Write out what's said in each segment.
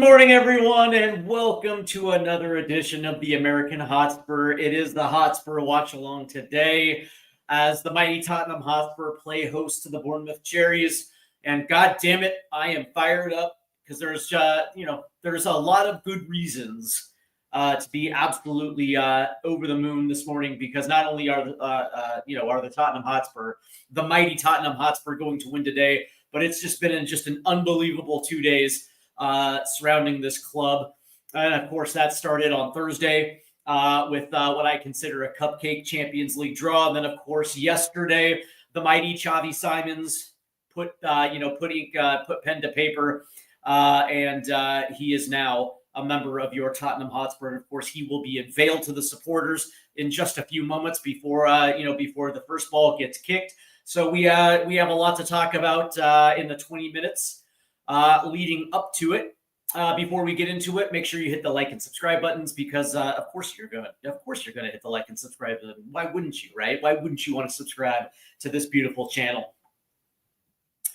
morning, everyone, and welcome to another edition of the American Hotspur. It is the Hotspur Watchalong today as the mighty Tottenham Hotspur play host to the Bournemouth Cherries. And God damn it, I am fired up because there's a lot of good reasons to be absolutely over the moon this morning, because not only are the Tottenham Hotspur, the mighty Tottenham Hotspur, going to win today, but it's just been an unbelievable 2 days surrounding this club. And of course, that started on Thursday with what I consider a cupcake Champions League draw. And then, of course, yesterday, the mighty Xavi Simons put pen to paper, and he is now a member of your Tottenham Hotspur. And of course, he will be unveiled to the supporters in just a few moments before the first ball gets kicked. So we have a lot to talk about in the 20 minutes leading up to it. Before we get into it, make sure you hit the like and subscribe buttons, because of course you're gonna hit the like and subscribe button. Why wouldn't you, right? Why wouldn't you want to subscribe to this beautiful channel?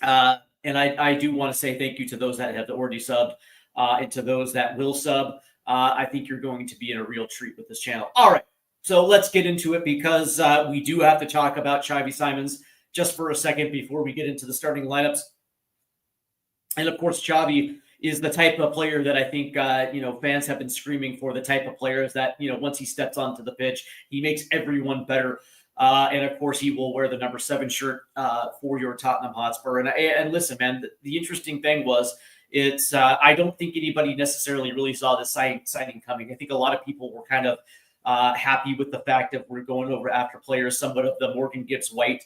And I do want to say thank you to those that have already subbed, and to those that will sub. I think you're going to be in a real treat with this channel. All right, so let's get into it, because we do have to talk about Xavi Simons just for a second before we get into the starting lineups. And of course, Xavi is the type of player that I think fans have been screaming for. The type of players that once he steps onto the pitch, he makes everyone better. And of course, he will wear the number 7 shirt for your Tottenham Hotspur. And listen, man, the interesting thing was, I don't think anybody necessarily really saw the signing coming. I think a lot of people were kind of happy with the fact that we're going over after players, somewhat of the Morgan Gibbs-White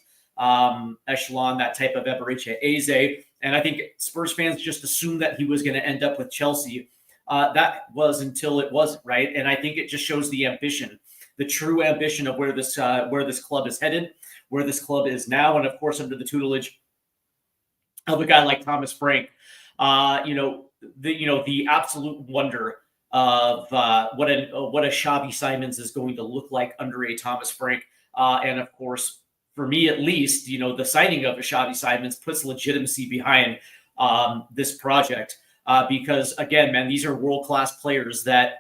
echelon, that type of Eberechi Eze. And I think Spurs fans just assumed that he was going to end up with Chelsea. That was until it wasn't, right? And I think it just shows the ambition, the true ambition of where this club is headed, where this club is now, and of course under the tutelage of a guy like Thomas Frank. The absolute wonder of what a Xavi Simons is going to look like under a Thomas Frank, and of course, for me at least, the signing of a Xavi Simons puts legitimacy behind this project, because again, man, these are world-class players that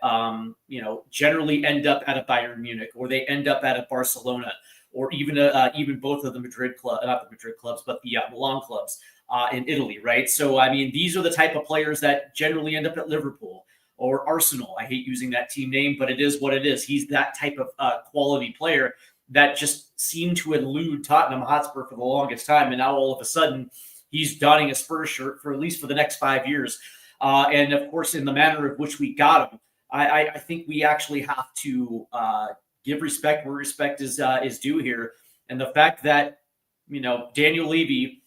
generally end up at a Bayern Munich, or they end up at a Barcelona, or even both of the not the Madrid clubs, but the Milan clubs in Italy, right? So I mean, these are the type of players that generally end up at Liverpool or Arsenal. I hate using that team name, but it is what it is. He's that type of quality player that just seemed to elude Tottenham Hotspur for the longest time. And now all of a sudden he's donning a Spurs shirt for at least for the next 5 years. And of course, in the manner of which we got him, I think we actually have to give respect where respect is due here. And the fact that, Daniel Levy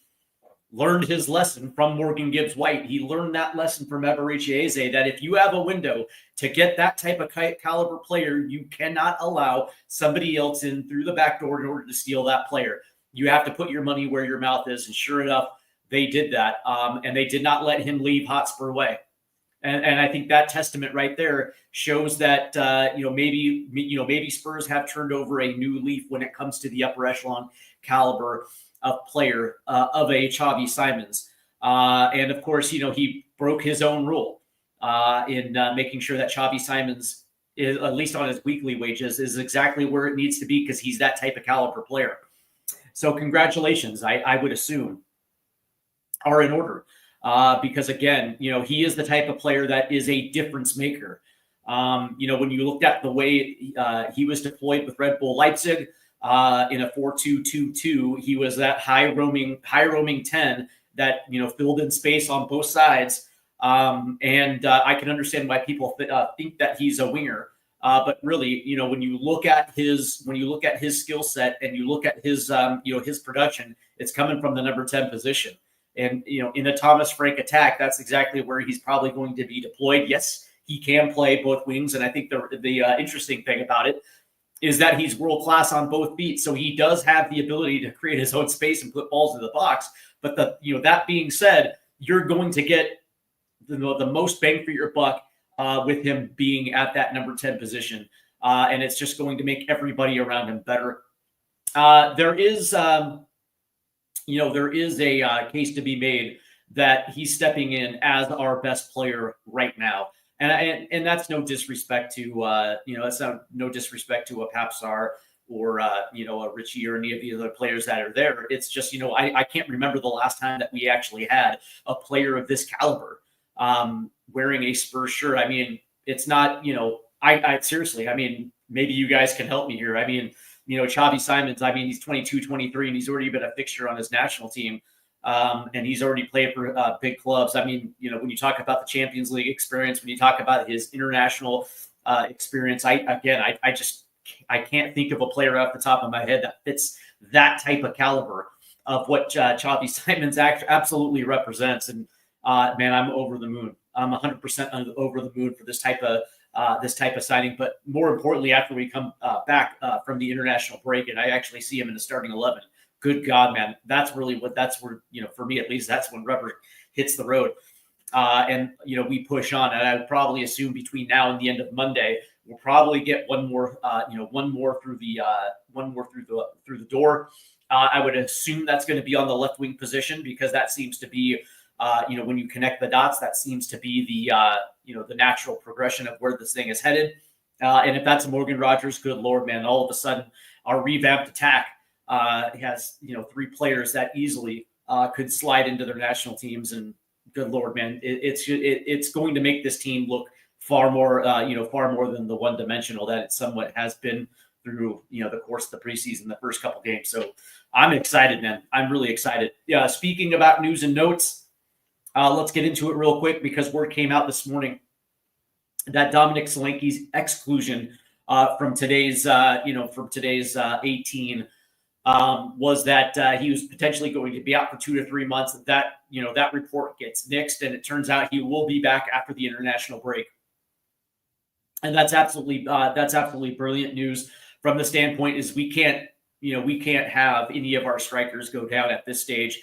learned his lesson from Morgan Gibbs-White. He learned that lesson from Eberechi Eze, that if you have a window to get that type of caliber player, you cannot allow somebody else in through the back door in order to steal that player. You have to put your money where your mouth is. And sure enough, they did that. And they did not let him leave Hotspur way. And I think that testament right there shows that, maybe Spurs have turned over a new leaf when it comes to the upper echelon caliber of player of a Xavi Simons. And of course, he broke his own rule in making sure that Xavi Simons is, at least on his weekly wages, is exactly where it needs to be, because he's that type of caliber player. So congratulations, I would assume, are in order. Because again, he is the type of player that is a difference maker. When you looked at the way he was deployed with Red Bull Leipzig, in a 4-2-2-2, he was that high roaming 10 that filled in space on both sides, and I can understand why people think that he's a winger, but really, when you look at his skill set and you look at his his production, it's coming from the number 10 position. And in a Thomas Frank attack, that's exactly where he's probably going to be deployed. Yes, he can play both wings, and I think the interesting thing about it is that he's world-class on both feet. So he does have the ability to create his own space and put balls in the box. But that being said, you're going to get the most bang for your buck with him being at that number 10 position. And it's just going to make everybody around him better. There is a case to be made that he's stepping in as our best player right now. And that's no disrespect to that's no disrespect to a Papsar or a Richie or any of the other players that are there. It's just I can't remember the last time that we actually had a player of this caliber wearing a Spurs shirt. I mean, it's not I seriously. I mean, maybe you guys can help me here. I mean, Xavi Simons. I mean, he's 22, 23, and he's already been a fixture on his national team. And he's already played for big clubs. I mean, when you talk about the Champions League experience, when you talk about his international experience, I can't think of a player off the top of my head that fits that type of caliber of what Xavi Simons absolutely represents. And man, I'm over the moon. I'm 100% over the moon for this type of signing. But more importantly, after we come back from the international break, and I actually see him in the starting 11. Good God, man, that's where, for me at least, that's when rubber hits the road. And we push on. And I would probably assume between now and the end of Monday, we'll probably get one more through the door. I would assume that's going to be on the left wing position, because that seems to be, when you connect the dots, that seems to be the natural progression of where this thing is headed. And if that's Morgan Rogers, good Lord, man, all of a sudden our revamped attack has 3 players that easily could slide into their national teams, and good Lord, man, it's going to make this team look far more than the one-dimensional that it somewhat has been through the course of the preseason, the first couple games. So I'm excited, man. I'm really excited. Yeah. Speaking about news and notes, let's get into it real quick, because word came out this morning that Dominic Solanke's exclusion from today's 18. Was that he was potentially going to be out for 2 to 3 months. That report gets nixed, and it turns out he will be back after the international break. And that's absolutely brilliant news from the standpoint is we can't have any of our strikers go down at this stage.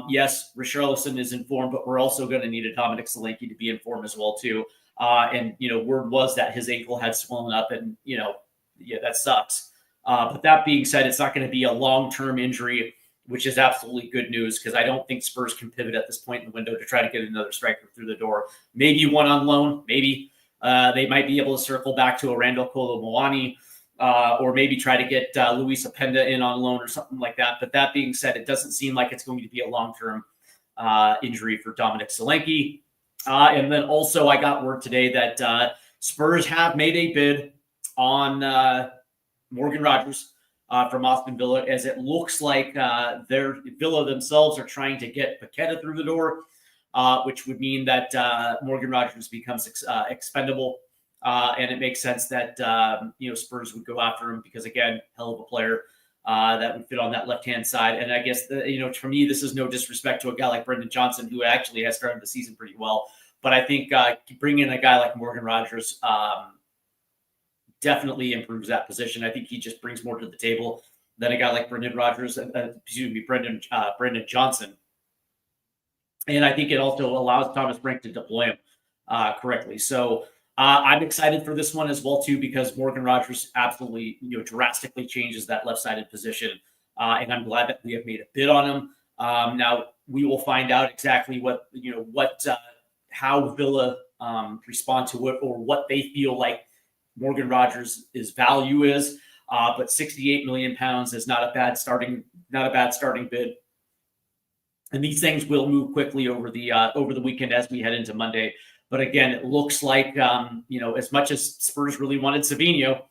Yes, Richarlison is in form, but we're also going to need a Dominic Solanke to be in form as well too. And word was that his ankle had swollen up, and that sucks. But that being said, it's not going to be a long-term injury, which is absolutely good news, because I don't think Spurs can pivot at this point in the window to try to get another striker through the door. Maybe one on loan. Maybe they might be able to circle back to a Randall Kolo Muani, or maybe try to get Luis Openda in on loan or something like that. But that being said, it doesn't seem like it's going to be a long-term injury for Dominic Solanke. And then also I got word today that Spurs have made a bid on Morgan Rogers from Aston Villa, as it looks like their Villa themselves are trying to get Paqueta through the door, which would mean that Morgan Rogers becomes expendable. And it makes sense that Spurs would go after him, because again, hell of a player that would fit on that left-hand side. And I guess for me, this is no disrespect to a guy like Brendan Johnson, who actually has started the season pretty well. But I think bringing in a guy like Morgan Rogers definitely improves that position. I think he just brings more to the table than a guy like Brendan Johnson. And I think it also allows Thomas Frank to deploy him correctly. So I'm excited for this one as well too, because Morgan Rogers absolutely drastically changes that left-sided position, and I'm glad that we have made a bid on him. Now we will find out exactly how Villa respond to it, or what they feel like Morgan Rogers' value is. But £68 million is not a bad starting bid. And these things will move quickly over the weekend as we head into Monday. But again, it looks like as much as Spurs really wanted Savinho,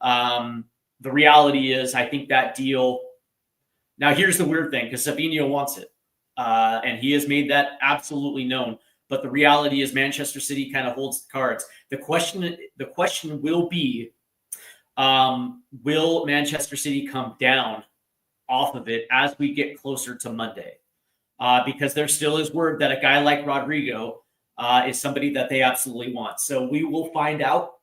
the reality is I think that deal. Now here's the weird thing, because Savinho wants it, and he has made that absolutely known. But the reality is Manchester City kind of holds the cards. The question will be, will Manchester City come down off of it as we get closer to Monday? Because there still is word that a guy like Rodrigo is somebody that they absolutely want. So we will find out.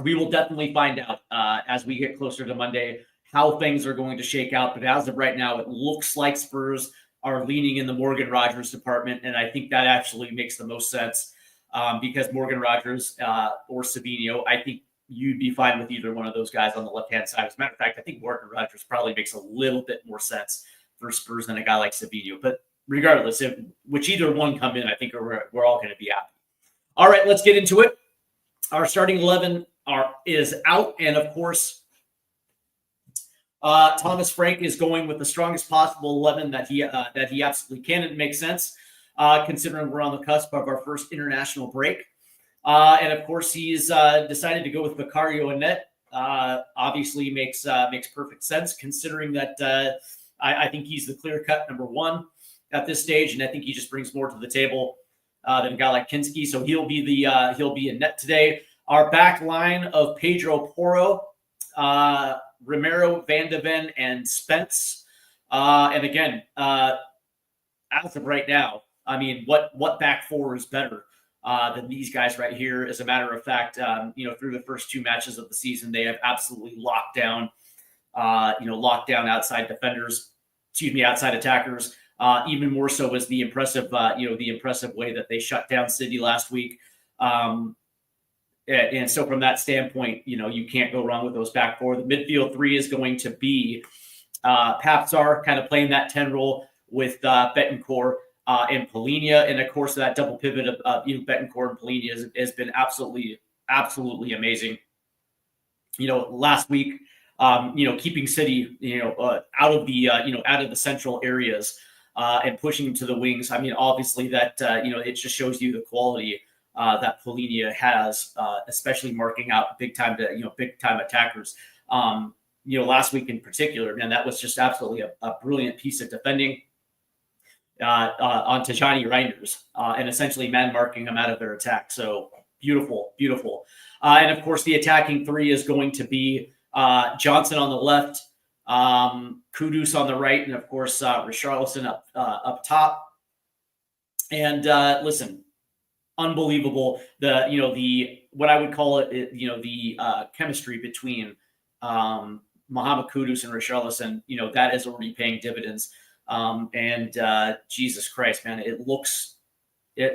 We will definitely find out as we get closer to Monday how things are going to shake out. But as of right now, it looks like Spurs are leaning in the Morgan Rogers department, and I think that actually makes the most sense, because Morgan Rogers or Savinho, I think you'd be fine with either one of those guys on the left-hand side. As a matter of fact, I think Morgan Rogers probably makes a little bit more sense for Spurs than a guy like Savinho. But regardless, which either one come in, I think we're all going to be happy. All right, let's get into it. Our starting 11 is out, and of course, Thomas Frank is going with the strongest possible 11 that he absolutely can. It makes sense considering we're on the cusp of our first international break. And of course, he's decided to go with Vicario and net. Obviously, makes perfect sense considering that I think he's the clear-cut number one at this stage, and I think he just brings more to the table than a guy like Kinski. So he'll be in net today. Our back line of Pedro Porro, Romero, Van de Ven, and Spence. And again, as of right now, I mean, what back four is better than these guys right here? As a matter of fact, through the first two matches of the season, they have absolutely locked down outside defenders, outside attackers. Even more so was the impressive way that they shut down City last week. And so from that standpoint, you can't go wrong with those back four. The midfield three is going to be Papsar kind of playing that 10 role with Betancourt and Polina. And of course, that double pivot of Betancourt and Polina has been absolutely amazing. Last week, keeping City, out of the central areas and pushing them to the wings. I mean, obviously that, it just shows you the quality that Polina has, especially marking out big time attackers. Last week in particular, man, that was just absolutely a brilliant piece of defending on Tijani Reinders and essentially man marking them out of their attack. So beautiful. And of course, the attacking three is going to be Johnson on the left, Kudus on the right, and of course, Richarlison up top. And listen, unbelievable. What I would call it, the chemistry between Mohamed Kudus and Richarlison, that is already paying dividends. And Jesus Christ, man, it looks like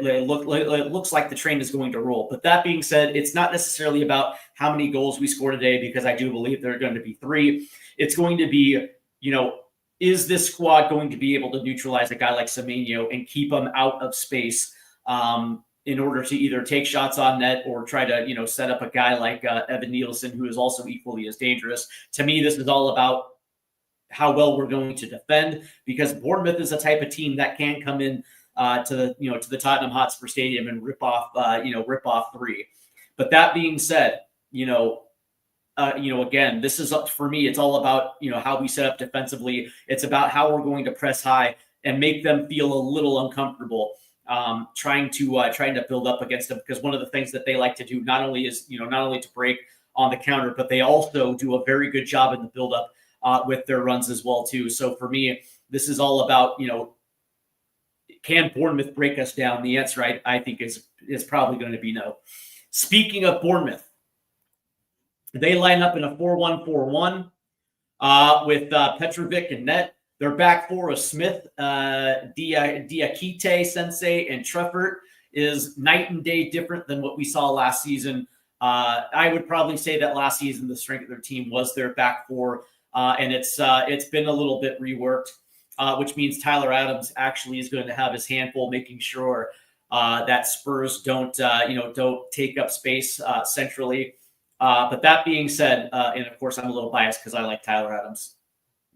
the train is going to roll. But that being said, it's not necessarily about how many goals we score today, because I do believe there are going to be 3. It's going to be, is this squad going to be able to neutralize a guy like Semenyo and keep him out of space in order to either take shots on net or try to, set up a guy like Evan Nielsen, who is also equally as dangerous. To me, this is all about how well we're going to defend, because Bournemouth is a type of team that can come in to the Tottenham Hotspur Stadium and rip off 3. But that being said, again, this is for me. It's all about how we set up defensively. It's about how we're going to press high and make them feel a little uncomfortable, trying to build up against them. Because one of the things that they like to do not only to break on the counter, but they also do a very good job in the build up with their runs as well too. So for me, this is all about can Bournemouth break us down? The answer, I think, is probably going to be no. Speaking of Bournemouth, they line up in a 4-1-4-1 with Petrovic and net. Their back four of Smith, Diakite, Sensei, and Treffert is night and day different than what we saw last season. I would probably say that last season the strength of their team was their back four, and it's been a little bit reworked. Which means Tyler Adams actually is going to have his handful, making sure that Spurs don't take up space centrally. But that being said, and of course I'm a little biased because I like Tyler Adams.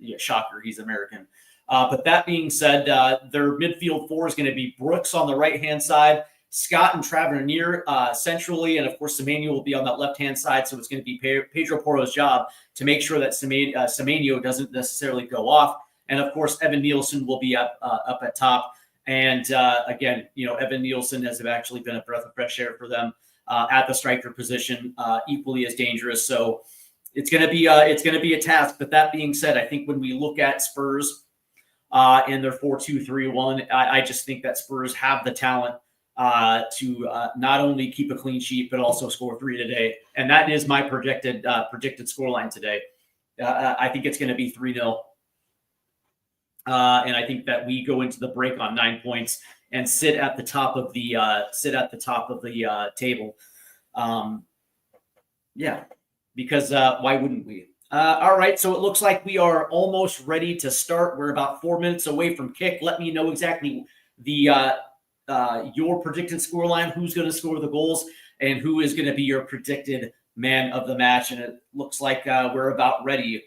Yeah, shocker, he's American. But that being said, their midfield four is going to be Brooks on the right-hand side, Scott and Tavernier centrally, and of course Semenyo will be on that left-hand side. So it's going to be Pedro Porro's job to make sure that Semenyo doesn't necessarily go off. And of course, Evan Nielsen will be up at top. And again, Evan Nielsen has actually been a breath of fresh air for them at the striker position, equally as dangerous. So it's going to be a task. But that being said, I think when we look at Spurs in their 4-2-3-1, I just think that Spurs have the talent to not only keep a clean sheet but also score 3 today. And that is my predicted scoreline today. I think it's going to be 3-0. And I think that we go into the break on 9 points and sit at the top of the table. Because why wouldn't we? All right, so it looks like we are almost ready to start. We're about 4 minutes away from kick. Let me know exactly the your predicted scoreline, who's going to score the goals, and who is going to be your predicted man of the match. And it looks like we're about ready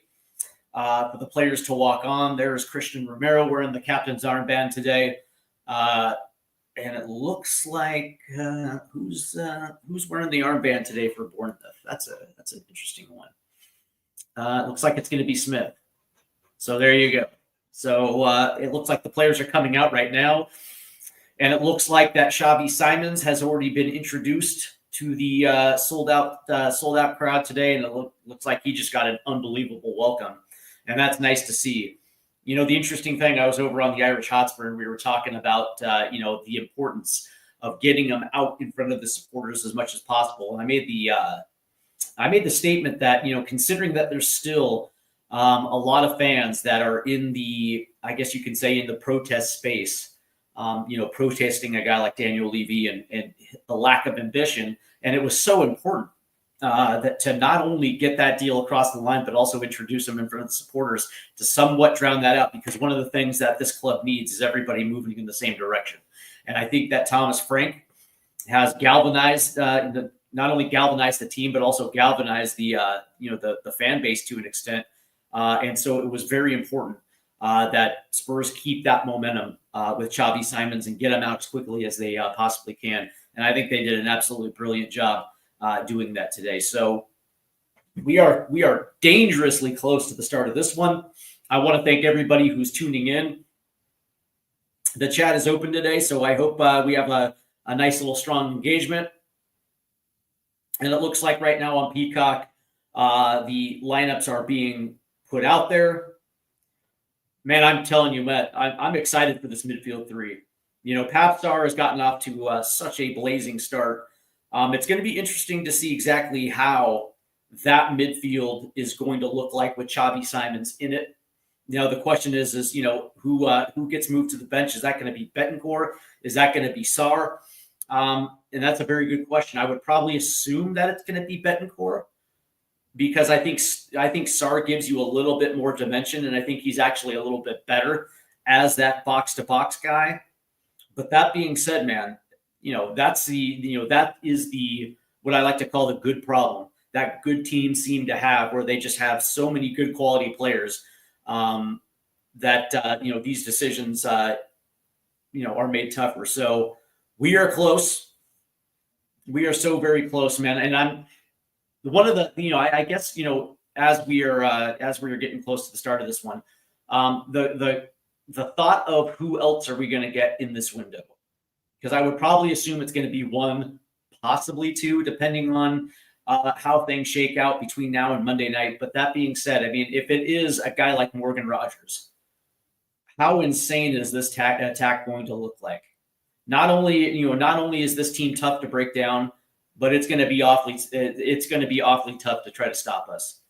for the players to walk on. There's Christian Romero wearing the captain's armband today. And it looks like who's wearing the armband today for Bournemouth? That's an interesting one. It looks like it's going to be Smith. So there you go. So it looks like the players are coming out right now. And it looks like that Xavi Simons has already been introduced to the sold out crowd today. And it looks like he just got an unbelievable welcome. And that's nice to see. You know, the interesting thing, I was over on the Irish Hotspur and we were talking about, the importance of getting them out in front of the supporters as much as possible. And I made the statement that, considering that there's still a lot of fans that are in the, I guess you can say, in the protest space, protesting a guy like Daniel Levy and the lack of ambition. And it was so important that to not only get that deal across the line, but also introduce them in front of the supporters to somewhat drown that out. Because one of the things that this club needs is everybody moving in the same direction. And I think that Thomas Frank has galvanized not only galvanized the team, but also galvanized the fan base to an extent. And so it was very important that Spurs keep that momentum with Xavi Simons and get them out as quickly as they possibly can. And I think they did an absolutely brilliant job doing that today. So we are dangerously close to the start of this one. I want to thank everybody who's tuning in. The chat is open today, so I hope we have a nice little strong engagement. And it looks like right now on Peacock, the lineups are being put out there. Man, I'm telling you, Matt, I'm excited for this midfield three. Papstar has gotten off to such a blazing start. It's going to be interesting to see exactly how that midfield is going to look like with Xavi Simons in it. The question is who gets moved to the bench? Is that going to be Betancourt? Is that going to be Sarr? And that's a very good question. I would probably assume that it's going to be Betancourt because I think Sarr gives you a little bit more dimension, and I think he's actually a little bit better as that box-to-box guy. But that being said, man, that is what I like to call the good problem that good teams seem to have, where they just have so many good quality players that these decisions are made tougher. So we are close. We are so very close, man. And I'm one of the I guess as we are getting close to the start of this one, the thought of who else are we going to get in this window? Because I would probably assume it's going to be one, possibly two, depending on how things shake out between now and Monday night. But that being said, I mean, if it is a guy like Morgan Rogers, how insane is this attack going to look like? Not only is this team tough to break down, but it's going to be awfully tough to try to stop us.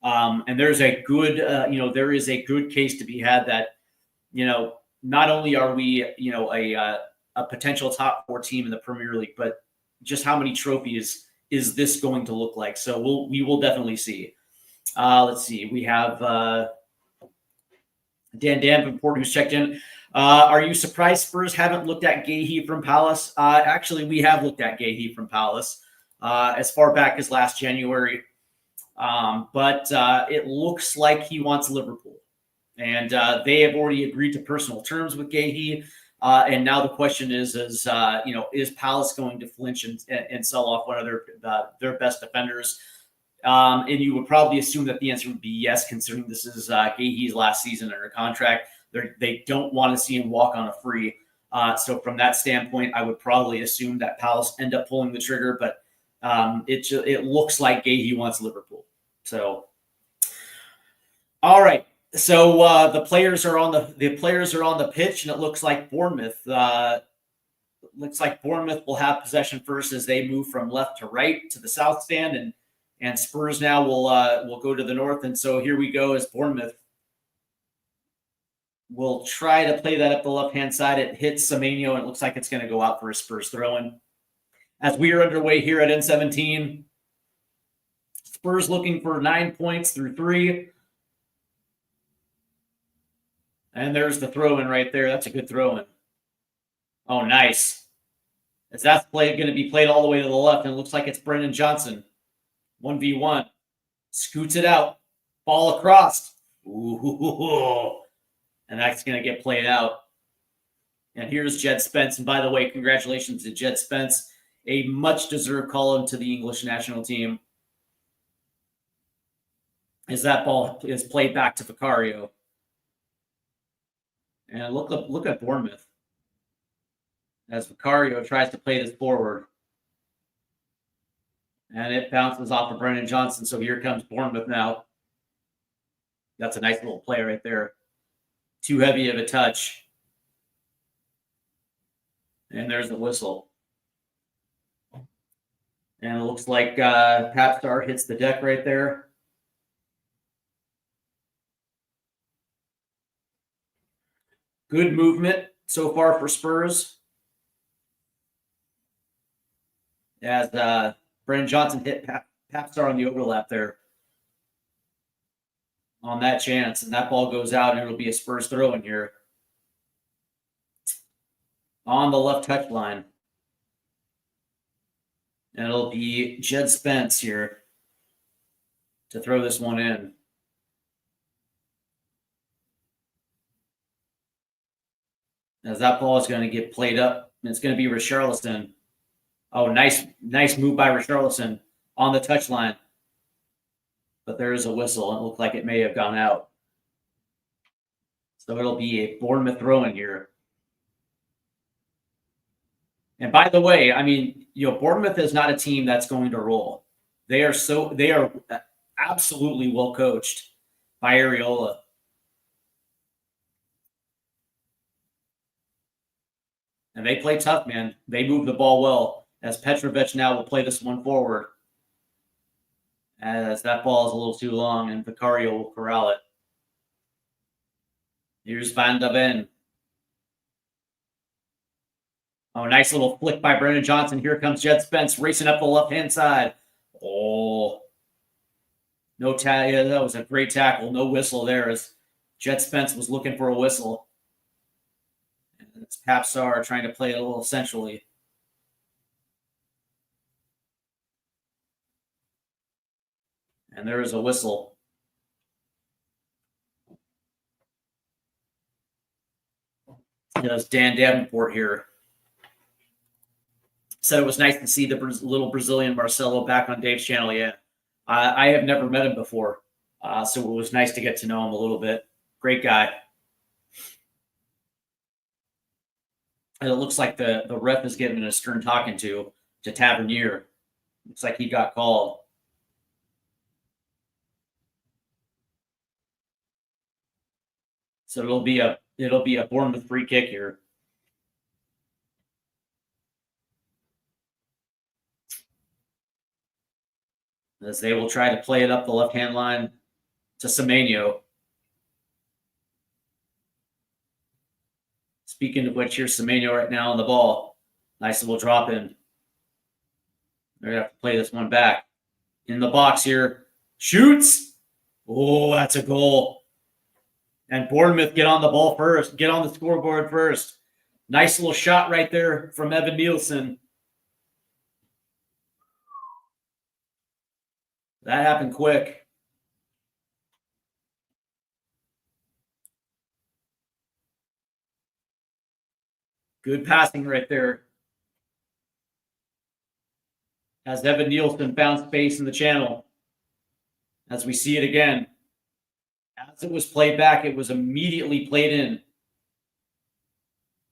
And there's a good there is a good case to be had that not only are we a potential top 4 team in the Premier League, but just how many trophies is this going to look like? So we will definitely see. Let's see. We have Dan Davenport who's checked in. Are you surprised Spurs haven't looked at Gahey from Palace? Actually, we have looked at Gahey from Palace as far back as last January. But it looks like he wants Liverpool. And they have already agreed to personal terms with Gahey. And now the question is Palace going to flinch and sell off one of their best defenders? And you would probably assume that the answer would be yes, considering this is Gahey's last season under contract. They don't want to see him walk on a free. So from that standpoint, I would probably assume that Palace end up pulling the trigger. But it looks like Gahey wants Liverpool. So, all right. So the players are on the pitch, and it looks like Bournemouth. Will have possession first as they move from left to right to the south stand, and Spurs now will go to the north. And so here we go as Bournemouth will try to play that up the left hand side. It hits Semenyo, and it looks like it's going to go out for a Spurs throw-in. As we are underway here at N17, Spurs looking for 9 points through 3. And there's the throw-in right there. That's a good throw-in. Oh, nice. As that's going to be played all the way to the left, and it looks like it's Brendan Johnson. 1v1. Scoots it out. Ball across. Ooh. And that's going to get played out. And here's Jed Spence. And by the way, congratulations to Jed Spence. A much-deserved call-up to the English national team. As that ball is played back to Vicario. And look at Bournemouth. As Vicario tries to play this forward. And it bounces off of Brendan Johnson. So here comes Bournemouth now. That's a nice little play right there. Too heavy of a touch. And there's the whistle. And it looks like Papstar hits the deck right there. Good movement so far for Spurs. As Brendan Johnson hit Papstar on the overlap there. On that chance. And that ball goes out, and it'll be a Spurs throw in here. On the left touchline. And it'll be Jed Spence here to throw this one in. As that ball is going to get played up, and it's going to be Richarlison. Oh, nice move by Richarlison on the touchline. But there is a whistle. It looked like it may have gone out. So it'll be a Bournemouth throw in here. And by the way, I mean, Bournemouth is not a team that's going to roll. They are absolutely well coached by Areola. And they play tough, man. They move the ball well. As Petrovic now will play this one forward. As that ball is a little too long, and Vicario will corral it. Here's Van de Ven. Oh, nice little flick by Brendan Johnson. Here comes Jed Spence racing up the left-hand side. Oh. No tag. Yeah, that was a great tackle. No whistle there as Jed Spence was looking for a whistle. And it's Papstar trying to play it a little centrally. And there is a whistle. There's Dan Davenport here. Said it was nice to see the little Brazilian Marcelo back on Dave's channel. Yeah, I have never met him before, so it was nice to get to know him a little bit. Great guy. And it looks like the ref is giving a stern talking to Tavernier. Looks like he got called. So it'll be a Bournemouth free kick here. As they will try to play it up the left-hand line to Semenyo. Speaking of which, here's Semenyo right now on the ball. Nice little drop in. They're going to have to play this one back. In the box here. Shoots. Oh, that's a goal. And Bournemouth get on the ball first. Get on the scoreboard first. Nice little shot right there from Evan Nielsen. That happened quick. Good passing right there. As Evan Nielsen found space in the channel. As we see it again. As it was played back, it was immediately played in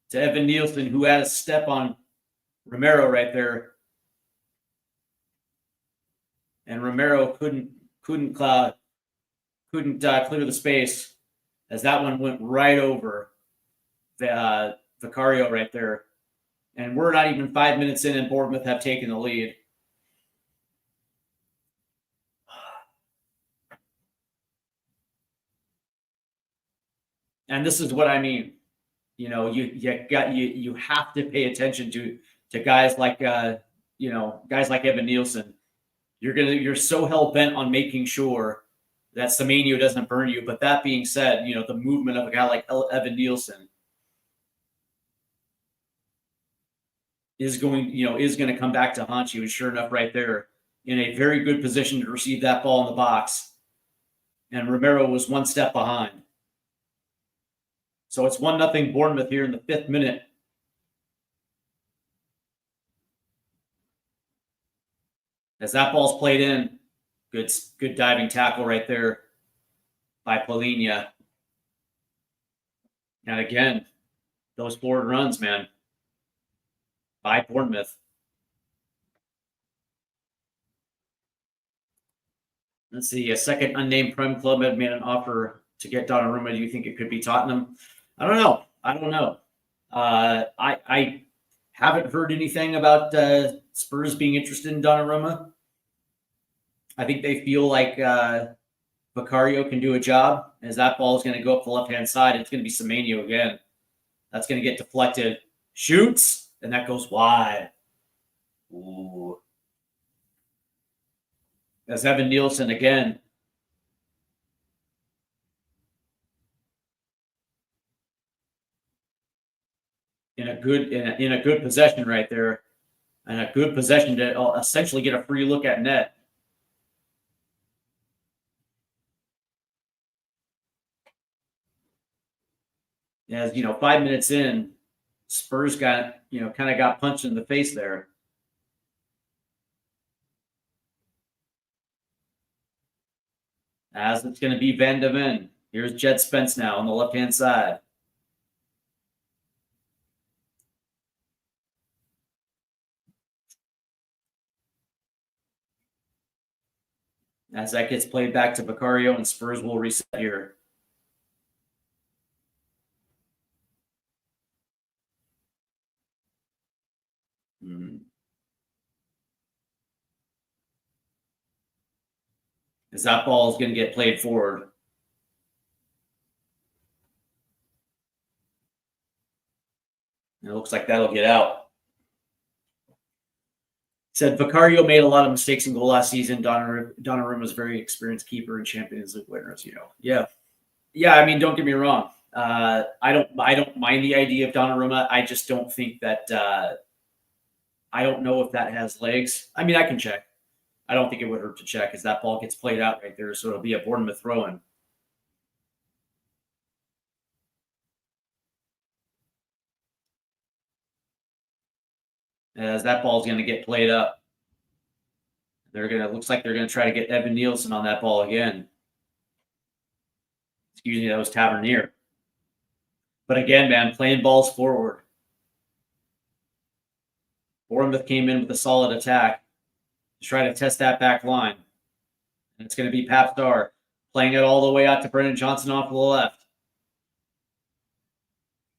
to Evan Nielsen, who had a step on Romero right there. And Romero couldn't clear the space as that one went right over the Vicario right there. And we're not even 5 minutes in, and Bournemouth have taken the lead. And this is what I mean. You have to pay attention to guys like guys like Evan Nielsen. you're so hell bent on making sure that Semenyo doesn't burn you. But that being said, the movement of a guy like Evan Nielsen is going to come back to haunt you. And sure enough, right there, in a very good position to receive that ball in the box. And Romero was one step behind. So it's 1-0 Bournemouth here in the 5th minute. As that ball's played in, good diving tackle right there by Polina. And again, those forward runs, man, by Bournemouth. Let's see. A second unnamed Prem club had made an offer to get Donnarumma. Do you think it could be Tottenham? I don't know. I haven't heard anything about Spurs being interested in Donnarumma. I think they feel like Vicario can do a job. As that ball is going to go up the left-hand side, it's going to be Semenyo again. That's going to get deflected. Shoots, and that goes wide. Ooh. As Evan Nielsen again. In a good possession right there. And a good possession to essentially get a free look at net. As 5 minutes in, Spurs got kind of got punched in the face there. As it's going to be Van de Ven. Here's Jed Spence now on the left-hand side. As that gets played back to Vicario, and Spurs will reset here. As that ball is going to get played forward. And it looks like that'll get out. Said Vicario made a lot of mistakes in goal last season. Donnarumma was a very experienced keeper and Champions League winners. Yeah. I mean, don't get me wrong. I don't mind the idea of Donnarumma. I just don't think that. I don't know if that has legs. I mean, I can check. I don't think it would hurt to check as that ball gets played out right there. So it'll be a Bournemouth throw-in. As that ball's going to get played up. Looks like they're going to try to get Evan Nielsen on that ball again. Excuse me, that was Tavernier. But again, man, playing balls forward. Bournemouth came in with a solid attack to try to test that back line. And it's going to be Pap Star playing it all the way out to Brennan Johnson off to the left.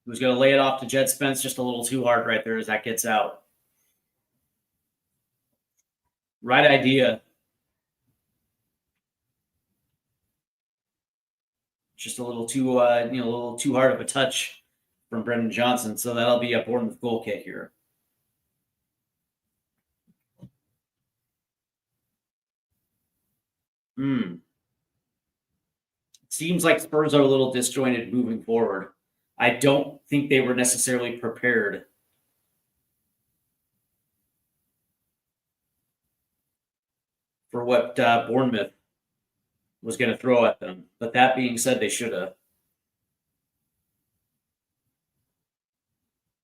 Who's going to lay it off to Jed Spence just a little too hard right there as that gets out. Right idea. Just a little too, a little too hard of a touch from Brendan Johnson. So that'll be a Bournemouth goal kick here. Seems like Spurs are a little disjointed moving forward. I don't think they were necessarily prepared for what Bournemouth was going to throw at them. But that being said, they should have.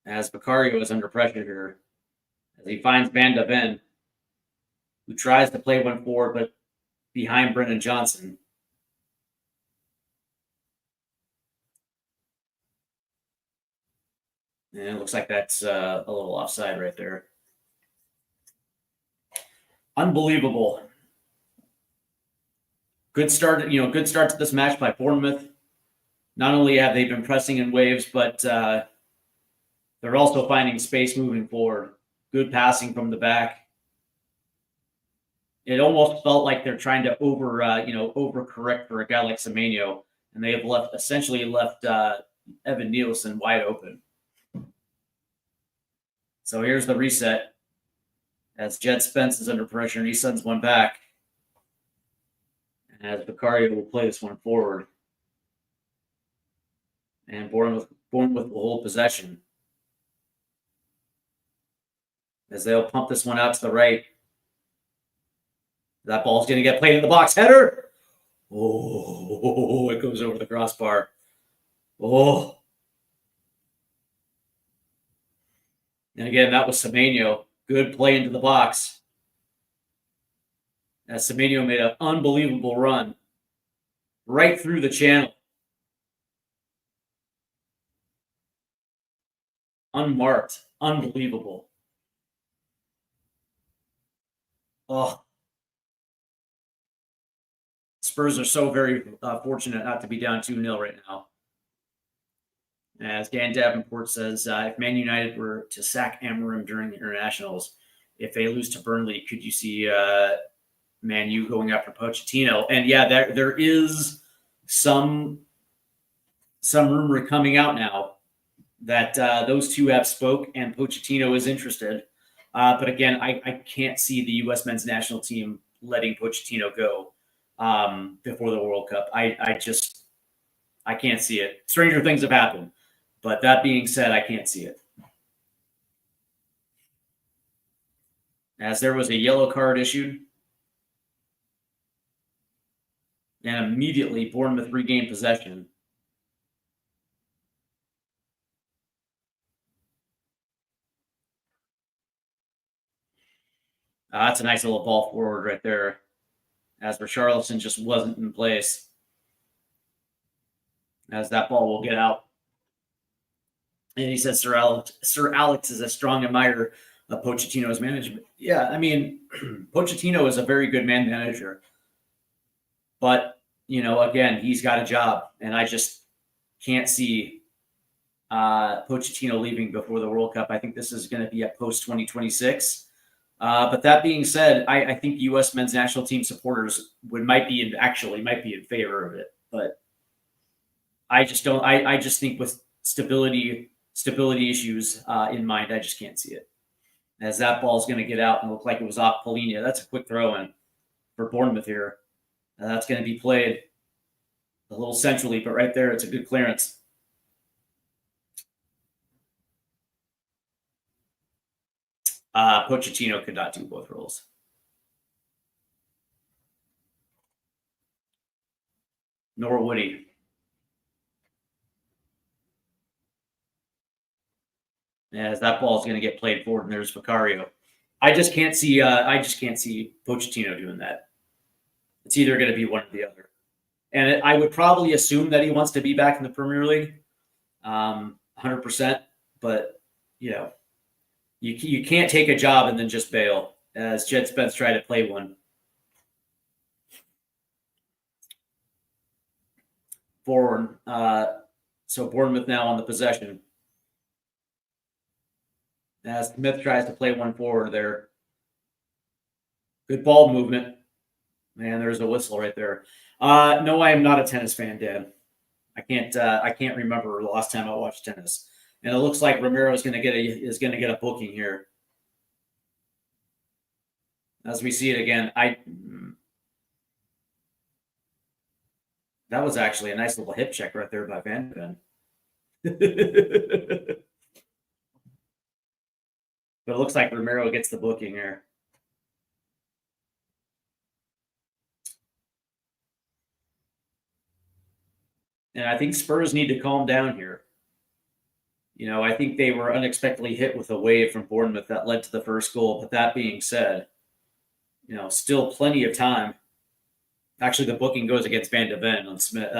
As Vicario is under pressure here, as he finds Van de Ven, who tries to play one forward, but behind Brendan Johnson. And it looks like that's a little offside right there. Unbelievable. Good start to this match by Bournemouth. Not only have they been pressing in waves, but they're also finding space moving forward. Good passing from the back. It almost felt like they're trying to overcorrect for a guy like Semenyo, and they have essentially left Evan Nielsen wide open. So here's the reset. As Jed Spence is under pressure and he sends one back. As Vicario will play this one forward. And Bournemouth will hold possession. As they'll pump this one out to the right. That ball's going to get played in the box. Header! Oh, it goes over the crossbar. Oh. And again, that was Semenyo. Good play into the box. As Semenyo made an unbelievable run right through the channel. Unmarked. Unbelievable. Oh. Spurs are so very fortunate not to be down 2-0 right now. As Dan Davenport says, if Man United were to sack Amorim during the internationals, if they lose to Burnley, could you see Man U going after Pochettino? And yeah, there is some rumor coming out now that those two have spoke and Pochettino is interested. But again, I can't see the U.S. men's national team letting Pochettino go before the World Cup. I can't see it. Stranger things have happened. But that being said, I can't see it. As there was a yellow card issued. And immediately Bournemouth regained possession. That's a nice little ball forward right there. As Richarlison just wasn't in place. As that ball will get out. And he says Sir Alex is a strong admirer of Pochettino's management. Yeah, I mean, Pochettino is a very good man manager. But, again, he's got a job. And I just can't see Pochettino leaving before the World Cup. I think this is going to be at post-2026. But that being said, I think U.S. men's national team supporters might be in favor of it. But I just don't. I just think with stability issues in mind, I just can't see it. As that ball is going to get out and look like it was off Polina. That's a quick throw in for Bournemouth here. That's going to be played a little centrally, but right there, it's a good clearance. Pochettino could not do both roles. Nor would he. As that ball is going to get played forward, and there's Vicario. I just can't see Pochettino doing that. It's either going to be one or the other. And I would probably assume that he wants to be back in the Premier League, 100%. But you can't take a job and then just bail. As Jed Spence tried to play one forward. So Bournemouth now on the possession. As Smith tries to play one forward there. Good ball movement. Man, there's a whistle right there. No, I am not a tennis fan, Dan. I can't remember the last time I watched tennis. And it looks like Romero is going to get a booking here. As we see it again, that was actually a nice little hip check right there by Van Ven. But it looks like Romero gets the booking here. And I think Spurs need to calm down here. I think they were unexpectedly hit with a wave from Bournemouth that led to the first goal. But that being said, still plenty of time. Actually, the booking goes against Van de Ven on Smith.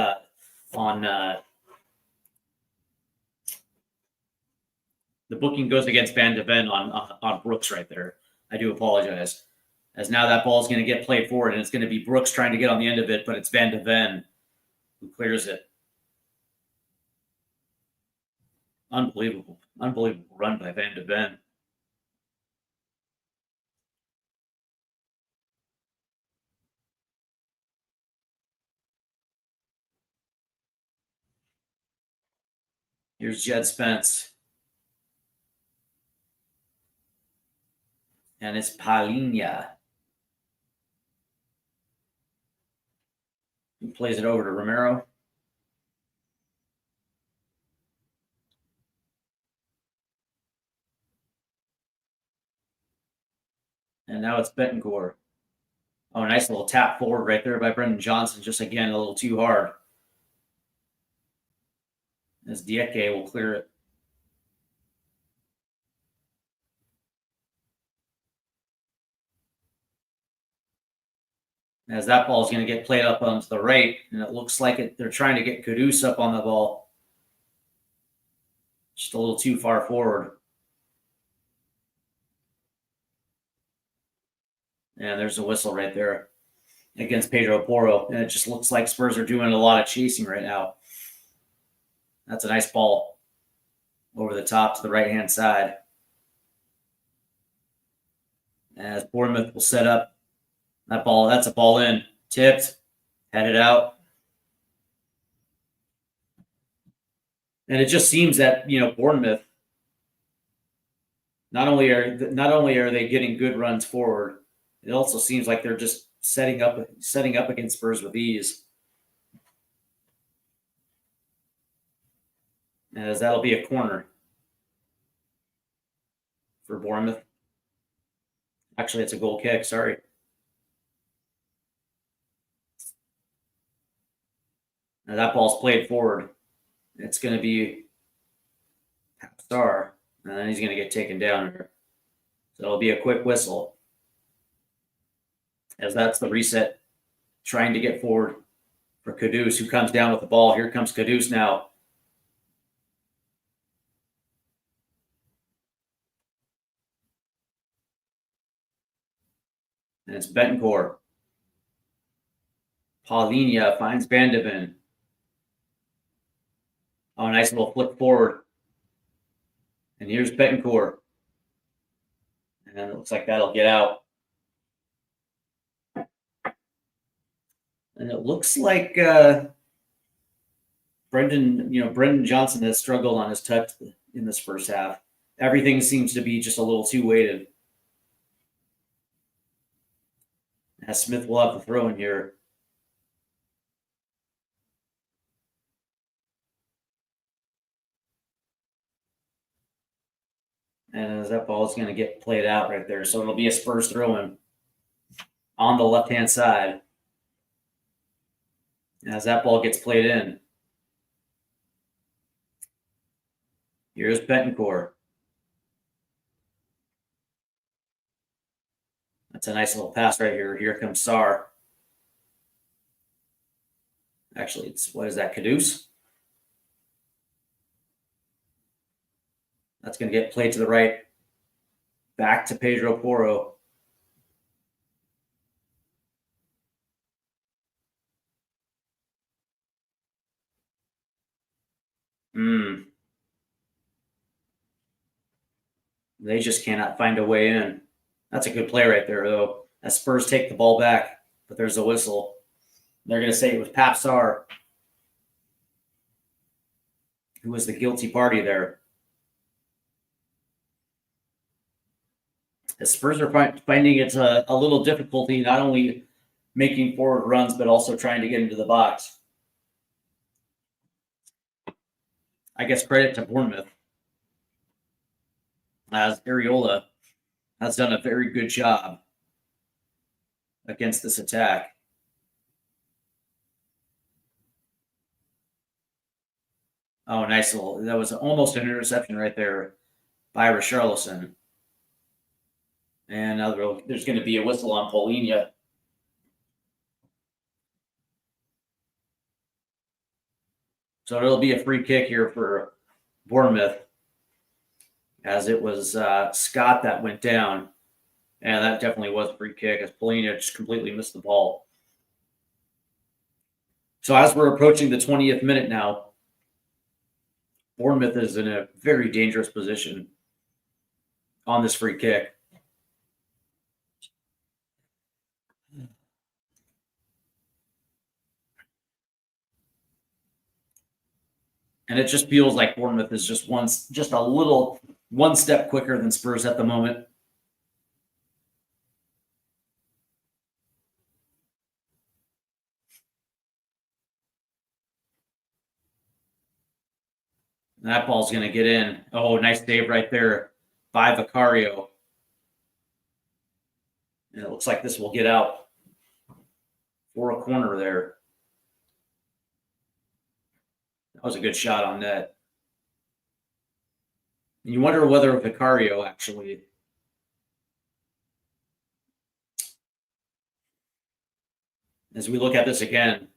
The booking goes against Van de Ven on Brooks right there. I do apologize. As now that ball is going to get played forward, and it's going to be Brooks trying to get on the end of it, but it's Van de Ven who clears it. Unbelievable run by Van de Ven. Here's Jed Spence. And it's Palinha. He plays it over to Romero. And now it's Betancourt. Oh, nice little tap forward right there by Brendan Johnson. Just again, a little too hard. As Dieke will clear it. As that ball is going to get played up onto the right, and it looks like they're trying to get Kudus up on the ball. Just a little too far forward. And there's a whistle right there against Pedro Porro. And it just looks like Spurs are doing a lot of chasing right now. That's a nice ball over the top to the right-hand side. As Bournemouth will set up that ball. That's a ball in. Tipped. Headed out. And it just seems that, Bournemouth, not only are they getting good runs forward, it also seems like they're just setting up against Spurs with ease. As that'll be a corner for Bournemouth. Actually, it's a goal kick. Sorry. Now that ball's played forward. It's going to be Star, and then he's going to get taken down here. So it'll be a quick whistle. As that's the reset, trying to get forward for Kudus, who comes down with the ball. Here comes Kudus now. And it's Betancourt. Palinha finds Bandevin. Oh, nice little flick forward. And here's Betancourt. And it looks like that'll get out. And it looks like Brendan Johnson has struggled on his touch in this first half. Everything seems to be just a little too weighted. As Smith will have the throw in here. And as that ball is going to get played out right there. So it'll be a Spurs throw in on the left-hand side. As that ball gets played in. Here's Betancourt. That's a nice little pass right here. Here comes Sarr. Actually, what is that, Kudus? That's going to get played to the right. Back to Pedro Porro. They just cannot find a way in. That's a good play right there, though. As Spurs take the ball back, but there's a whistle. They're going to say it was Pap Sarr who was the guilty party there. The Spurs are finding it a little difficulty, not only making forward runs, but also trying to get into the box. I guess credit to Bournemouth, as Areola has done a very good job against this attack. Oh, nice little. That was almost an interception right there by Richarlison. And now there's going to be a whistle on Palinha. So it'll be a free kick here for Bournemouth, as it was Scott that went down. And that definitely was a free kick, as Palinha just completely missed the ball. So as we're approaching the 20th minute now, Bournemouth is in a very dangerous position on this free kick. And it just feels like Bournemouth is just one step quicker than Spurs at the moment. And that ball's going to get in. Oh, nice save right there by Vicario. And it looks like this will get out for a corner there. That was a good shot on net. And you wonder whether Vicario actually. As we look at this again.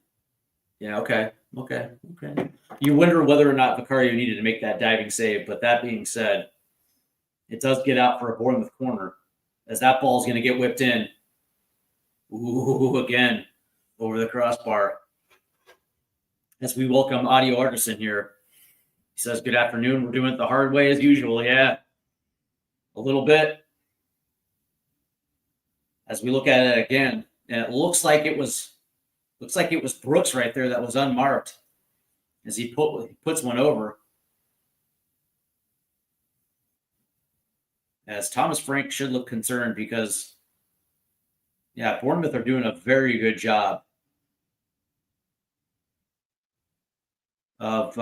Yeah, okay. You wonder whether or not Vicario needed to make that diving save, but that being said, it does get out for a Bournemouth corner as that ball is going to get whipped in. Ooh, again, over the crossbar. As we welcome Audio Artisan here. He says, good afternoon. We're doing it the hard way as usual. Yeah, a little bit. As we look at it again, and it looks like it was Brooks right there that was unmarked as he puts one over. As Thomas Frank should look concerned because, yeah, Bournemouth are doing a very good job of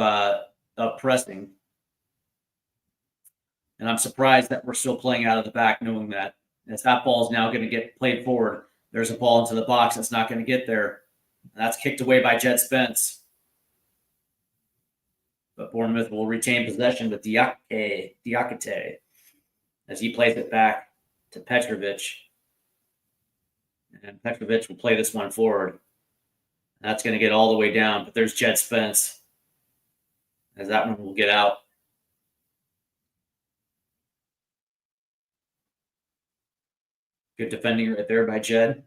pressing. And I'm surprised that we're still playing out of the back knowing that. As that ball is now going to get played forward, there's a ball into the box that's not going to get there. And that's kicked away by Jed Spence. But Bournemouth will retain possession with Diakite as he plays it back to Petrovic. And Petrovic will play this one forward. That's going to get all the way down, but there's Jed Spence as that one will get out. Good defending right there by Jed.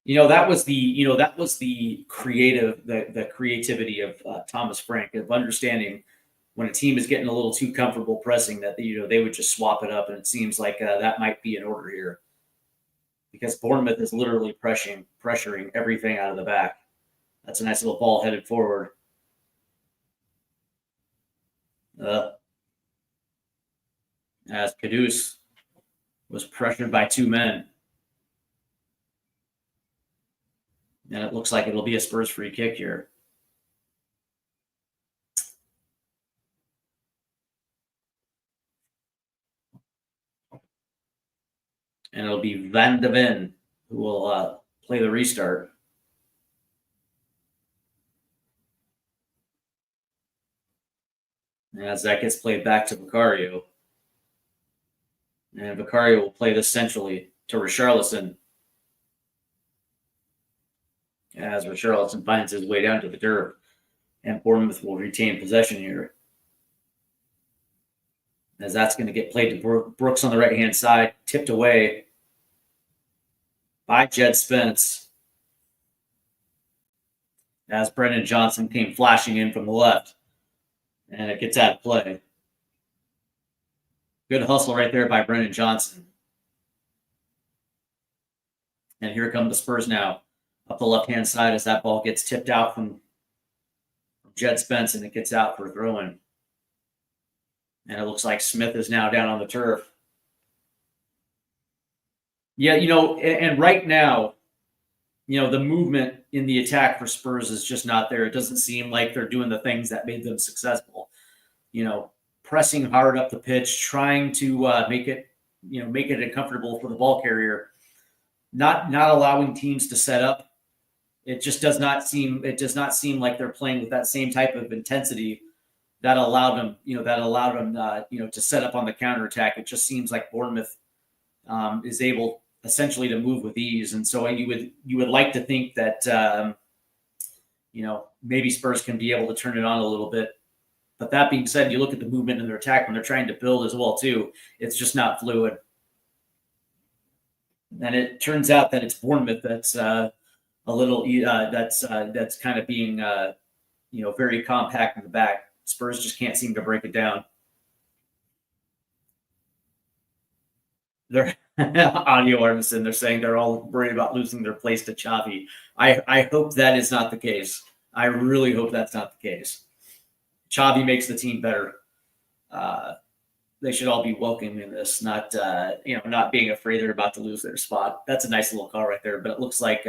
That was the creativity of Thomas Frank of understanding when a team is getting a little too comfortable pressing that they would just swap it up, and it seems like that might be in order here because Bournemouth is literally pressuring everything out of the back. That's a nice little ball headed forward. As Kudus was pressured by two men. And it looks like it'll be a Spurs free kick here. And it'll be Van de Ven who will play the restart. As that gets played back to Vicario. And Vicario will play this centrally to Richarlison. As Richarlison finds his way down to the dirt. And Bournemouth will retain possession here. As that's going to get played to Brooks on the right-hand side. Tipped away by Jed Spence. As Brendan Johnson came flashing in from the left. And it gets out of play. Good hustle right there by Brendan Johnson. And here come the Spurs now. Up the left-hand side as that ball gets tipped out from Jed Spence and it gets out for a throw-in. And it looks like Smith is now down on the turf. Yeah, and right now, the movement in the attack for Spurs is just not there. It doesn't seem like they're doing the things that made them successful. Pressing hard up the pitch, trying to make it uncomfortable for the ball carrier, not allowing teams to set up. It just does not seem like they're playing with that same type of intensity that allowed them to set up on the counterattack. It just seems like Bournemouth is able essentially to move with ease. And so you would like to think that maybe Spurs can be able to turn it on a little bit. But that being said, you look at the movement in their attack when they're trying to build as well too. It's just not fluid. And it turns out that it's Bournemouth that's a little that's kind of being very compact in the back. Spurs just can't seem to break it down. They're Audio Artisan. They're saying they're all worried about losing their place to Xavi. I hope that is not the case. I really hope that's not the case. Xavi makes the team better. They should all be welcoming this, not being afraid they're about to lose their spot. That's a nice little call right there. But it looks like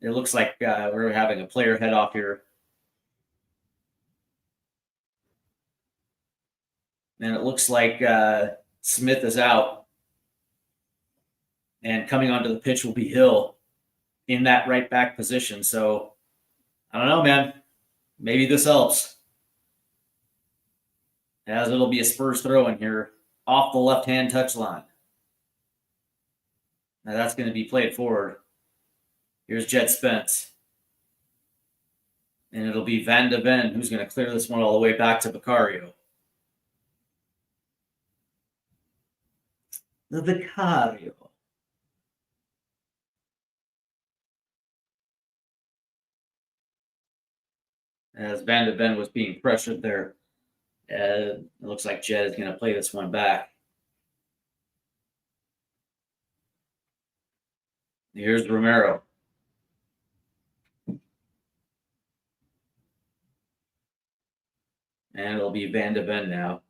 It looks like we're having a player head off here. And it looks like Smith is out. And coming onto the pitch will be Hill in that right back position. So I don't know, man. Maybe this helps. As it'll be a Spurs throw in here off the left-hand touchline. Now that's going to be played forward. Here's Jed Spence. And it'll be Van de Ven who's going to clear this one all the way back to Vicario. The Vicario. As Van de Ven was being pressured there. It looks like Jed is going to play this one back. Here's Romero. And it'll be Van de Ven now.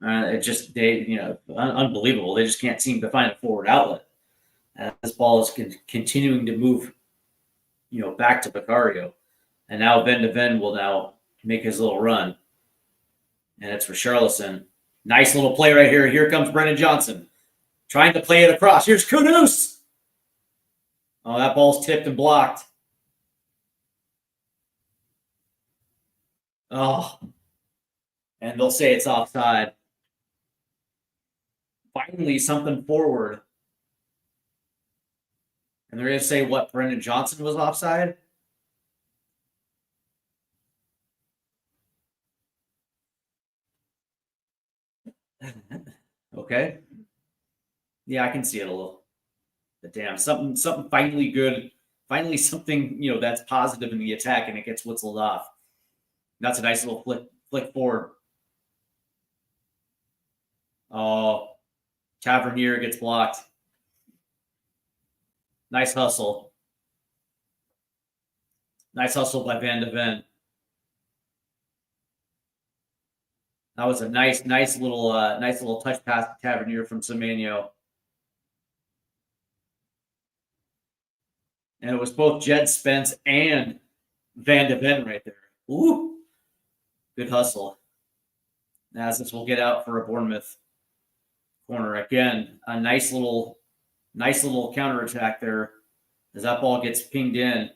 It just, unbelievable. They just can't seem to find a forward outlet. This ball is continuing to move, back to Vicario. And now Van de Ven will now make his little run. And it's for Charlison. Nice little play right here. Here comes Brennan Johnson. Trying to play it across. Here's Kudus. Oh, that ball's tipped and blocked. Oh. And they'll say it's offside. Finally, something forward. And they're going to say what? Brennan Johnson was offside? Okay. Yeah, I can see it a little. But damn, something finally good. Finally something, that's positive in the attack, and it gets whistled off. That's a nice little flick forward. Oh, Tavernier gets blocked. Nice hustle. Nice hustle by Van de Ven. That was a nice little touch pass to Tavernier from Semenyo. And it was both Jed Spence and Van de Ven right there. Ooh, good hustle. As this will get out for a Bournemouth corner again. A nice little counterattack there as that ball gets pinged in,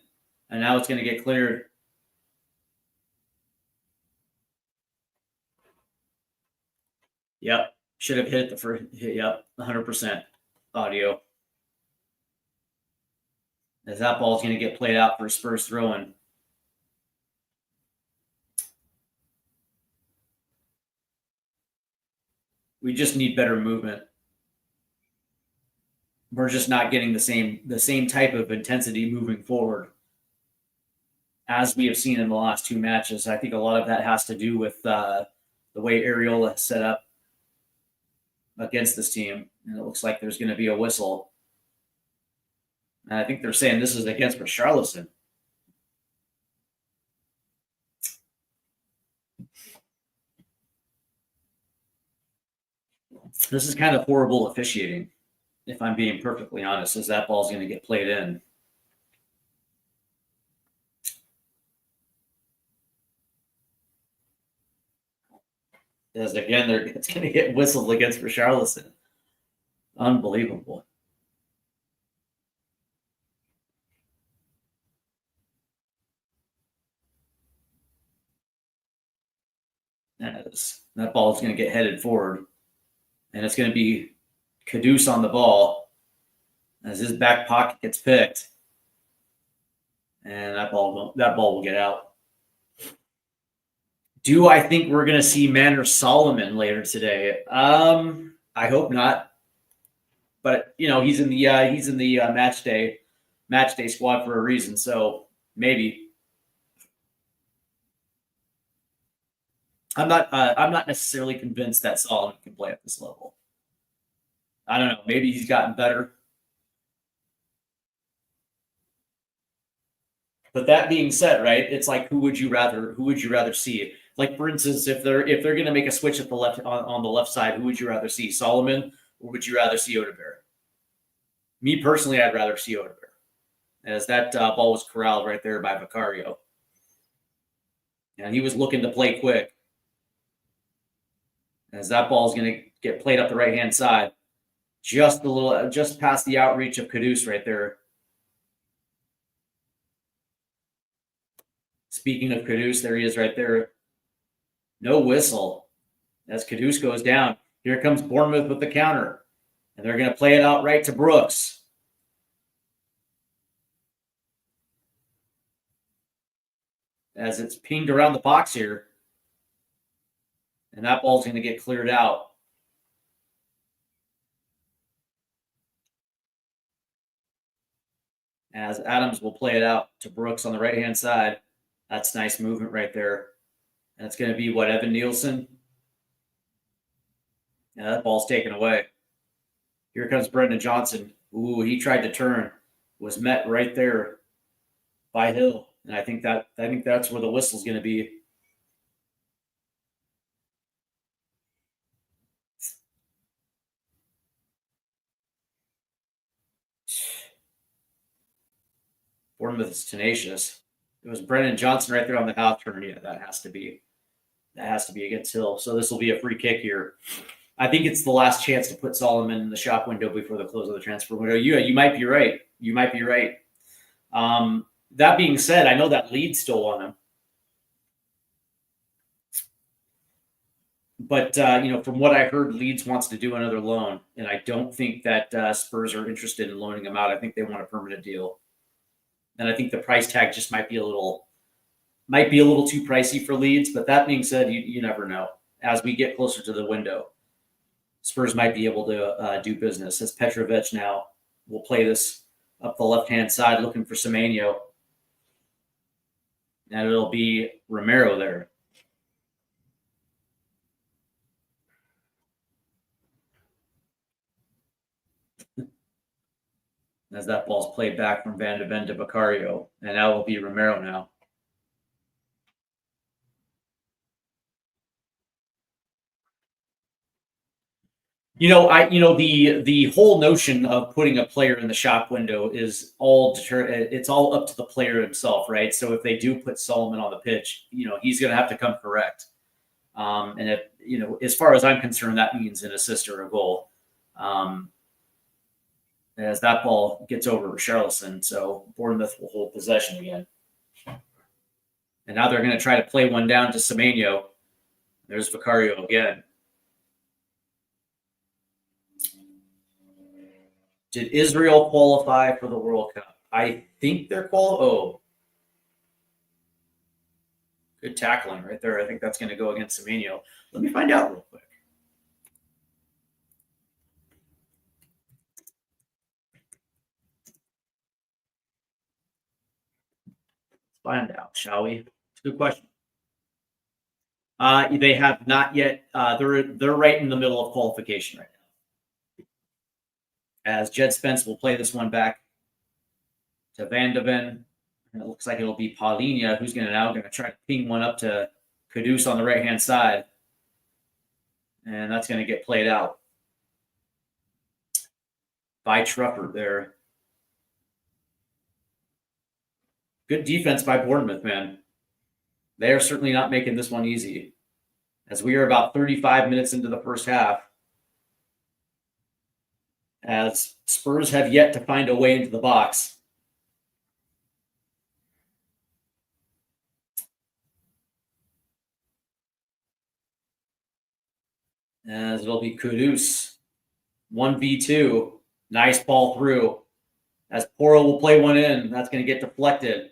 and now it's going to get cleared. Yep, should have hit the first hit. Yep, 100% audio. As that ball is going to get played out for Spurs throw-in. We just need better movement. We're just not getting the same type of intensity moving forward as we have seen in the last two matches. I think a lot of that has to do with the way Areola is set up against this team. And it looks like there's going to be a whistle. And I think they're saying this is against Richarlison. This is kind of horrible officiating, if I'm being perfectly honest, as that ball's going to get played in. As again, it's going to get whistled against Richarlison. Unbelievable. That ball is going to get headed forward. And it's going to be Kudus on the ball as his back pocket gets picked. And that ball will get out. Do I think we're going to see Manor Solomon later today? I hope not. But he's in the matchday squad for a reason. So maybe. I'm not necessarily convinced that Solomon can play at this level. I don't know. Maybe he's gotten better. But that being said, right, it's like who would you rather see? Like for instance, if they're going to make a switch at the left on the left side, who would you rather see, Solomon or would you rather see Odegaard? Me personally, I'd rather see Odegaard, as that ball was corralled right there by Vicario, and he was looking to play quick. As that ball is going to get played up the right hand side, just past the outreach of Kudus right there. Speaking of Kudus, there he is right there. No whistle as Kudus goes down. Here comes Bournemouth with the counter, and they're going to play it out right to Brooks. As it's pinged around the box here, and that ball's going to get cleared out. As Adams will play it out to Brooks on the right-hand side. That's nice movement right there. And it's going to be what, Evan Nielsen? Yeah, that ball's taken away. Here comes Brendan Johnson. Ooh, he tried to turn, was met right there by Hill, and I think that's where the whistle's going to be. Bournemouth is tenacious. It was Brendan Johnson right there on the half turn. Yeah, that has to be against Hill. So this will be a free kick here. I think it's the last chance to put Solomon in the shop window before the close of the transfer window. You might be right. You might be right. That being said, I know that Leeds still want him. But, from what I heard, Leeds wants to do another loan, and I don't think that Spurs are interested in loaning him out. I think they want a permanent deal. And I think the price tag just might be a little too pricey for Leeds. But that being said, you never know. As we get closer to the window, Spurs might be able to do business. As Petrovic now will play this up the left-hand side looking for Semenyo. And it'll be Romero there. As that ball's played back from Van de Ven to Vicario. And that will be Romero now. The whole notion of putting a player in the shop window is it's all up to the player himself, right? So if they do put Solomon on the pitch, he's going to have to come correct. And if, as far as I'm concerned, that means an assist or a goal. As that ball gets over Richarlison, so Bournemouth will hold possession again. And now they're going to try to play one down to Semenyo. There's Vicario again. Did Israel qualify for the World Cup? I think they're good tackling right there. I think that's going to go against Semenyo. Let me find out real quick. Let's find out, shall we? It's a good question. They have not yet. They're right in the middle of qualification right now. As Jed Spence will play this one back to Van de Ven. And it looks like it'll be Paulinha who's going to try to ping one up to Kudus on the right-hand side. And that's going to get played out by Trufford there. Good defense by Bournemouth, man. They are certainly not making this one easy, as we are about 35 minutes into the first half, as Spurs have yet to find a way into the box. As it'll be Kudus. 1v2. Nice ball through. As Porro will play one in. That's going to get deflected.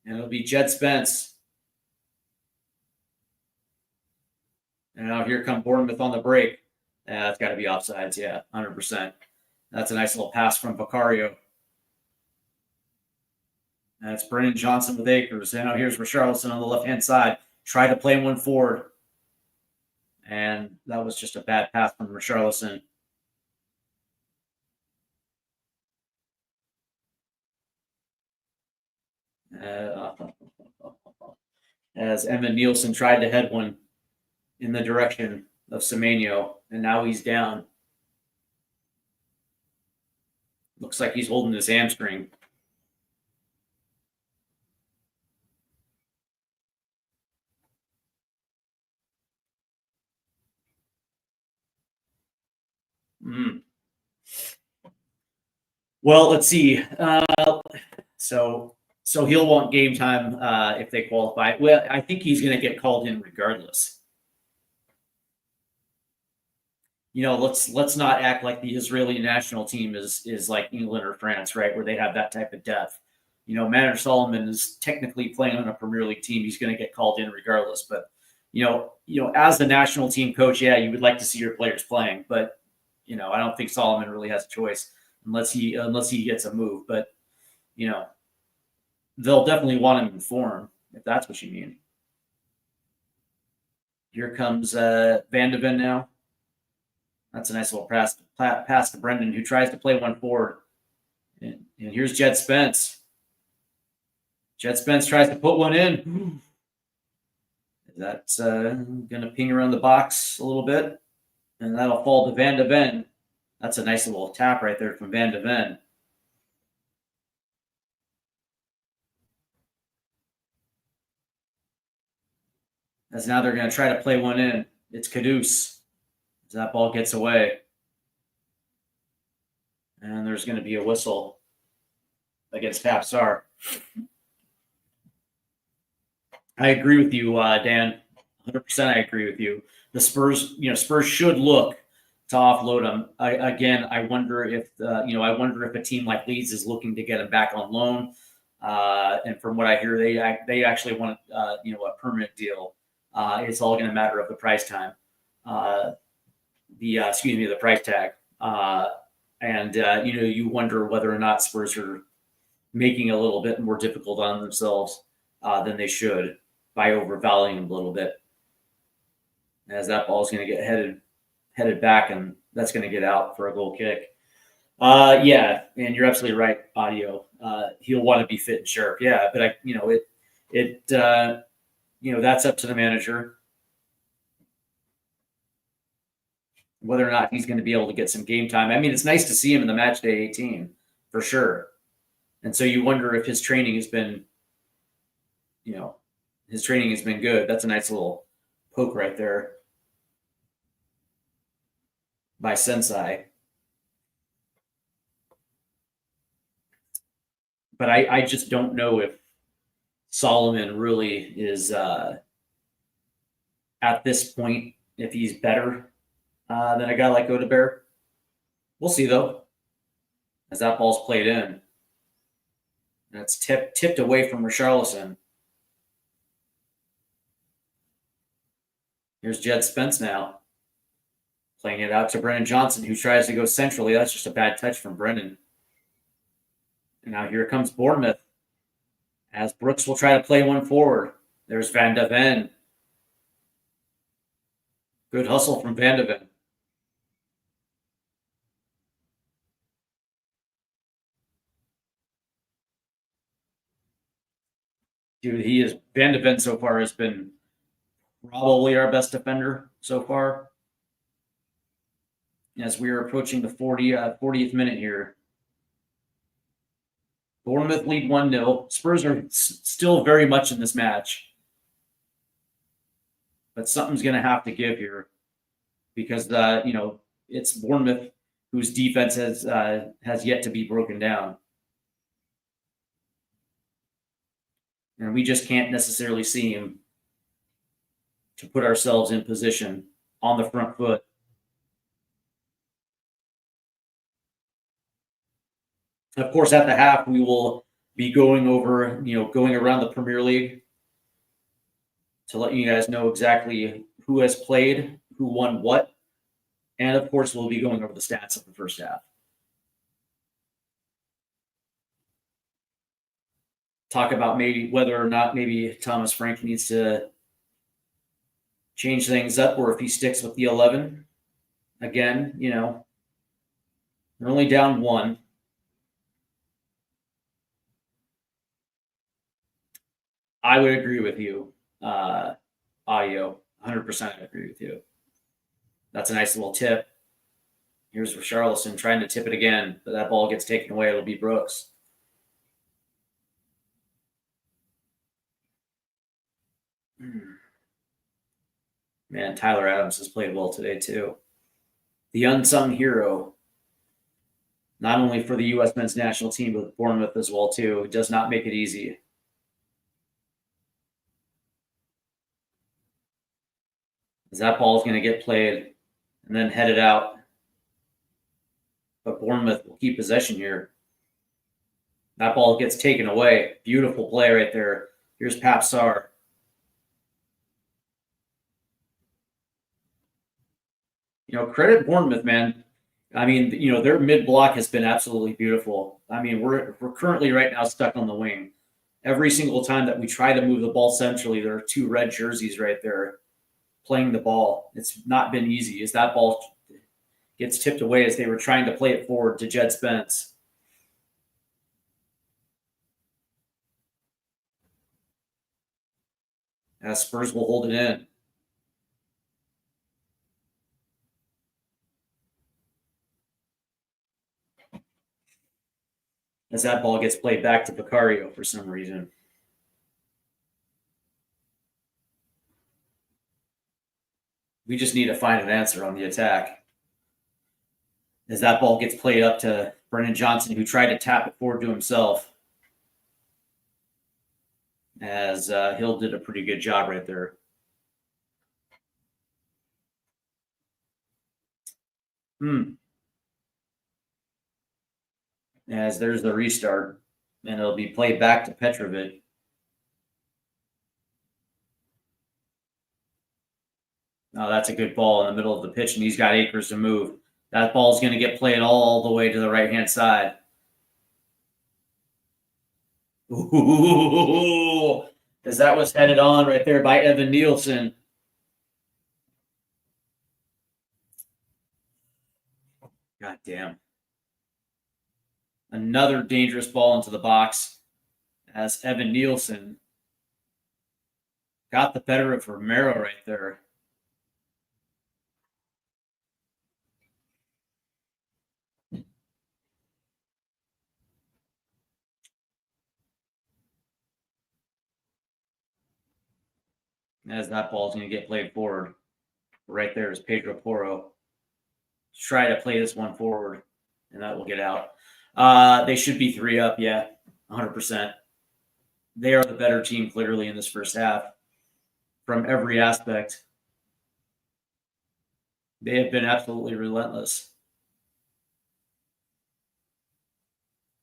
And it'll be Jed Spence. And now here come Bournemouth on the break. That's got to be offsides. Yeah, 100%. That's a nice little pass from Vicario. That's Brendan Johnson with Akers. And now here's Richarlison on the left-hand side. Try to play one forward. And that was just a bad pass from Richarlison. as Emma Nielsen tried to head one in the direction of Semenyo, and now he's down. Looks like he's holding his hamstring. Well, let's see. So he'll want game time if they qualify. Well, I think he's going to get called in regardless. Let's not act like the Israeli national team is like England or France, right, where they have that type of depth. Manor Solomon is technically playing on a Premier League team. He's going to get called in regardless. But as the national team coach, yeah, you would like to see your players playing, but I don't think Solomon really has a choice unless he gets a move. But they'll definitely want him in form if that's what you mean. Here comes Van de Ven now. That's a nice little pass to Brendan, who tries to play one forward. And here's Jed Spence. Jed Spence tries to put one in. That's going to ping around the box a little bit, and that'll fall to Van de Ven. That's a nice little tap right there from Van de Ven. As now they're going to try to play one in. It's Caduce. As that ball gets away. And there's going to be a whistle against Tapsar. I agree with you, Dan. 100% I agree with you. The Spurs should look to offload him. I wonder if a team like Leeds is looking to get him back on loan. And from what I hear, they actually want a permanent deal. It's all going to matter of the price time. The price tag. You wonder whether or not Spurs are making it a little bit more difficult on themselves than they should by overvaluing them a little bit. As that ball is going to get headed back, and that's going to get out for a goal kick. Yeah, and you're absolutely right, Audio. He'll want to be fit and sharp. Yeah, but that's up to the manager whether or not he's going to be able to get some game time. I mean, it's nice to see him in the Matchday 18 for sure. And so you wonder if his training has been, good. That's a nice little poke right there by Sensei. But I just don't know if Solomon really is at this point, if he's better than a guy like Godebert. We'll see, though, as that ball's played in. And it's tipped away from Richarlison. Here's Jed Spence now, playing it out to Brennan Johnson, who tries to go centrally. That's just a bad touch from Brennan. And now here comes Bournemouth, as Brooks will try to play one forward. There's Van de Ven. Good hustle from Van de Ven. Dude, Van de Ven so far has been probably our best defender so far. As we are approaching the 40th minute here. Bournemouth lead 1-0. Spurs are still very much in this match. But something's going to have to give here. Because, it's Bournemouth whose defense has yet to be broken down. And we just can't necessarily seem to put ourselves in position on the front foot. Of course, at the half, we will be going around the Premier League to let you guys know exactly who has played, who won what. And, of course, we'll be going over the stats of the first half. Talk about maybe whether or not maybe Thomas Frank needs to change things up, or if he sticks with the 11. Again, they're only down 1. I would agree with you. audio. 100% I agree with you. That's a nice little tip. Here's Richarlison trying to tip it again, but that ball gets taken away. It'll be Brooks. Man, Tyler Adams has played well today, too. The unsung hero, not only for the U.S. men's national team, but Bournemouth as well, too. It does not make it easy. As that ball is going to get played and then headed out. But Bournemouth will keep possession here. That ball gets taken away. Beautiful play right there. Here's Pap Sarr. Credit Bournemouth, man. I mean, their mid block has been absolutely beautiful. I mean, we're currently right now stuck on the wing. Every single time that we try to move the ball centrally, there are two red jerseys right there playing the ball. It's not been easy as that ball gets tipped away as they were trying to play it forward to Jed Spence. As Spurs will hold it in. As that ball gets played back to Vicario for some reason. We just need to find an answer on the attack. As that ball gets played up to Brennan Johnson, who tried to tap it forward to himself. As Hill did a pretty good job right there. As there's the restart, and it'll be played back to Petrovic. Oh, that's a good ball in the middle of the pitch, and he's got acres to move. That ball's going to get played all the way to the right-hand side. Ooh, as that was headed on right there by Evan Nielsen. God damn. Another dangerous ball into the box as Evan Nielsen got the better of Romero right there. As that ball's going to get played forward. Right there is Pedro Porro. Try to play this one forward, and that will get out. They should be 3 up, yeah, 100%. They are the better team clearly in this first half from every aspect. They have been absolutely relentless.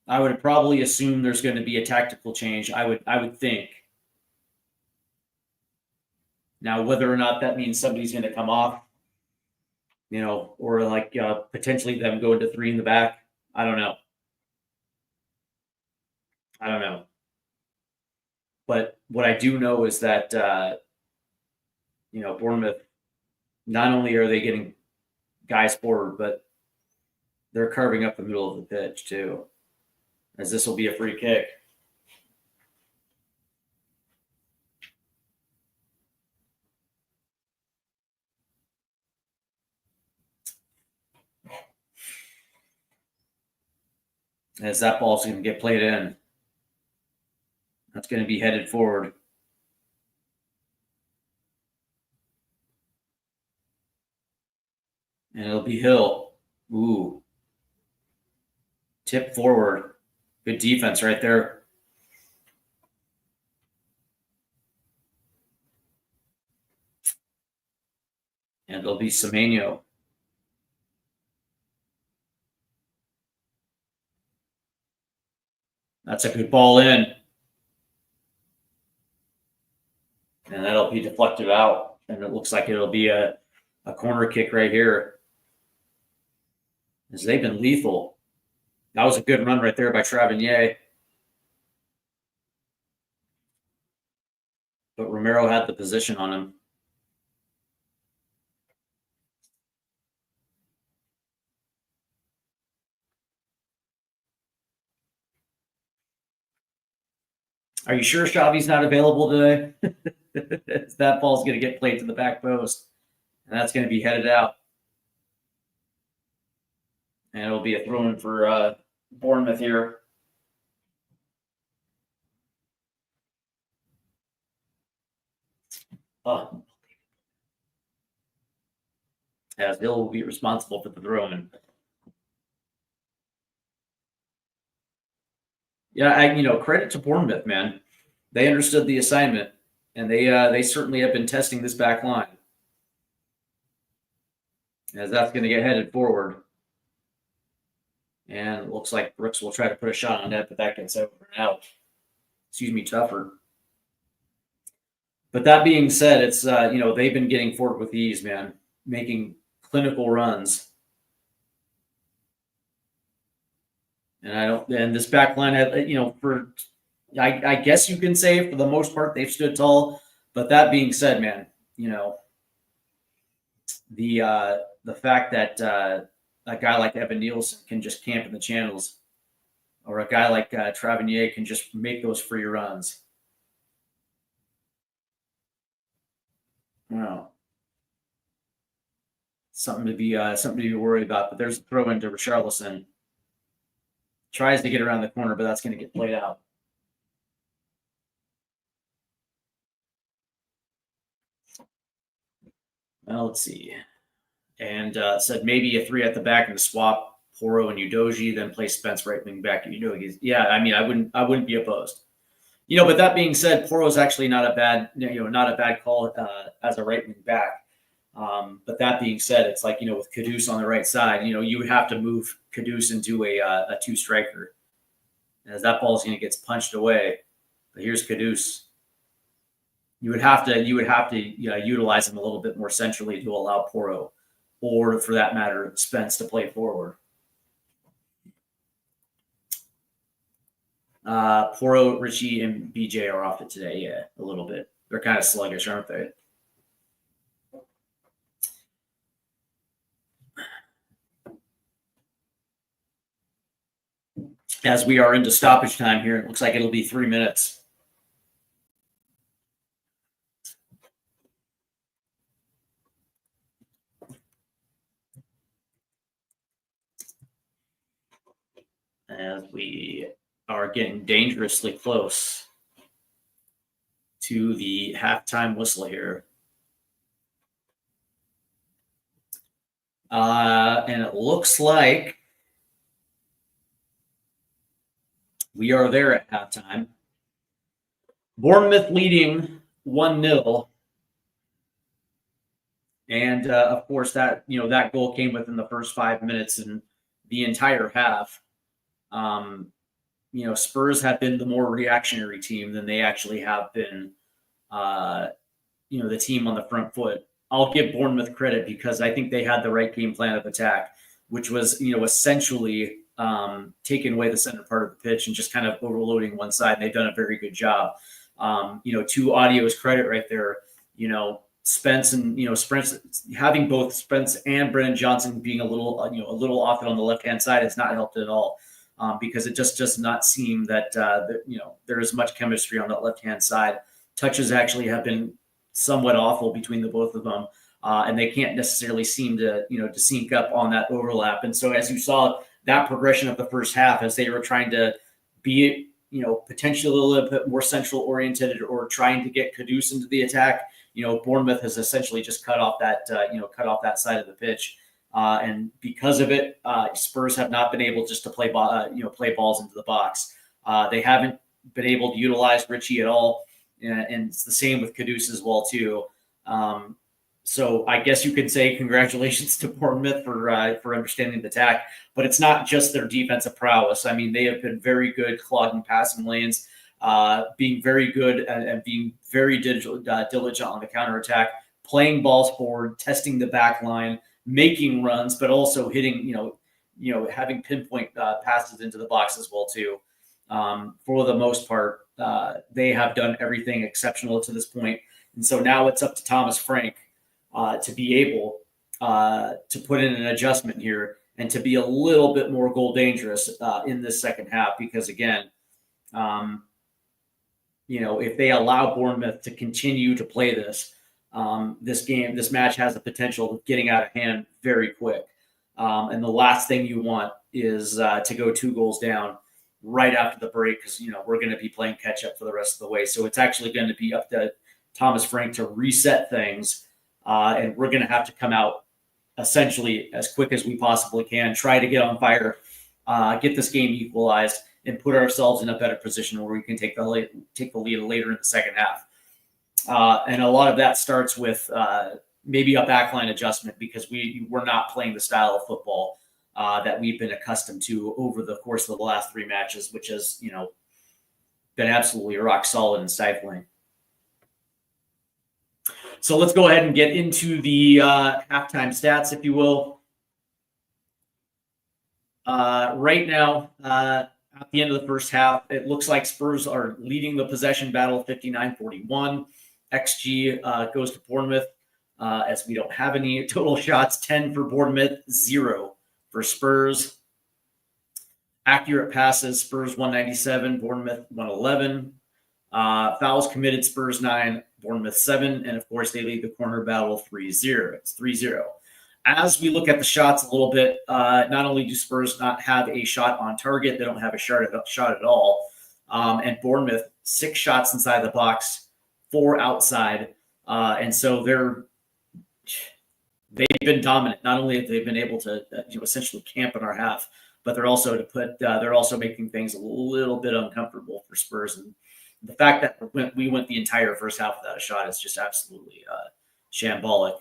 I would probably assume there's going to be a tactical change. I would think. Now, whether or not that means somebody's going to come off, or like potentially them going to 3 in the back, I don't know. But what I do know is that, Bournemouth, not only are they getting guys forward, but they're carving up the middle of the pitch too, as this will be a free kick. As that ball's going to get played in. That's going to be headed forward. And it'll be Hill. Ooh. Tip forward. Good defense right there. And it'll be Semenyo. That's a good ball in. And that'll be deflected out. And it looks like it'll be a corner kick right here. As they've been lethal. That was a good run right there by Travagnier. But Romero had the position on him. Are you sure Xavi's not available today? That ball's going to get played to the back post, and that's going to be headed out. And it'll be a throw-in for Bournemouth here. Oh. As Hill will be responsible for the throw-in. Yeah, credit to Bournemouth, man. They understood the assignment, and they certainly have been testing this back line. As that's going to get headed forward. And it looks like Brooks will try to put a shot on net, but that gets over and out. Excuse me, tougher. But that being said, it's they've been getting forward with ease, man, making clinical runs. And this back line had, I guess you can say for the most part they've stood tall. But that being said, man, the fact that a guy like Evan Nielsen can just camp in the channels, or a guy like Travenier can just make those free runs. Something to be worried about. But there's a throw into Richarlison. Tries to get around the corner, but that's going to get played out. Well, let's see. And said maybe a 3 at the back and swap Porro and Udoji, then play Spence right wing back at Udoji. Yeah, I mean, I wouldn't be opposed. But that being said, Porro is actually not a bad call as a right wing back. But that being said, it's like, with Kudus on the right side, you would have to move Kudus into a 2 striker, as that ball is going to get punched away. But here's Kudus. You would have to utilize him a little bit more centrally to allow Porro, or for that matter, Spence, to play forward. Porro, Richie, and BJ are off it today. Yeah, a little bit. They're kind of sluggish, aren't they? As we are into stoppage time here, it looks like it'll be 3 minutes. As we are getting dangerously close to the halftime whistle here. And it looks like we are there at halftime. Bournemouth leading 1-0. And of course, that goal came within the first 5 minutes and the entire half. Spurs have been the more reactionary team than they actually have been, the team on the front foot. I'll give Bournemouth credit because I think they had the right game plan of attack, which was, essentially taking away the center part of the pitch and just kind of overloading one side. And they've done a very good job. To Audio's credit right there, Spence and, Spence, having both Spence and Brennan Johnson being a little off it on the left-hand side has not helped at all. Because it just does not seem that there is much chemistry on that left-hand side. Touches actually have been somewhat awful between the both of them, and they can't necessarily seem to to sync up on that overlap. And so, as you saw that progression of the first half, as they were trying to be potentially a little bit more central oriented or trying to get Kudus into the attack, Bournemouth has essentially just cut off that side of the pitch. And because of it, Spurs have not been able just to play balls into the box. They haven't been able to utilize Richie at all, and it's the same with Kudus as well too. So I guess you could say congratulations to Bournemouth for understanding the attack, but it's not just their defensive prowess. I mean, they have been very good clogging passing lanes, being very good and being very diligent on the counterattack, playing balls forward, testing the back line, making runs, but also hitting, having pinpoint passes into the box as well too. For the most part, they have done everything exceptional to this point. And so now it's up to Thomas Frank to be able to put in an adjustment here and to be a little bit more goal dangerous in this second half. Because again, if they allow Bournemouth to continue to play this match has the potential of getting out of hand very quick. And the last thing you want is to go 2 goals down right after the break, because we're going to be playing catch up for the rest of the way. So it's actually going to be up to Thomas Frank to reset things, and we're going to have to come out essentially as quick as we possibly can, try to get on fire, get this game equalized, and put ourselves in a better position where we can take the lead later in the second half. And a lot of that starts with maybe a backline adjustment, because we're not playing the style of football that we've been accustomed to over the course of the last 3 matches, which has been absolutely rock solid and stifling. So let's go ahead and get into the halftime stats, if you will. Right now, at the end of the first half, it looks like Spurs are leading the possession battle 59-41. XG goes to Bournemouth, as we don't have any total shots. 10 for Bournemouth, 0 for Spurs. Accurate passes, Spurs 197, Bournemouth 111. Fouls committed, Spurs 9, Bournemouth 7. And of course, they lead the corner battle 3-0. It's 3-0. As we look at the shots a little bit, not only do Spurs not have a shot on target, they don't have a shot at all. And Bournemouth, 6 shots inside the box, 4 outside. And so they've been dominant. Not only have they been able to essentially camp in our half, but they're also making things a little bit uncomfortable for Spurs. And the fact that we went the entire first half without a shot is just absolutely shambolic.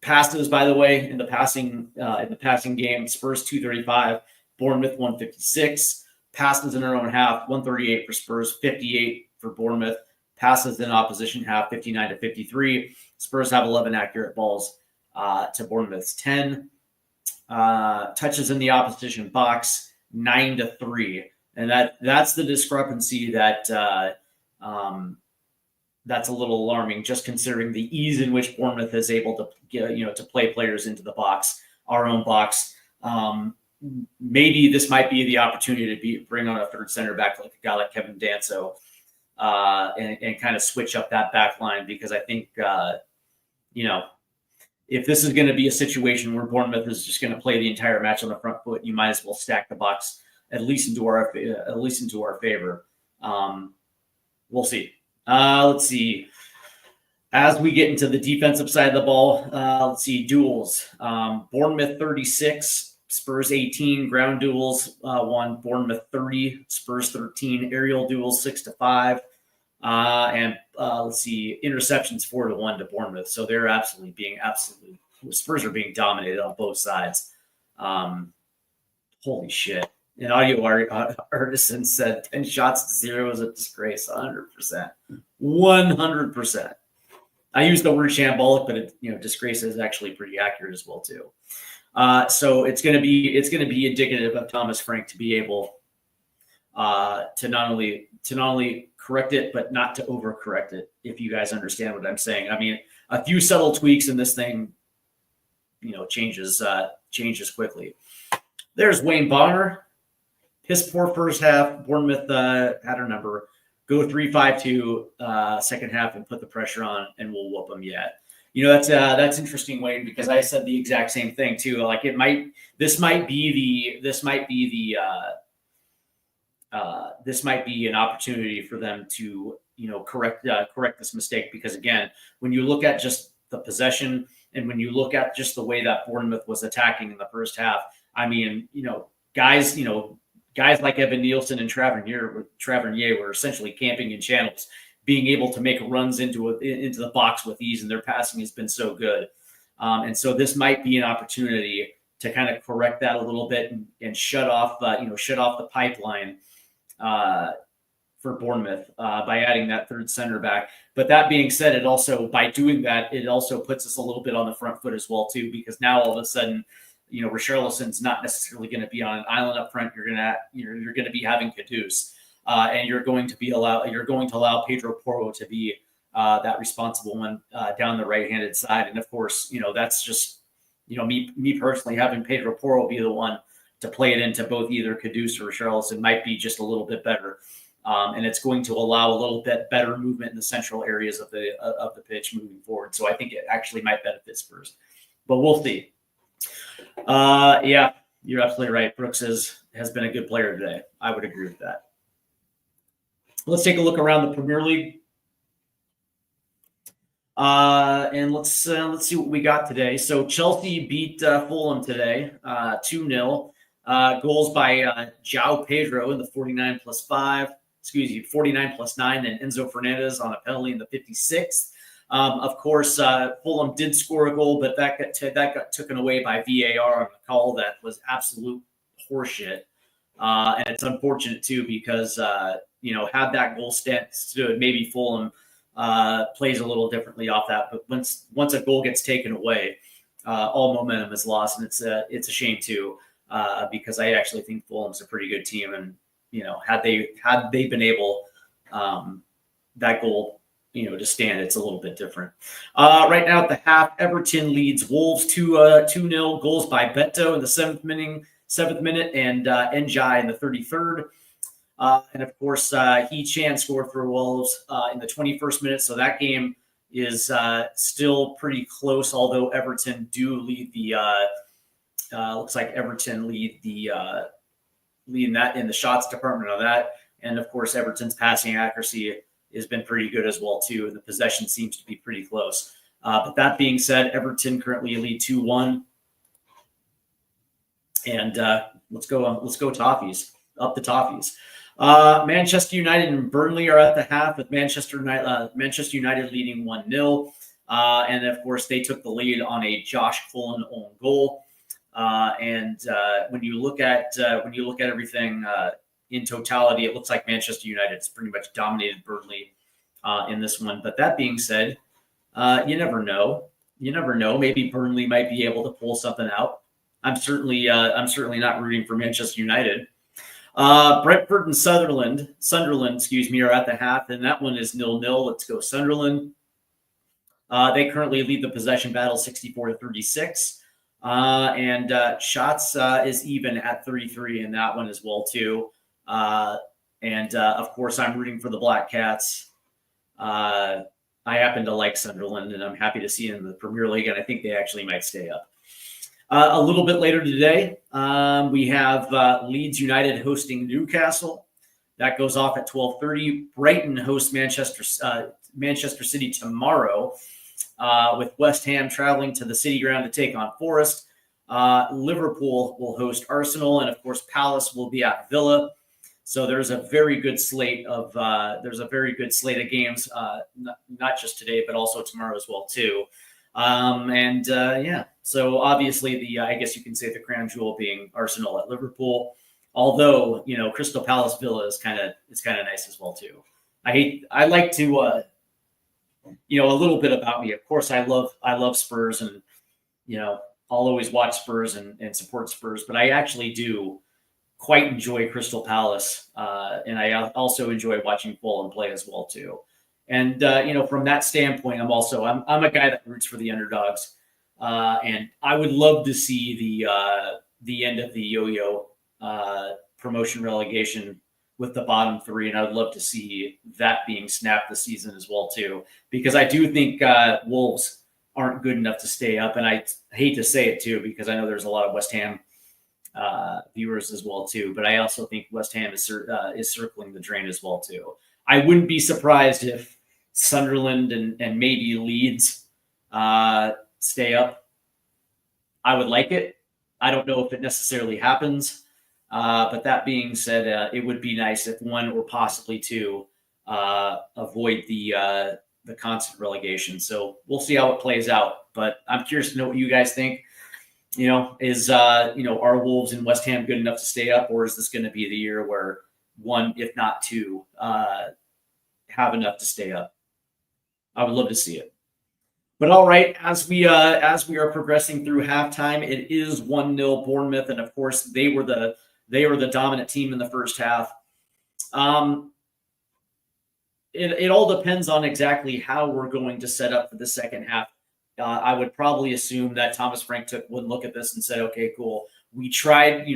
Passes, by the way, in the passing game, Spurs 235, Bournemouth 156. Passes in our own half, 138 for Spurs, 58 for Bournemouth. Passes in opposition half, 59-53. Spurs have 11 accurate balls to Bournemouth's 10. Touches in the opposition box, 9-3. And that's the discrepancy that's a little alarming, just considering the ease in which Bournemouth is able to to play players into the box, our own box. Maybe this might be the opportunity to bring on a third center back, like a guy like Kevin Danso, and kind of switch up that back line, because I think if this is going to be a situation where Bournemouth is just going to play the entire match on the front foot, you might as well stack the box at least into our favor. We'll see. Let's see. As we get into the defensive side of the ball, let's see, duels. Bournemouth 36, Spurs 18. Ground duels 1, Bournemouth 30, Spurs 13. Aerial duels 6-5. And let's see, interceptions 4-1 to Bournemouth. So they're Spurs are being dominated on both sides. Holy shit. And Audio Artisan said 10 shots to 0 is a disgrace. 100%. 100%. I use the word shambolic, but disgrace is actually pretty accurate as well too. So it's going to be indicative of Thomas Frank to be able to not only correct it, but not to overcorrect it, if you guys understand what I'm saying. I mean, a few subtle tweaks in this thing, changes quickly. There's Wayne Bonner. His poor first half. Bournemouth had our number. Go 3-5-2 second half and put the pressure on, and we'll whoop them yet. That's interesting, Wayne, because I said the exact same thing too. Like this might be an opportunity for them to correct this mistake, because again, when you look at just the possession and when you look at just the way that Bournemouth was attacking in the first half, I mean, guys like Evan Nielsen and Tavernier were essentially camping in channels, being able to make runs into the box with ease, and their passing has been so good. And so this might be an opportunity to kind of correct that a little bit and shut off the pipeline for Bournemouth by adding that third center back. But that being said, by doing that, it also puts us a little bit on the front foot as well too, because now all of a sudden, Richarlison's not necessarily going to be on an island up front. You're going to be having Kudus, and you're going to allow Pedro Porro to be that responsible one down the right-handed side. And of course, that's just me personally, having Pedro Porro be the one to play it into both either Kudus or Richarlison might be just a little bit better. and it's going to allow a little bit better movement in the central areas of the pitch moving forward. So I think it actually might benefit Spurs, but we'll see. Yeah, you're absolutely right. Brooks has been a good player today. I would agree with that. Let's take a look around the Premier League. And let's see what we got today. So Chelsea beat Fulham today, 2-0. Goals by João Pedro in the 49 plus 5. 49 plus 9, and Enzo Fernandez on a penalty in the 56th. Of course, Fulham did score a goal, but that got taken away by VAR on a call that was absolute horseshit. And it's unfortunate too because had that goal stood, maybe Fulham plays a little differently off that. But once a goal gets taken away, all momentum is lost, and it's a shame too because I actually think Fulham's a pretty good team, and had they been able that goal to stand, it's a little bit different. Right now at the half, Everton leads Wolves 2-0. Goals by Beto in the 7th minute, and Njai in the 33rd. And of course, He-Chan scored for Wolves in the 21st minute. So that game is still pretty close, although Everton do lead the looks like Everton lead in the shots department of that. And of course, Everton's passing accuracy has been pretty good as well too, and the possession seems to be pretty close. But that being said, Everton currently lead 2-1. And let's go Toffees, up the Toffees. Manchester United and Burnley are at the half, with Manchester United leading 1-0. And of course, they took the lead on a Josh Cullen own goal. And when you look at everything in totality, it looks like Manchester United has pretty much dominated Burnley in this one. But that being said, you never know. Maybe Burnley might be able to pull something out. I'm certainly not rooting for Manchester United. Brentford and Sunderland, are at the half, and that one is 0-0. Let's go Sunderland. They currently lead the possession battle 64-36. And shots is even at 33 in that one as well too. And of course, I'm rooting for the Black Cats. I happen to like Sunderland, and I'm happy to see them in the Premier League, and I think they actually might stay up. A little bit later today, we have Leeds United hosting Newcastle. That goes off at 12:30. Brighton hosts Manchester City tomorrow, with West Ham traveling to the City Ground to take on Forest. Liverpool will host Arsenal, and of course, Palace will be at Villa. So there's a very good slate of games, not just today, but also tomorrow as well too. So obviously I guess you can say the crown jewel being Arsenal at Liverpool, although, Crystal Palace Villa is kind of nice as well too. I like to, a little bit about me. Of course, I love Spurs, and, I'll always watch Spurs and support Spurs, but I actually do quite enjoy Crystal Palace. And I also enjoy watching Fulham play as well too. And, from that standpoint, I'm a guy that roots for the underdogs. And I would love to see the end of the yo-yo promotion relegation with the bottom three. And I would love to see that being snapped this season as well too, because I do think Wolves aren't good enough to stay up. And I hate to say it too, because I know there's a lot of West Ham viewers as well too, but I also think West Ham is circling the drain as well too. I wouldn't be surprised if Sunderland and maybe Leeds stay up. I would like it. I don't know if it necessarily happens, but that being said, it would be nice if one or possibly two avoid the constant relegation. So we'll see how it plays out. But I'm curious to know what you guys think. Are Wolves and West Ham good enough to stay up, or is this going to be the year where one, if not two, have enough to stay up? I would love to see it. But all right, as we are progressing through halftime, it is 1-0 Bournemouth, and of course they were the dominant team in the first half. It all depends on exactly how we're going to set up for the second half. I would probably assume that Thomas Frank took one look at this and said, "Okay, cool. We tried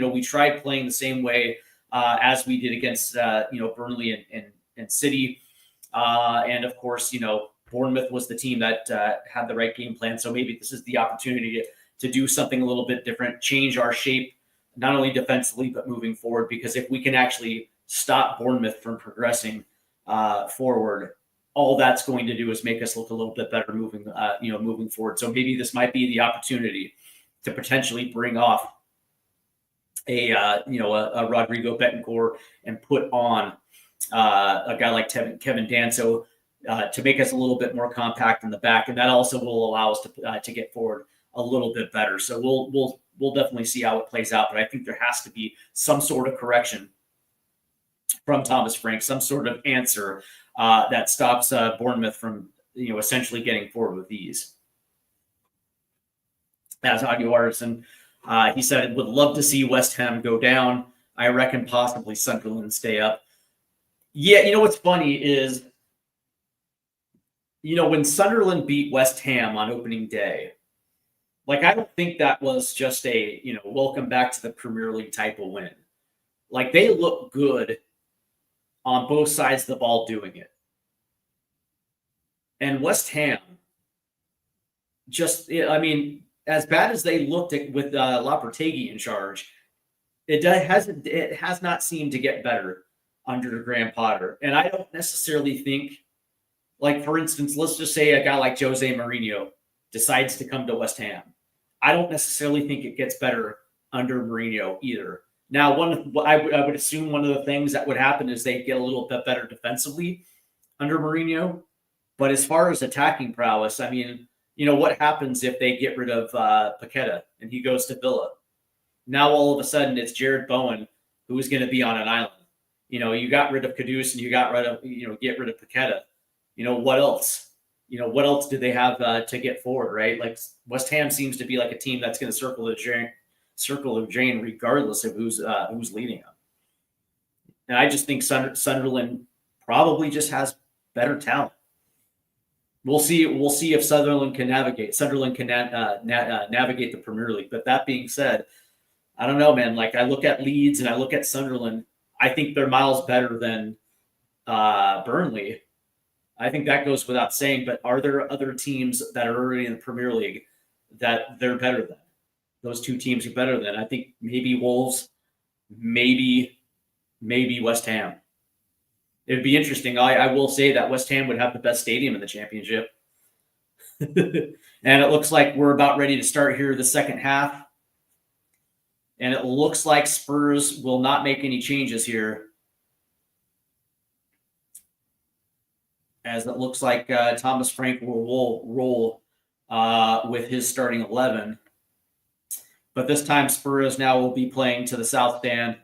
playing the same way as we did against Burnley and City. And of course, Bournemouth was the team that had the right game plan. So maybe this is the opportunity to do something a little bit different, change our shape, not only defensively, but moving forward. Because if we can actually stop Bournemouth from progressing forward, all that's going to do is make us look a little bit better moving forward. So maybe this might be the opportunity to potentially bring off a Rodrigo Betancourt and put on a guy like Kevin Danso to make us a little bit more compact in the back, and that also will allow us to get forward a little bit better. So we'll definitely see how it plays out, but I think there has to be some sort of correction from Thomas Frank, some sort of answer that stops Bournemouth from essentially getting forward with ease. As Audio Artisan, he said, would love to see West Ham go down. I reckon possibly Sunderland stay up. Yeah, what's funny is, when Sunderland beat West Ham on opening day, I don't think that was just a, welcome back to the Premier League type of win. They look good on both sides of the ball doing it. And West Ham, as bad as they looked at with Lopetegui in charge, it has not seemed to get better under Graham Potter. And I don't necessarily think, for instance, let's just say a guy like Jose Mourinho decides to come to West Ham. I don't necessarily think it gets better under Mourinho either. Now, I would assume one of the things that would happen is they get a little bit better defensively under Mourinho. But as far as attacking prowess, what happens if they get rid of Paqueta and he goes to Villa? Now all of a sudden it's Jared Bowen who's going to be on an island. You got rid of Kudus and you get rid of Paqueta. What else? What else do they have to get forward, right? West Ham seems to be like a team that's going to circle the drain regardless of who's leading them. And I just think Sunderland probably just has better talent. We'll see if Sunderland can navigate. Sunderland can navigate the Premier League. But that being said, I don't know, man. I look at Leeds and I look at Sunderland. I think they're miles better than Burnley. I think that goes without saying. But are there other teams that are already in the Premier League that they're better than? Those two teams are better than. I think maybe Wolves, maybe West Ham. It would be interesting. I will say that West Ham would have the best stadium in the championship. And it looks like we're about ready to start here the second half. And it looks like Spurs will not make any changes here. As it looks like Thomas Frank will roll with his starting 11. But this time Spurs now will be playing to the south stand.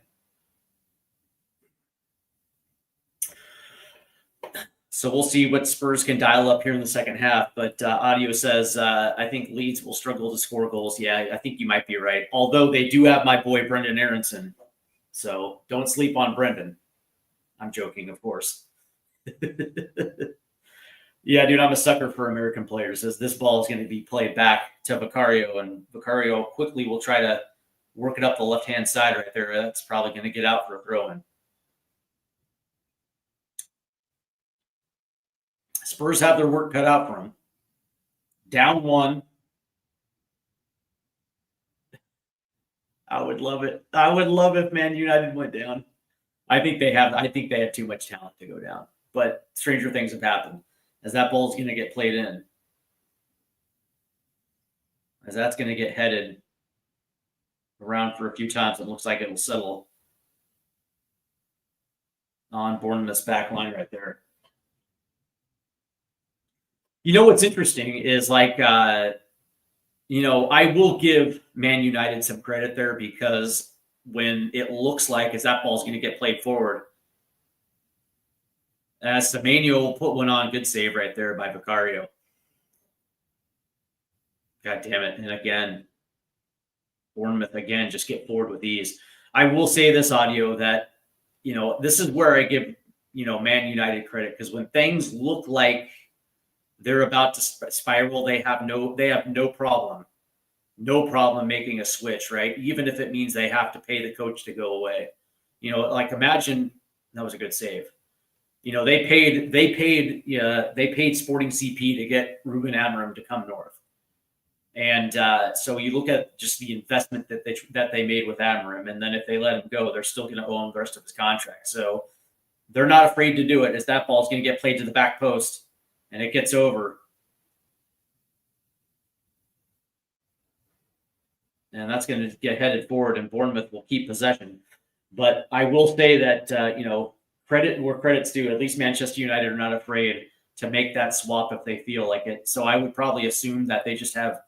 So we'll see what Spurs can dial up here in the second half. But Audio says, I think Leeds will struggle to score goals. Yeah, I think you might be right. Although they do have my boy Brendan Aronson. So don't sleep on Brendan. I'm joking, of course. Yeah, dude, I'm a sucker for American players. As this ball is going to be played back to Vicario, and Vicario quickly will try to work it up the left-hand side right there. That's probably going to get out for a throw-in. Spurs have their work cut out for them. Down one. I would love it. I would love if Man United went down. I think they have too much talent to go down. But stranger things have happened. As that ball's going to get played in. As that's going to get headed around for a few times, it looks like it'll settle on Bournemouth's back line right there. What's interesting is I will give Man United some credit there, because when it looks like as that ball's going to get played forward, Semenyo will put one on. Good save right there by Vicario. God damn it. And again, Bournemouth again just get forward with ease. I will say this, Audio, that this is where I give Man United credit, because when things look like they're about to spiral, they have no problem making a switch, right? Even if it means they have to pay the coach to go away. Like imagine that was a good save. They paid Sporting CP to get Ruben Amorim to come north. And so you look at just the investment that they made with Amorim, and then if they let him go, they're still going to owe him the rest of his contract. So they're not afraid to do it, as that ball is going to get played to the back post, and it gets over. And that's going to get headed forward, and Bournemouth will keep possession. But I will say that, credit where credit's due. At least Manchester United are not afraid to make that swap if they feel like it. So I would probably assume that they just have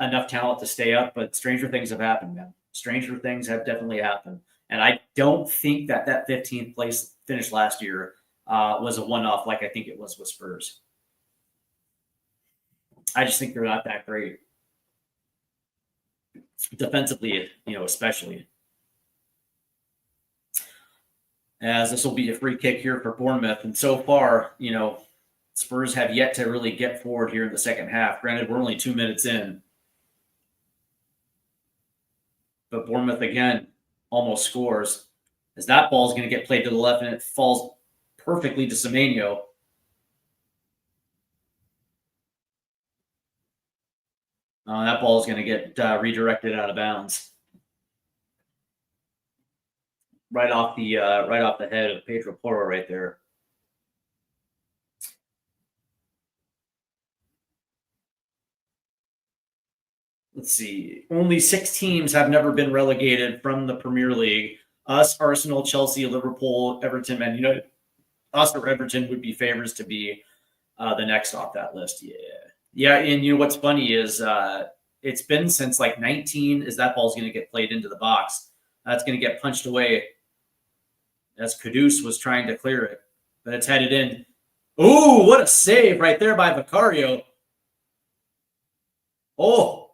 enough talent to stay up, but stranger things have happened, man. Stranger things have definitely happened. And I don't think that 15th place finish last year was a one-off like I think it was with Spurs. I just think they're not that great. Defensively, especially. As this will be a free kick here for Bournemouth. And so far, Spurs have yet to really get forward here in the second half. Granted, we're only 2 minutes in. But Bournemouth, again, almost scores. As that ball is going to get played to the left, and it falls perfectly to Semenyo. That ball is going to get redirected out of bounds. Right off the head of Pedro Porro right there. Let's see. Only 6 teams have never been relegated from the Premier League. Us, Arsenal, Chelsea, Liverpool, Everton, Man United. Us or Everton would be favorites to be the next off that list. Yeah. And what's funny is it's been since like 19 as that ball's going to get played into the box. That's going to get punched away as Kudus was trying to clear it, but it's headed in. Ooh, what a save right there by Vicario. Oh.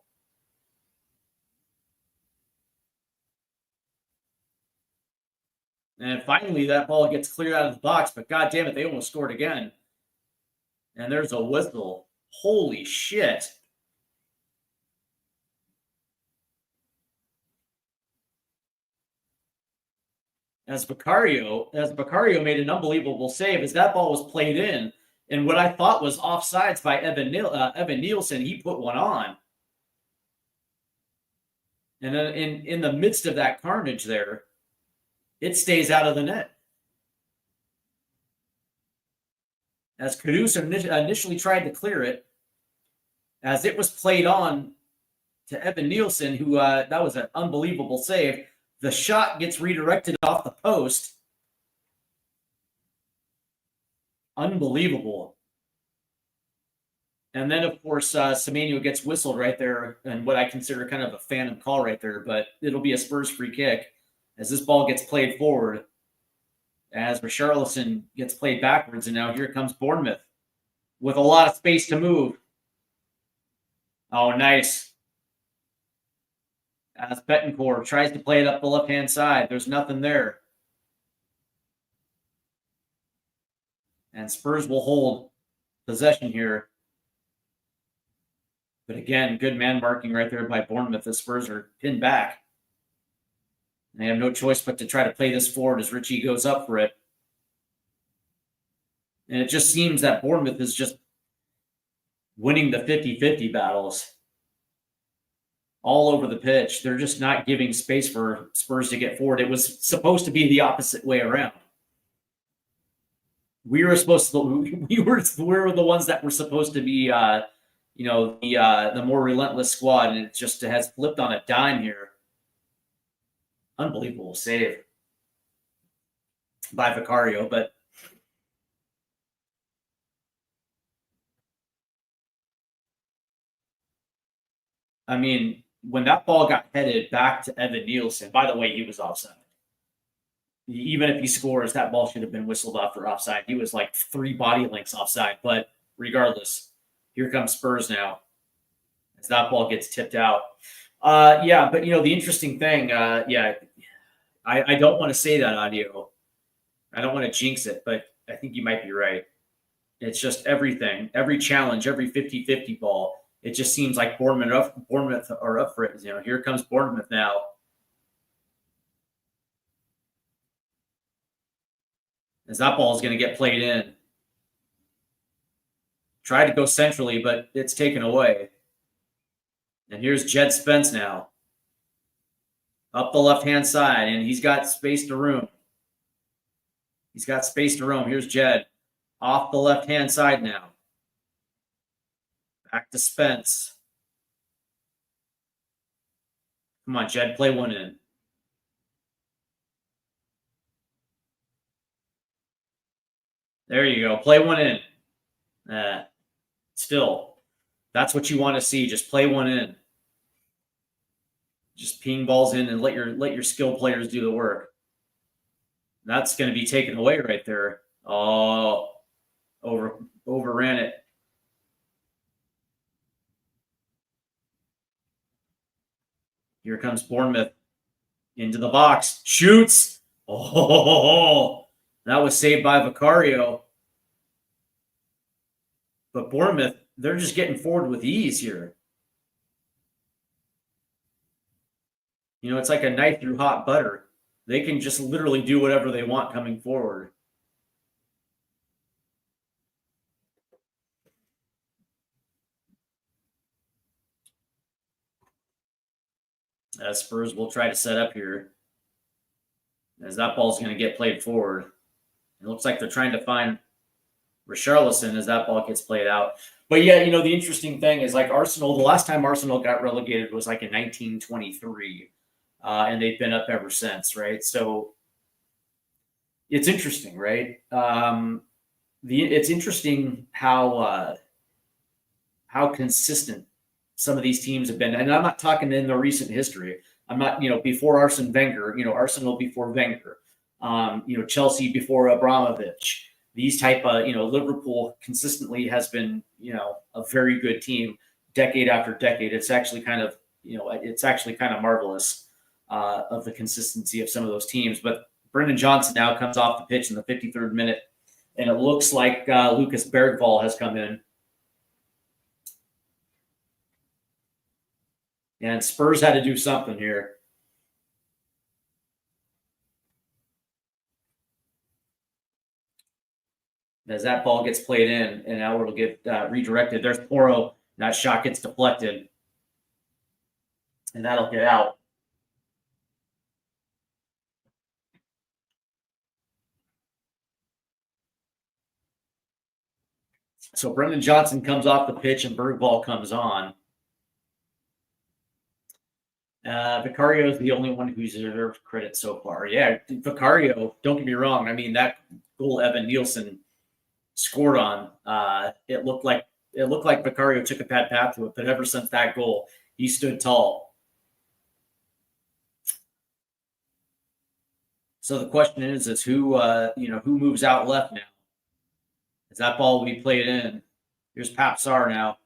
And finally, that ball gets cleared out of the box, but God damn it, they almost scored again. And there's a whistle. Holy shit. As Vicario made an unbelievable save as that ball was played in. And what I thought was offsides by Evan Nielsen, he put one on. And then in the midst of that carnage there, it stays out of the net. As Kudus initially tried to clear it, as it was played on to Evan Nielsen, who that was an unbelievable save. The shot gets redirected off the post. Unbelievable. And then, of course, Semenyo gets whistled right there, and what I consider kind of a phantom call right there, but it'll be a Spurs free kick as this ball gets played forward, as Richarlison gets played backwards, and now here comes Bournemouth with a lot of space to move. Oh, nice. As Betancourt tries to play it up the left-hand side. There's nothing there. And Spurs will hold possession here. But again, good man marking right there by Bournemouth. The Spurs are pinned back. And they have no choice but to try to play this forward as Richie goes up for it. And it just seems that Bournemouth is just winning the 50-50 battles all over the pitch. They're just not giving space for Spurs to get forward. It was supposed to be the opposite way around. We were the ones that were supposed to be the more relentless squad, and it just has flipped on a dime here. Unbelievable save by Vicario, but I mean, when that ball got headed back to Evan Nielsen, by the way, he was offside. Even if he scores, that ball should have been whistled off for offside. He was like 3 body lengths offside, but regardless, here comes Spurs now as that ball gets tipped out. But the interesting thing, I don't want to say that, Audio. I don't want to jinx it, but I think you might be right. It's just everything, every challenge, every 50-50 ball. It just seems like Bournemouth are up for it. Here comes Bournemouth now. as that ball is going to get played in. Tried to go centrally, but it's taken away. And here's Jed Spence now. Up the left-hand side, and he's got space to roam. He's got space to roam. Here's Jed. Off the left-hand side now. Back to Spence. Come on, Jed, play one in. There you go. Play one in. Still, that's what you want to see. Just play one in. Just ping balls in and let your skilled players do the work. That's going to be taken away right there. Oh, overran it. Here comes Bournemouth into the box. Shoots. Oh, that was saved by Vicario. But Bournemouth, they're just getting forward with ease here. You know, it's like a knife through hot butter. They can just literally do whatever they want coming forward. Spurs will try to set up here. As that ball's going to get played forward. It looks like they're trying to find Richarlison as that ball gets played out. But yeah, you know, the interesting thing is like Arsenal, the last time Arsenal got relegated was like in 1923. And they've been up ever since, right? So it's interesting, right? It's interesting how consistent some of these teams have been. And I'm not talking in the recent history. I'm not, you know, before Arsene Wenger, you know, Arsenal before Wenger, you know, Chelsea before Abramovich. These type of, you know, Liverpool consistently has been, you know, a very good team decade after decade. It's actually kind of, you know, it's actually kind of marvelous of the consistency of some of those teams. But Brendan Johnson now comes off the pitch in the 53rd minute, and it looks like Lucas Bergvall has come in. And Spurs had to do something here. As that ball gets played in, and now it'll get redirected. There's Porro. That shot gets deflected. And that'll get out. So Brendan Johnson comes off the pitch and Bergvall comes on. Vicario is the only one who's deserved credit so far. Yeah, Vicario, don't get me wrong. I mean, that goal Evan Nielsen scored on, it looked like Vicario took a bad path to it, but ever since that goal, he stood tall. So the question is who who moves out left now? Is that ball will be played in? Here's Pap Sarr now.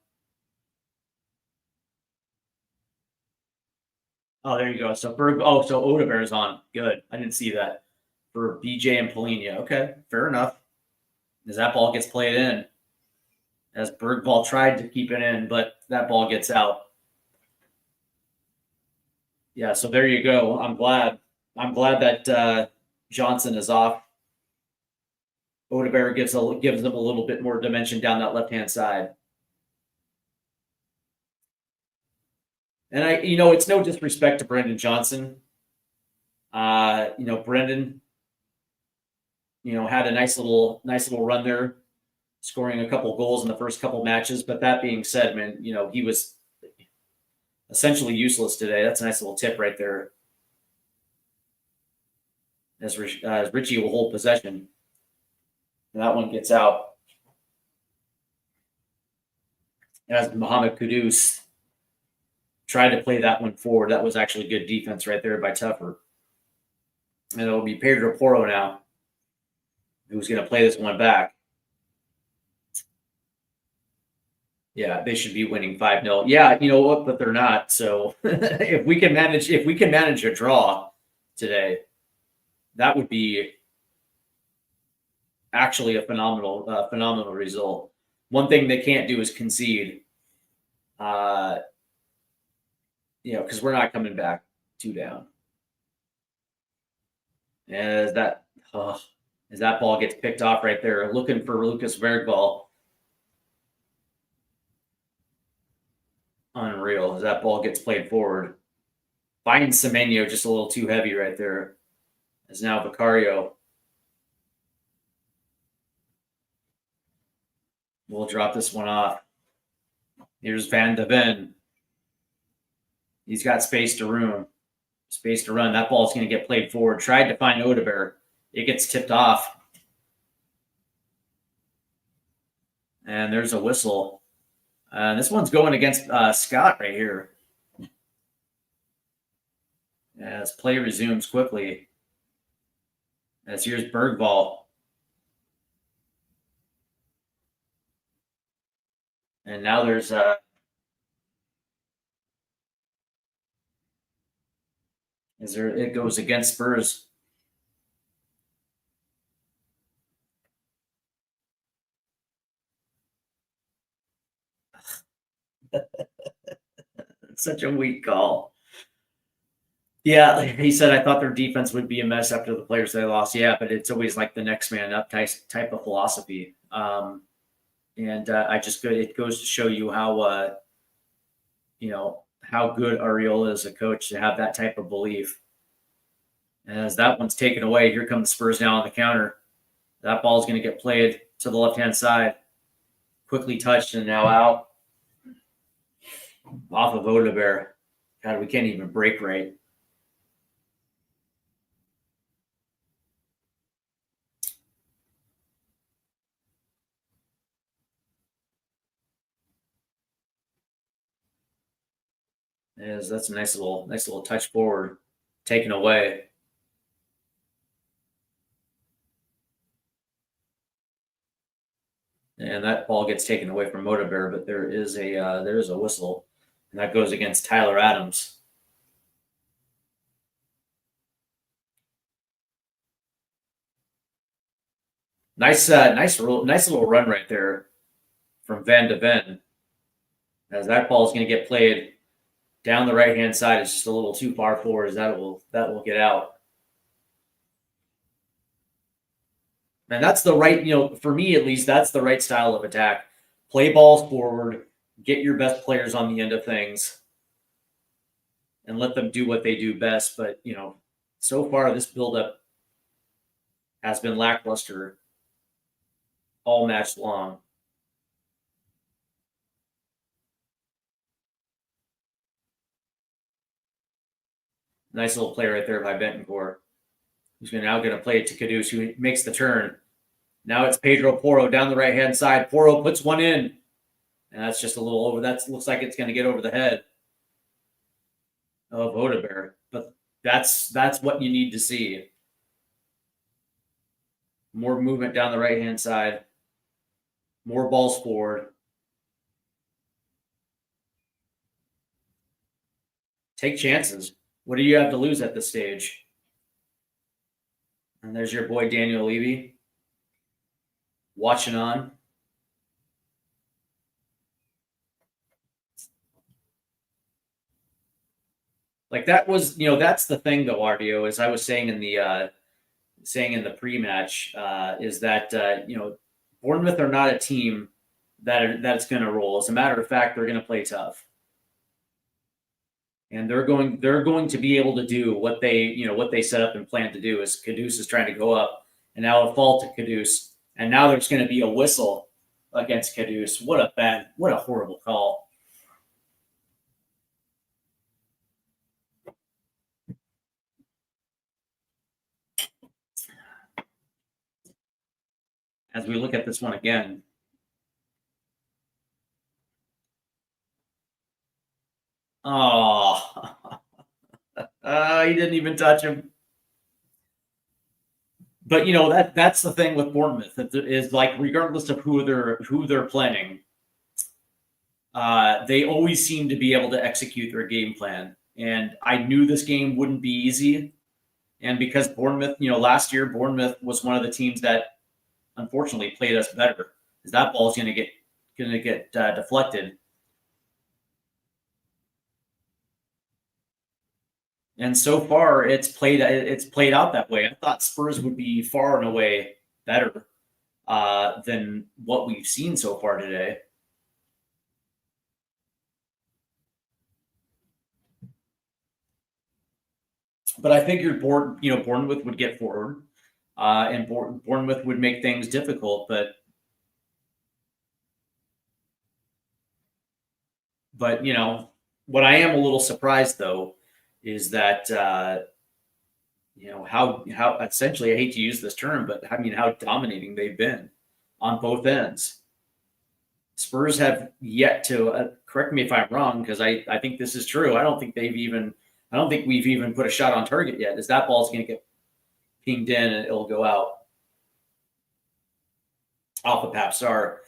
Oh, there you go. So so Odegaard's on. Good. I didn't see that for BJ and Polina. Okay, fair enough. As that ball gets played in, as Bergvall tried to keep it in, but that ball gets out. Yeah, so there you go. I'm glad that Johnson is off. Odegaard gives them a little bit more dimension down that left-hand side. And it's no disrespect to Brendan Johnson. Brendan, had a nice little run there, scoring a couple goals in the first couple matches. But that being said, man, he was essentially useless today. That's a nice little tip right there. As Richie will hold possession. And that one gets out. As Mohamed Kudus tried to play that one forward. That was actually good defense right there by Tuffer. And it'll be Pedro Porro now, who's going to play this one back. Yeah, they should be winning 5-0. Yeah, you know what? But they're not. So if we can manage a draw today, that would be actually a phenomenal result. One thing they can't do is concede. Because we're not coming back 2 down. And as that ball gets picked off right there, looking for Lucas Bergvall. Unreal as that ball gets played forward. Finds Semenyo just a little too heavy right there. As now Vicario will drop this one off. Here's Van de Ven. He's got space to run. That ball's going to get played forward. Tried to find Odebear. It gets tipped off. And there's a whistle. This one's going against Scott right here. As play resumes quickly. As here's Bergvall. And now there's it goes against Spurs. Such a weak call. Yeah, he said, I thought their defense would be a mess after the players they lost. Yeah, but it's always like the next man up type of philosophy. And it goes to show you how, how good Ariola is a coach to have that type of belief. And as that one's taken away, here comes Spurs now on the counter. That ball is going to get played to the left-hand side. Quickly touched and now out. Off of Odebear. God, we can't even break right. That's a nice little touch forward, taken away. And that ball gets taken away from Odebear, but there is a whistle, and that goes against Tyler Adams. Nice little run right there from Van de Ven. As that ball is going to get played down the right-hand side, it's just a little too far forward, as that will get out. And that's the right, for me at least, that's the right style of attack. Play balls forward, get your best players on the end of things, and let them do what they do best. But, so far this buildup has been lackluster all match long. Nice little play right there by Bentancur, who's now going to play it to Kudus, who makes the turn. Now it's Pedro Porro down the right-hand side. Porro puts one in, and that's just a little over. That looks like it's going to get over the head of Odebear, but that's what you need to see. More movement down the right-hand side. More balls forward. Take chances. What do you have to lose at this stage? And there's your boy Daniel Levy watching on. Like that was, that's the thing though, RDO, as I was saying in the pre-match, is that Bournemouth are not a team that's going to roll. As a matter of fact, they're going to play tough, and they're going to be able to do what they set up and plan to do. As Kudus is trying to go up, and now a fall to Kudus, and now there's going to be a whistle against Kudus. What a horrible call. As we look at this one again. Oh, he didn't even touch him. But that's the thing with Bournemouth is like regardless of who they're playing, they always seem to be able to execute their game plan. And I knew this game wouldn't be easy, and because Bournemouth, last year Bournemouth was one of the teams that unfortunately played us better, because that ball is going to get deflected. And so far, it's played out that way. I thought Spurs would be far and away better than what we've seen so far today. But I figured Bournemouth would get forward, and Bournemouth would make things difficult. But what I am a little surprised though is that how essentially, I hate to use this term, but I mean how dominating they've been on both ends. Spurs have yet to correct me if I'm wrong, because I think this is true. I don't think we've even put a shot on target yet. Is that ball's going to get pinged in and it'll go out off the Pap Star.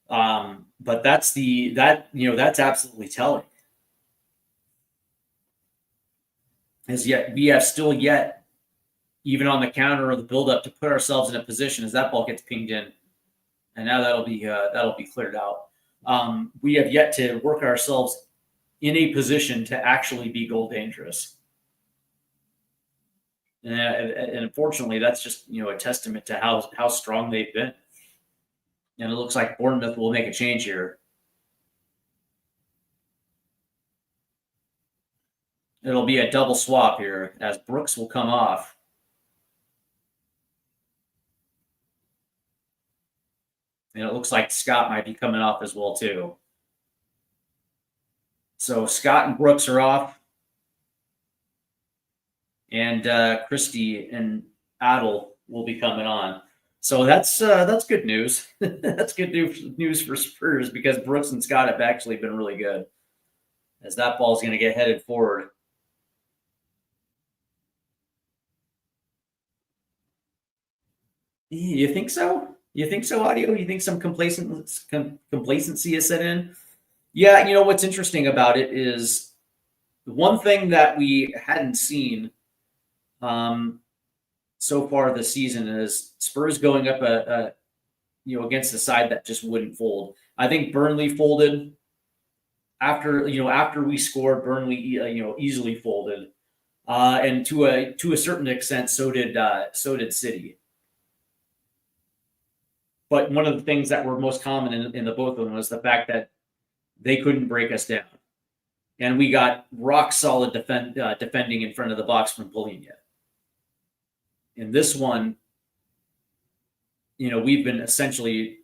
But that's absolutely telling. As yet we have still yet, even on the counter or the build-up, to put ourselves in a position as that ball gets pinged in, and now that'll be cleared out. We have yet to work ourselves in a position to actually be goal dangerous. And unfortunately, that's just a testament to how strong they've been. And it looks like Bournemouth will make a change here. It'll be a double swap here as Brooks will come off. And it looks like Scott might be coming off as well too. So Scott and Brooks are off. And Christie and Adel will be coming on. So that's good news. That's good news for Spurs, because Brooks and Scott have actually been really good. As that ball's going to get headed forward. You think so? You think so, Audio? You think some complacency is set in? Yeah, what's interesting about it is one thing that we hadn't seen so far this season is Spurs going up against a side that just wouldn't fold. I think Burnley folded after we scored. Burnley easily folded, and to a certain extent, so did City. But one of the things that were most common in the both of them was the fact that they couldn't break us down, and we got rock solid defending in front of the box from Polina. In this one, we've been essentially,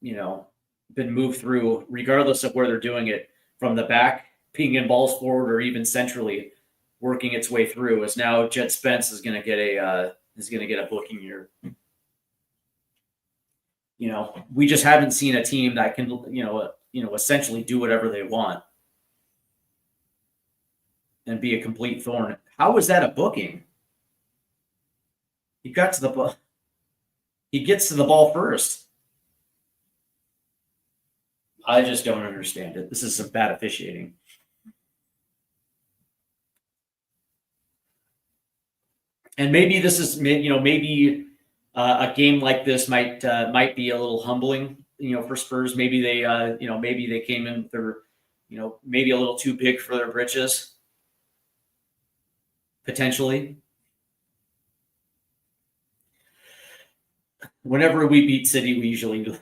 been moved through, regardless of where they're doing it, from the back, pinging balls forward, or even centrally working its way through. As now Jet Spence is going to get a booking here. We just haven't seen a team that can, essentially do whatever they want and be a complete thorn. How was that a booking? He gets to the ball first. I just don't understand it. This is some bad officiating. And maybe this is, maybe a game like this might be a little humbling, for Spurs. Maybe they came in with their, maybe a little too big for their britches, potentially. Whenever we beat City, we usually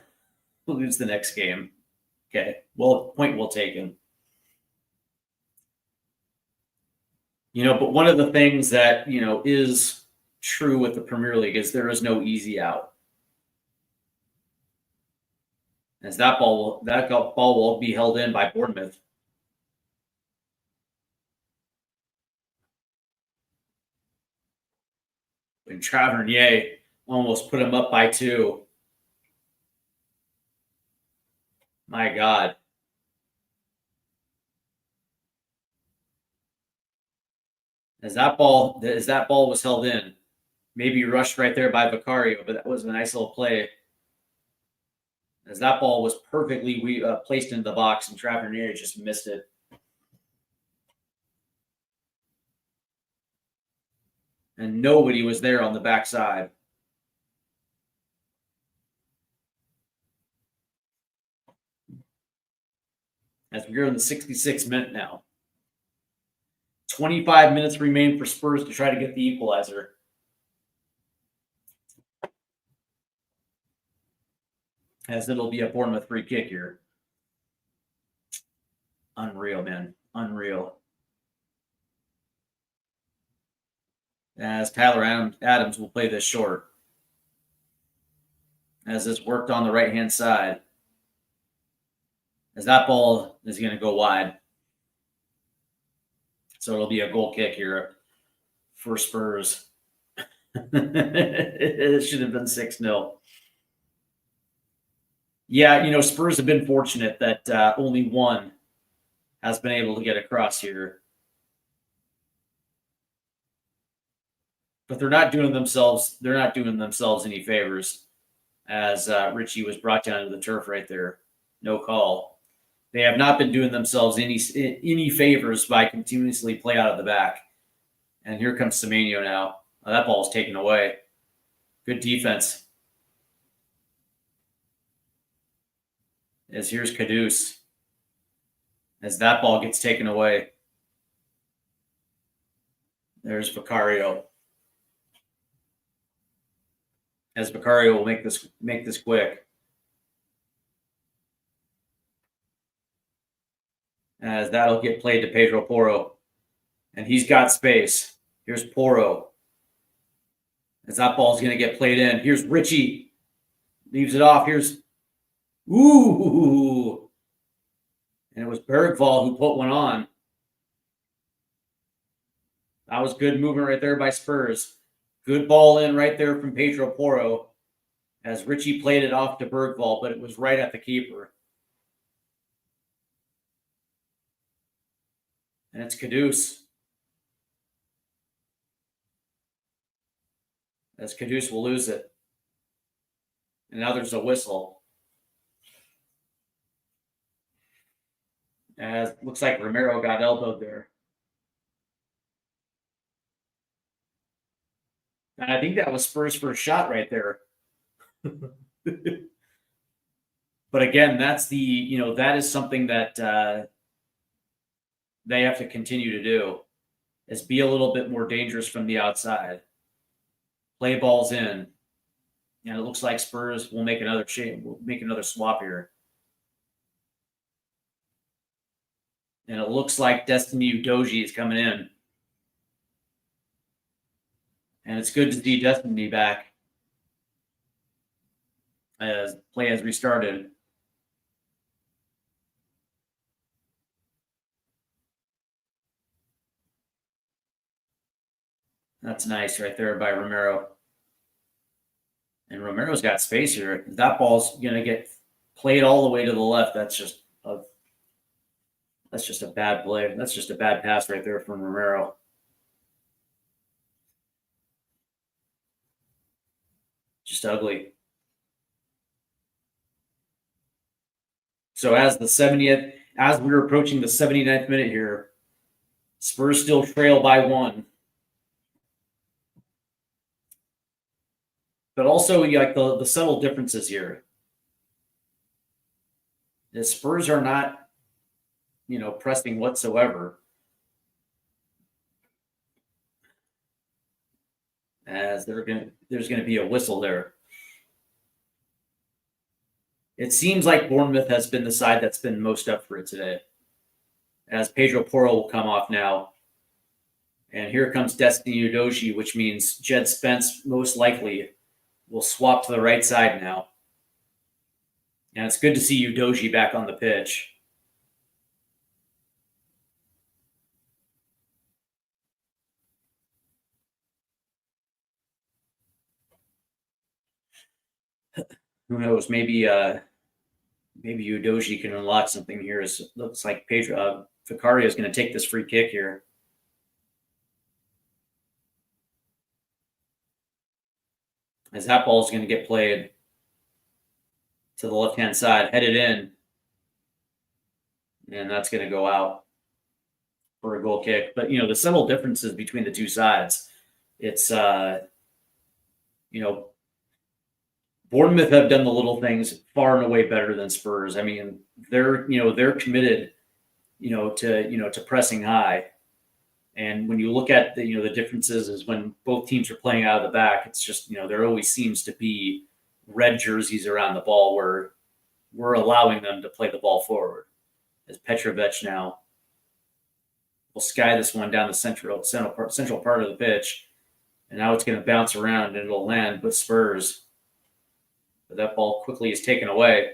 lose the next game. Okay, well, point well taken. But one of the things that is true with the Premier League is there is no easy out. As that ball will be held in by Bournemouth. And Tavernier almost put him up by 2. My God. As that ball was held in, maybe rushed right there by Vicario, but that was a nice little play. As that ball was perfectly placed into the box, and Tavernier just missed it. And nobody was there on the backside. As we're in the 66th minute now. 25 minutes remain for Spurs to try to get the equalizer. as it'll be a Bournemouth free kick here. Unreal, man. Unreal. As Tyler Adams will play this short. As this worked on the right-hand side. As that ball is going to go wide. So it'll be a goal kick here for Spurs. It should have been 6-0. Yeah, Spurs have been fortunate that only one has been able to get across here. But they're not doing themselves any favors, as Richie was brought down to the turf right there. No call. They have not been doing themselves any favors by continuously play out of the back. And here comes Semenyo now. Oh, that ball is taken away. Good defense. As here's Kudus. As that ball gets taken away. There's Vicario. As Vicario will make this quick. As that'll get played to Pedro Porro. And he's got space. Here's Porro. As that ball's going to get played in. Here's Richie. Leaves it off. Here's... Ooh! And it was Bergvall who put one on. That was good movement right there by Spurs. Good ball in right there from Pedro Porro. As Richie played it off to Bergvall, but it was right at the keeper. And it's Kudus. As Kudus will lose it. And now there's a whistle. As looks like Romero got elbowed there. And I think that was Spurs' first shot right there. But again, that's that is something that they have to continue to do, is be a little bit more dangerous from the outside. Play balls in. And it looks like Spurs will make another swap here. And it looks like Destiny Udogie is coming in. And it's good to see Destiny back as play has restarted. That's nice right there by Romero. And Romero's got space here. That ball's going to get played all the way to the left. That's just a bad play. That's just a bad pass right there from Romero. Just ugly. So as we're approaching the 79th minute here, Spurs still trail by 1. But also, like the subtle differences here. The Spurs are not, pressing whatsoever. As there's going to be a whistle there. It seems like Bournemouth has been the side that's been most up for it today. As Pedro Porro will come off now. And here comes Destiny Udogie, which means Jed Spence most likely will swap to the right side now. And it's good to see Udogie back on the pitch. Who knows? Maybe Udogie can unlock something here. It looks like Vicario is going to take this free kick here. As that ball is going to get played to the left-hand side, headed in. And that's going to go out for a goal kick. But, the subtle differences between the two sides, it's, Bournemouth have done the little things far and away better than Spurs. I mean, they're committed, to pressing high. And when you look at the differences is when both teams are playing out of the back, it's just, there always seems to be red jerseys around the ball where, we're allowing them to play the ball forward. As Petrovic now will sky this one down the central part of the pitch. And now it's going to bounce around and it'll land with Spurs. But that ball quickly is taken away.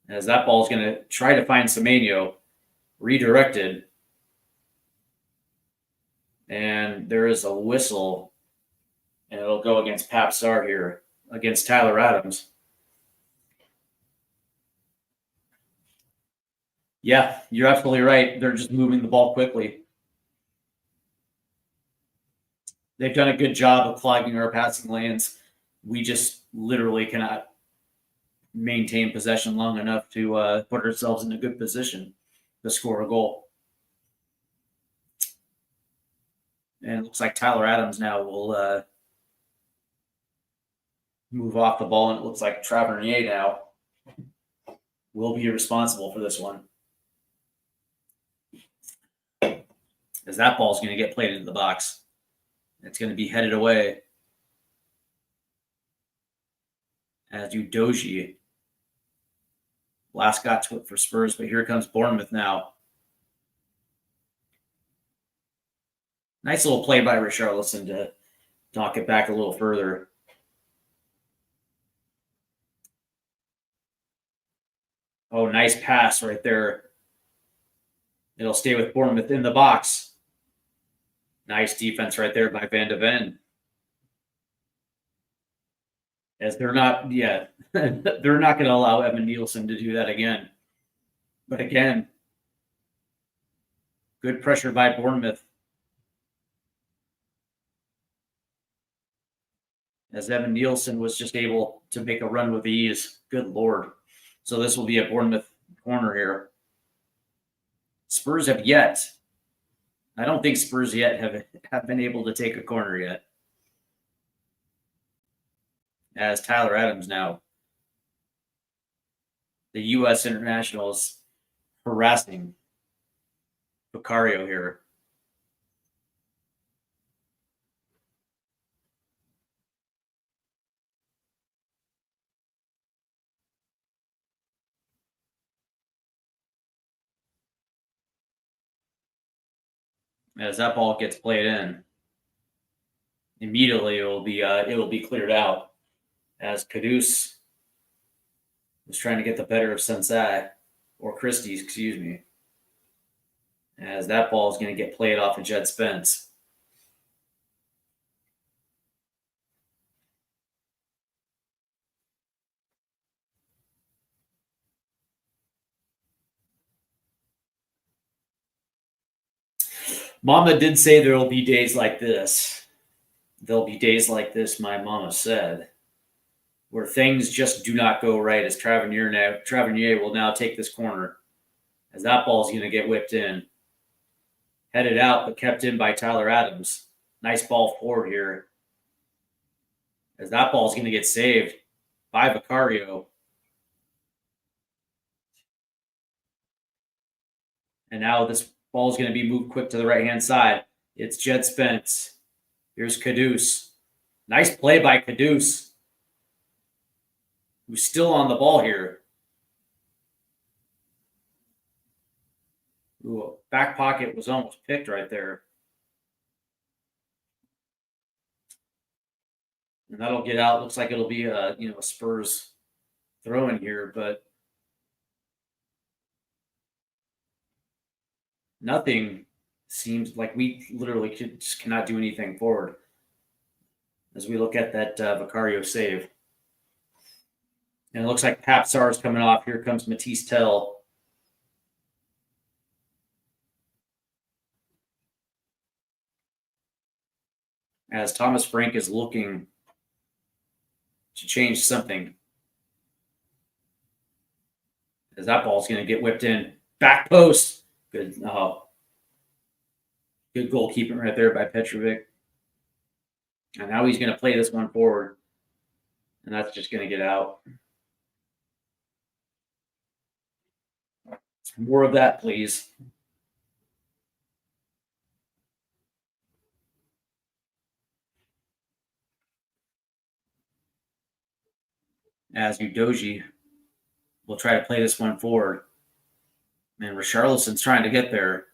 As that ball is going to try to find Semenyo, redirected. And there is a whistle. And it'll go against Pap Sarr here, against Tyler Adams. Yeah, you're absolutely right. They're just moving the ball quickly. They've done a good job of clogging our passing lanes. We just literally cannot maintain possession long enough to put ourselves in a good position to score a goal. And it looks like Tyler Adams now will move off the ball, and it looks like Tavernier now will be responsible for this one. As that ball is going to get played into the box. It's going to be headed away. As Udogie last got to it for Spurs, but here comes Bournemouth now. Nice little play by Richarlison to knock it back a little further. Oh, nice pass right there. It'll stay with Bournemouth in the box. Nice defense right there by Van de Ven. As they're not going to allow Evan Nielsen to do that again. But again, good pressure by Bournemouth. As Evan Nielsen was just able to make a run with ease. Good Lord. So this will be a Bournemouth corner here. Spurs have yet. I don't think Spurs yet have been able to take a corner yet. As Tyler Adams now, the U.S. international, is harassing Vicario here. As that ball gets played in, immediately it will be cleared out. As Kudus was trying to get the better of Sensei, or Christie's, excuse me. As that ball is going to get played off of Jed Spence. Mama did say there will be days like this. There'll be days like this, my mama said, where things just do not go right. As Tavernier will now take this corner. As that ball is going to get whipped in. Headed out, but kept in by Tyler Adams. Nice ball forward here. As that ball is going to get saved by Vicario. And now this ball is going to be moved quick to the right-hand side. It's Jed Spence. Here's Kudus. Nice play by Kudus, who's still on the ball here. Ooh, back pocket was almost picked right there. And that'll get out. Looks like it'll be a Spurs throw in here, but nothing seems like we literally just cannot do anything forward as we look at that Vicario save. And it looks like Pap Sarr is coming off. Here comes Matisse Tell. As Thomas Frank is looking to change something. As that ball is going to get whipped in. Back post. Good. Oh. Good goalkeeping right there by Petrovic. And now he's going to play this one forward. And that's just going to get out. More of that, please. As Udogie will try to play this one forward. Man, Richarlison's trying to get there.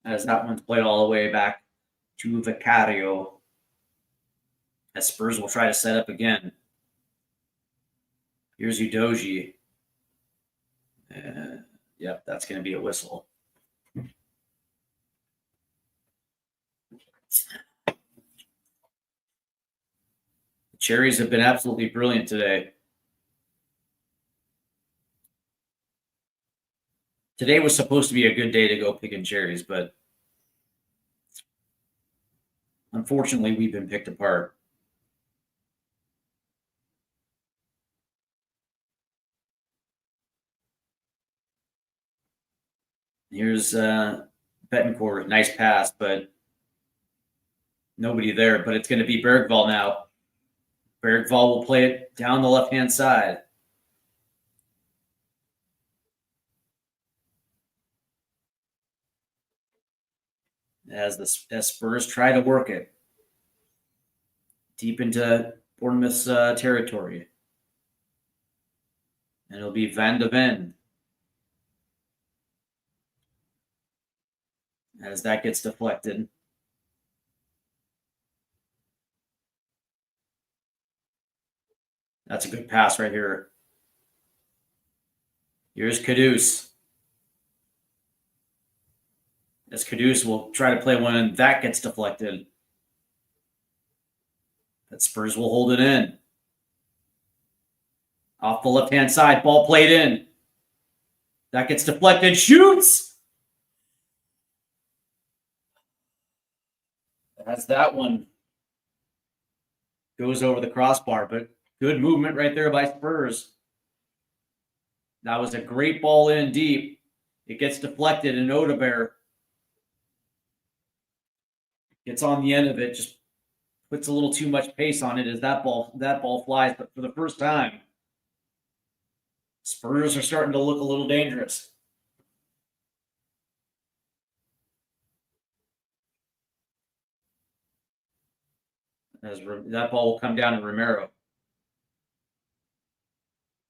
As that one's played all the way back to Vicario. As Spurs will try to set up again. Here's Udoji. Yep, that's going to be a whistle. The Cherries have been absolutely brilliant today. Today was supposed to be a good day to go picking cherries, but unfortunately, we've been picked apart. Here's Betancourt. Nice pass, but nobody there. But it's going to be Bergvall now. Bergvall will play it down the left-hand side. As Spurs try to work it deep into Bournemouth's territory. And it'll be Van de Ven. As that gets deflected. That's a good pass right here. Here's Kudus. As Kudus will try to play one, and that gets deflected. But Spurs will hold it in. Off the left-hand side, ball played in. That gets deflected, shoots! As that one goes over the crossbar, but good movement right there by Spurs. That was a great ball in deep. It gets deflected, and Odebear gets on the end of it, just puts a little too much pace on it as that ball flies. But for the first time, Spurs are starting to look a little dangerous. As that ball will come down to Romero.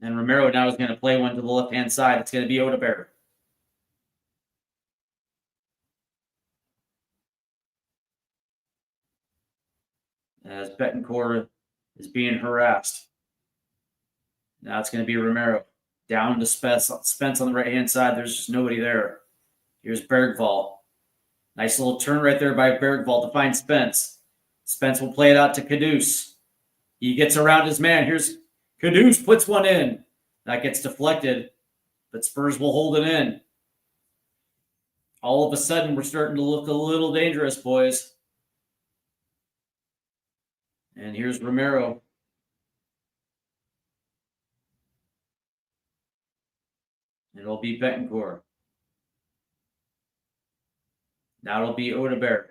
And Romero now is going to play one to the left-hand side. It's going to be Odebear. As Betancourt is being harassed. Now it's going to be Romero. Down to Spence on the right-hand side. There's just nobody there. Here's Bergvall. Nice little turn right there by Bergvall to find Spence. Spence will play it out to Kudus. He gets around his man. Here's Kudus, puts one in. That gets deflected, but Spurs will hold it in. All of a sudden, we're starting to look a little dangerous, boys. And here's Romero. And it'll be Betancourt. Now it'll be Odebear.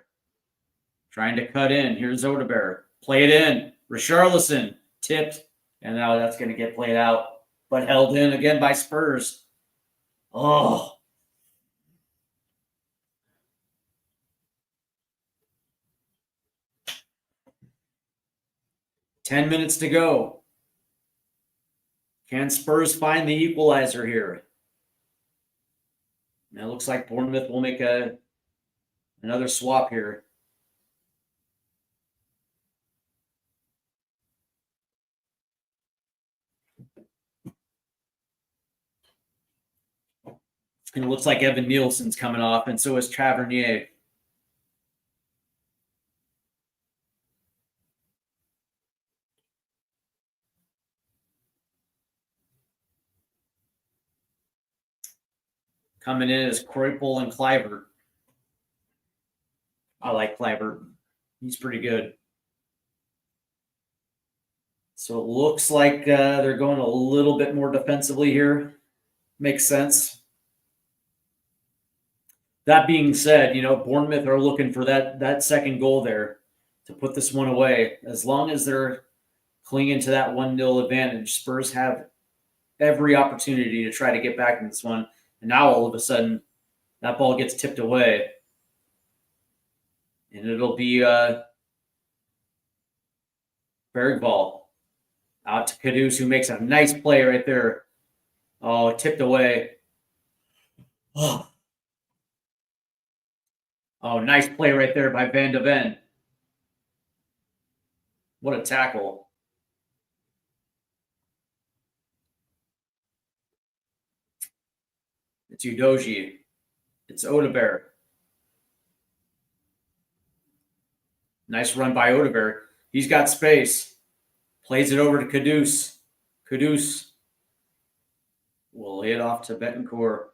Trying to cut in. Here's Odebear. Play it in. Richarlison tipped. And now that's going to get played out. But held in again by Spurs. Oh. Ten minutes to go. Can Spurs find the equalizer here? Now it looks like Bournemouth will make another swap here. And it looks like Evan Nielsen's coming off, and so is Tavernier. Coming in is Kreupel and Kluivert. I like Kluivert. He's pretty good. So it looks like they're going a little bit more defensively here. Makes sense. That being said, Bournemouth are looking for that second goal there to put this one away. As long as they're clinging to that 1-0 advantage, Spurs have every opportunity to try to get back in this one. And now all of a sudden, that ball gets tipped away. And it'll be Bergvall out to Kudus, who makes a nice play right there. Oh, tipped away. Oh, nice play right there by Van de Ven. What a tackle. It's Udoji. It's Odebear. Nice run by Odebear. He's got space. Plays it over to Kudus. Kudus will hit off to Betancourt.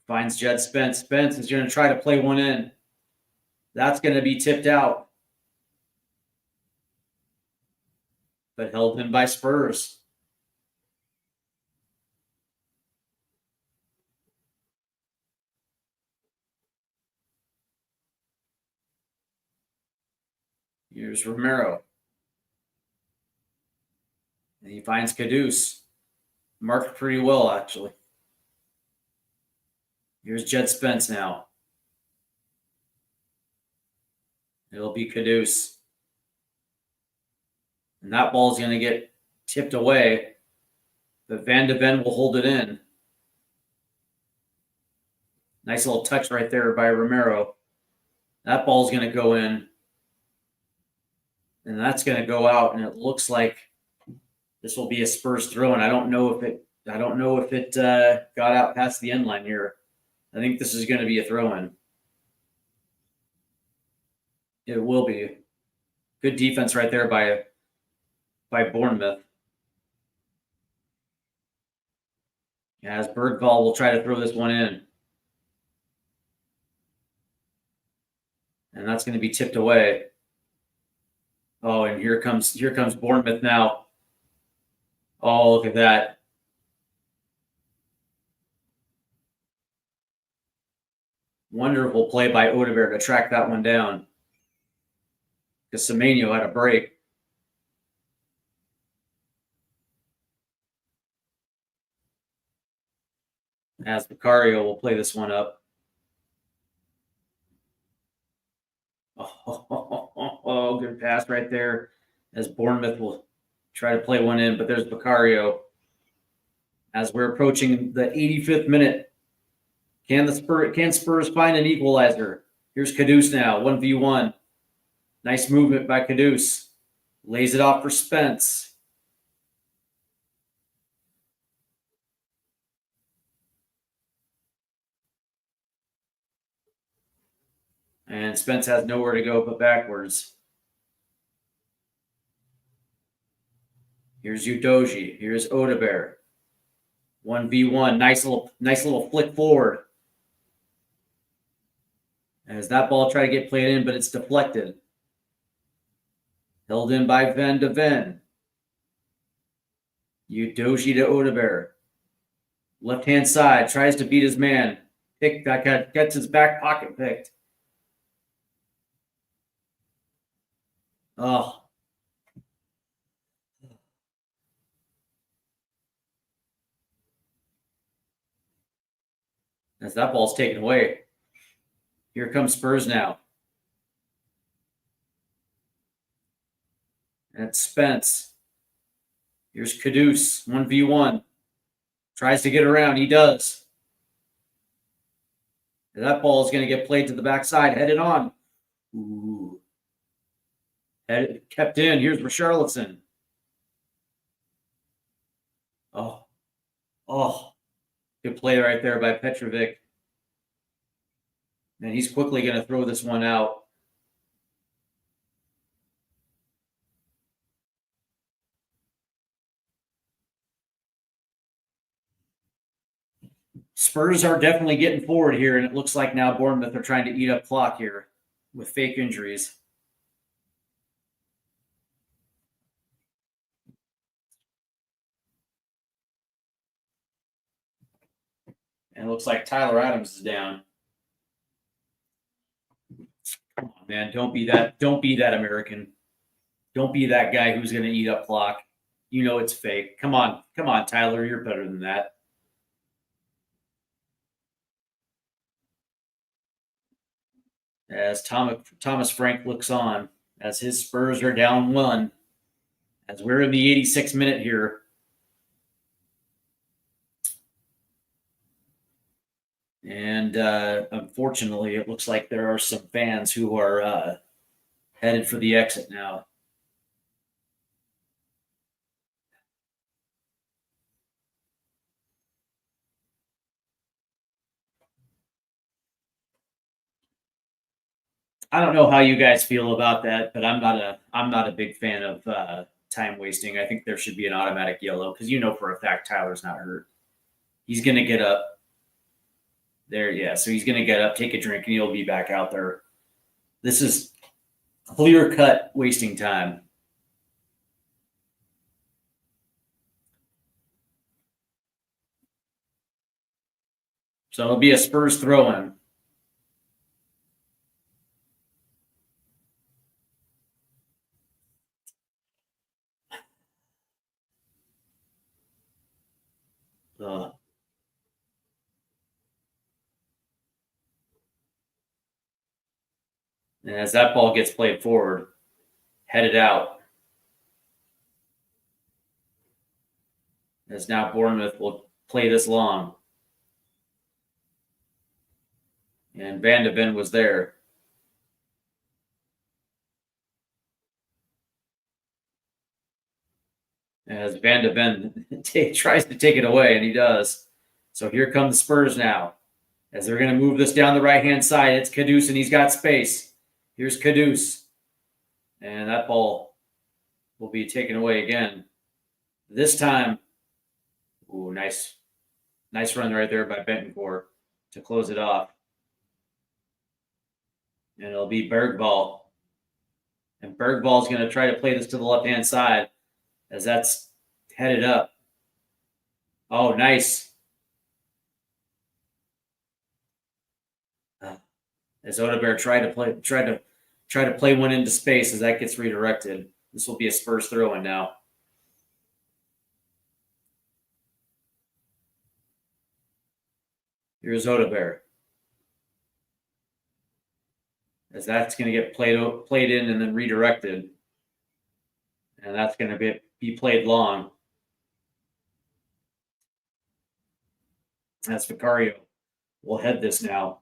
Finds Jed Spence. Spence is going to try to play one in. That's going to be tipped out. But held in by Spurs. Here's Romero. And he finds Kudus. Marked pretty well, actually. Here's Jed Spence now. It'll be Kudus. And that ball's going to get tipped away. But Van de Ven will hold it in. Nice little touch right there by Romero. That ball's going to go in. And that's going to go out. And it looks like this will be a Spurs throw. And I don't know if it got out past the end line here. I think this is going to be a throw-in. It will be. Good defense right there by Bournemouth. As Bergvall will try to throw this one in. And that's going to be tipped away. Oh, and here comes Bournemouth now. Oh, look at that. Wonderful play by Odebear to track that one down. Because Semenyo had a break. As Vicario will play this one up. Oh, good pass right there. As Bournemouth will try to play one in, but there's Vicario. As we're approaching the 85th minute, can Spurs find an equalizer? Here's Kudus now, 1v1. Nice movement by Kudus. Lays it off for Spence. And Spence has nowhere to go but backwards. Here's Udoji. Here's Odebear. 1v1. Nice little flick forward. As that ball tried to get played in, but it's deflected. Held in by Van de Ven. Udoji to Odebear. Left-hand side. Tries to beat his man. Gets his back pocket picked. Oh. As that ball's taken away. Here comes Spurs now. And it's Spence. Here's Kudus, 1v1. Tries to get around. He does. And that ball is going to get played to the backside. Headed on. Ooh. Kept in. Here's Richarlison. Oh. Good play right there by Petrovic. And he's quickly going to throw this one out. Spurs are definitely getting forward here, and it looks like now Bournemouth are trying to eat up clock here with fake injuries. And it looks like Tyler Adams is down. Come on, man. Don't be that American. Don't be that guy who's going to eat up clock. You know it's fake. Come on, Tyler. You're better than that. As Thomas Frank looks on, as his Spurs are down 1. As we're in the 86th minute here. And unfortunately, it looks like there are some fans who are headed for the exit now. I don't know how you guys feel about that, but I'm not a big fan of time wasting. I think there should be an automatic yellow because you know for a fact Tyler's not hurt. He's gonna get up there, yeah. So he's gonna get up, take a drink, and he'll be back out there. This is clear cut wasting time. So it'll be a Spurs throw in. And as that ball gets played forward, headed out. As now Bournemouth will play this long. And Van de Ven was there. As Van de Ven tries to take it away, and he does. So here come the Spurs now. As they're going to move this down the right-hand side, it's Kudus, and he's got space. Here's Kudus. And that ball will be taken away again. This time, ooh, nice run right there by Bentancur to close it off. And it'll be Bergvall. And Bergvall's going to try to play this to the left-hand side as that's headed up. Oh, nice. As Odegaard tried to play one into space as that gets redirected. This will be a Spurs throw-in now. Here's Odegaard. As that's going to get played in and then redirected. And that's going to be played long. That's Vicario. We'll head this now.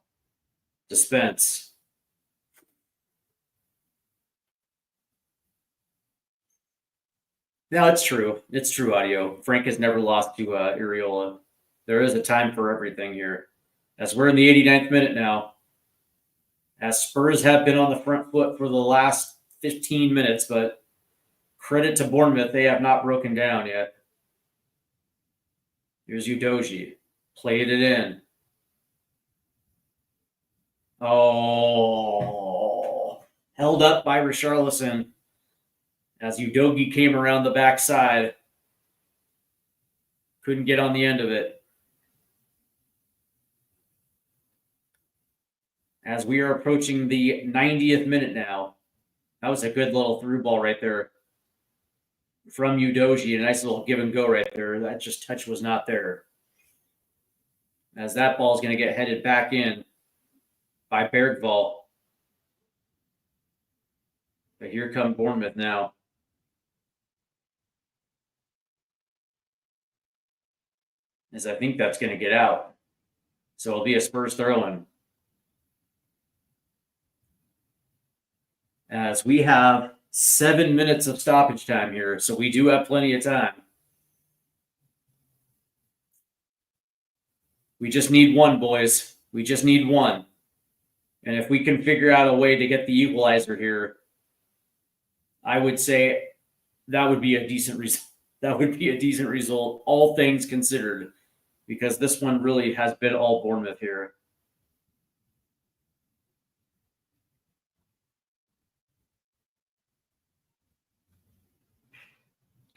Dispense. No, it's true. It's true, audio. Frank has never lost to Iriola. There is a time for everything here. As we're in the 89th minute now. As Spurs have been on the front foot for the last 15 minutes, but credit to Bournemouth, they have not broken down yet. Here's Udogie. Played it in. Oh, held up by Richarlison as Udogie came around the backside. Couldn't get on the end of it. As we are approaching the 90th minute now. That was a good little through ball right there from Udogie. A nice little give and go right there. That just touch was not there. As that ball is going to get headed back in by Bergvall. But here come Bournemouth now. As I think that's going to get out. So it'll be a Spurs throw-in. As we have 7 minutes of stoppage time here, so we do have plenty of time. We just need one, boys. We just need one. And if we can figure out a way to get the equalizer here, I would say that would be a decent result. That would be a decent result, all things considered, because this one really has been all Bournemouth here.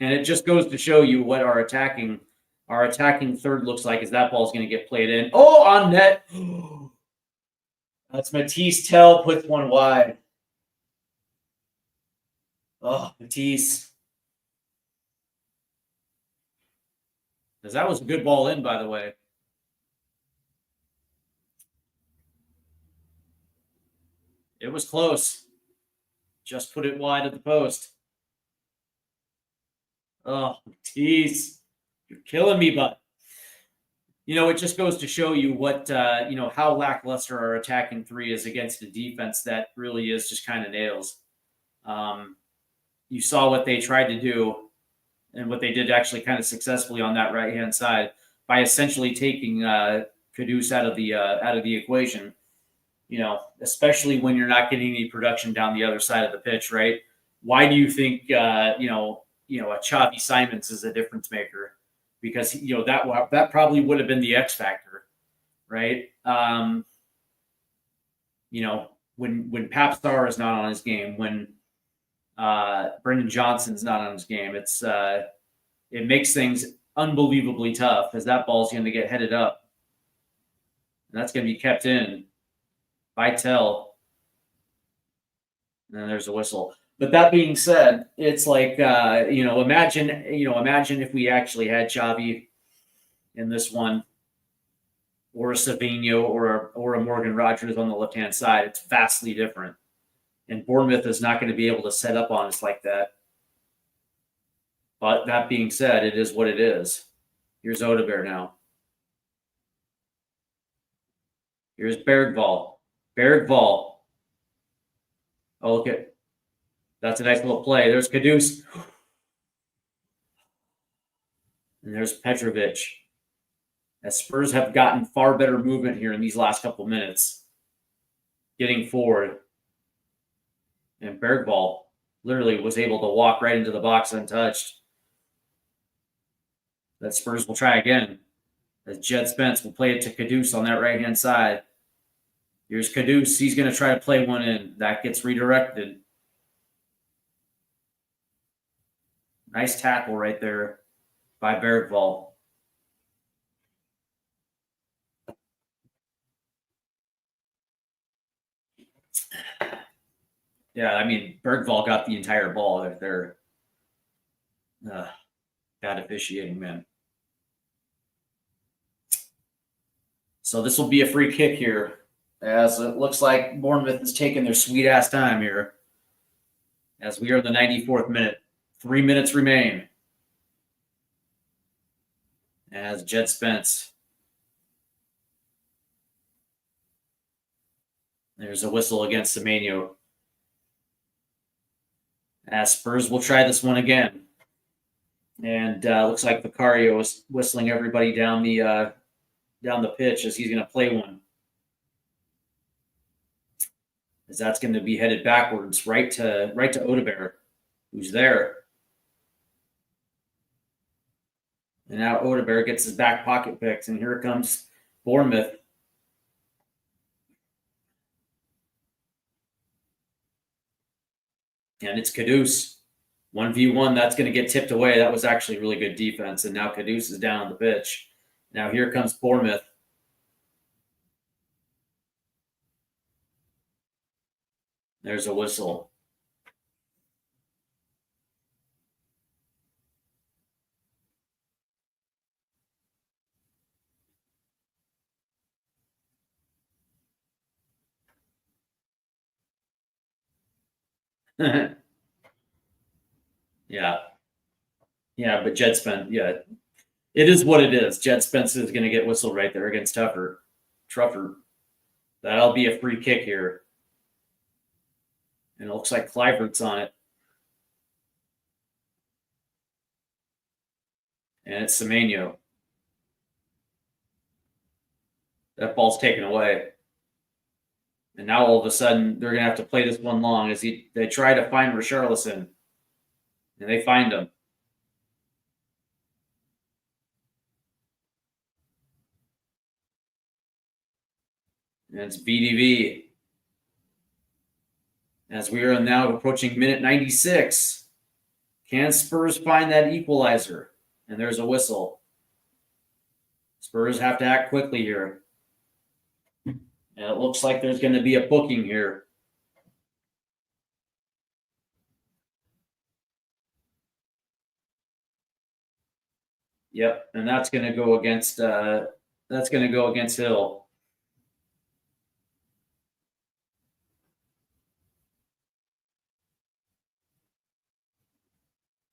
And it just goes to show you what our attacking third looks like, as that ball is going to get played in. Oh, on net. That's Matisse Tell puts one wide. Oh, Matisse. Because that was a good ball in, by the way. It was close. Just put it wide at the post. Oh, tease. You're killing me, but it just goes to show you what how lackluster our attacking three is against a defense that really is just kind of nails. You saw what they tried to do and what they did actually kind of successfully on that right hand side by essentially taking Kudus out of the equation. Especially when you're not getting any production down the other side of the pitch, right? Why do you think a Xavi Simons is a difference maker? Because that probably would have been the X factor, right? When Pap Star is not on his game, when Brendan Johnson's not on his game, it makes things unbelievably tough because that ball's going to get headed up, and that's going to be kept in by Tell. And then there's a whistle. But that being said, it's like imagine if we actually had Xavi in this one, or a Savinho, or a Morgan Rogers on the left hand side. It's vastly different, and Bournemouth is not going to be able to set up on us like that. But that being said, it is what it is. Here's Odegaard now. Here's Bergvall. Oh, look at that's a nice little play. There's Kudus. And there's Petrovic. As Spurs have gotten far better movement here in these last couple minutes. Getting forward. And Bergvall literally was able to walk right into the box untouched. That Spurs will try again. As Jed Spence will play it to Kudus on that right-hand side. Here's Kudus. He's going to try to play one in. That gets redirected. Nice tackle right there by Bergvall. Yeah, I mean, Bergvall got the entire ball right there. Bad officiating, man. So this will be a free kick here, as it looks like Bournemouth is taking their sweet-ass time here, as we are in the 94th minute. 3 minutes remain. As Jed Spence. There's a whistle against Semenyo. As Spurs will try this one again. And looks like Vicario is whistling everybody down the pitch as he's going to play one. As that's going to be headed backwards, right to Odegaard, who's there. And now Odegaard gets his back pocket picked, and here comes Bournemouth. And it's Kudus. 1v1, that's going to get tipped away. That was actually really good defense, and now Kudus is down on the pitch. Now here comes Bournemouth. There's a whistle. Yeah. Yeah, but Jed Spence, yeah. It is what it is. Jed Spence is going to get whistled right there against Truffert. That'll be a free kick here. And it looks like Kluivert's on it. And it's Semenyo. That ball's taken away. And now all of a sudden, they're going to have to play this one long as they try to find Richarlison. And they find him. And it's VDV. As we are now approaching minute 96. Can Spurs find that equalizer? And there's a whistle. Spurs have to act quickly here. And it looks like there's going to be a booking here. Yep, and that's going to go against Hill.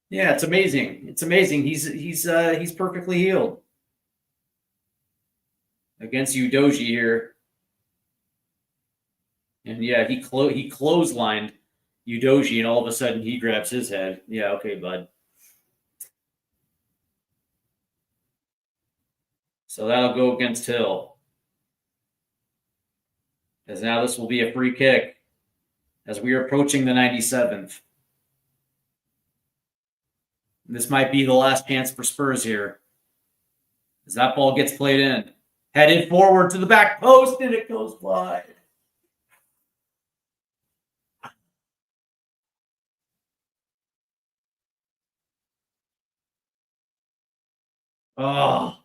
Yeah, it's amazing. It's amazing. He's perfectly healed against Udoji here. And yeah, he clotheslined Udoji, and all of a sudden he grabs his head. Yeah, okay, bud. So that'll go against Hill. As now this will be a free kick as we are approaching the 97th. This might be the last chance for Spurs here. As that ball gets played in. Headed forward to the back post, and it goes wide. Oh.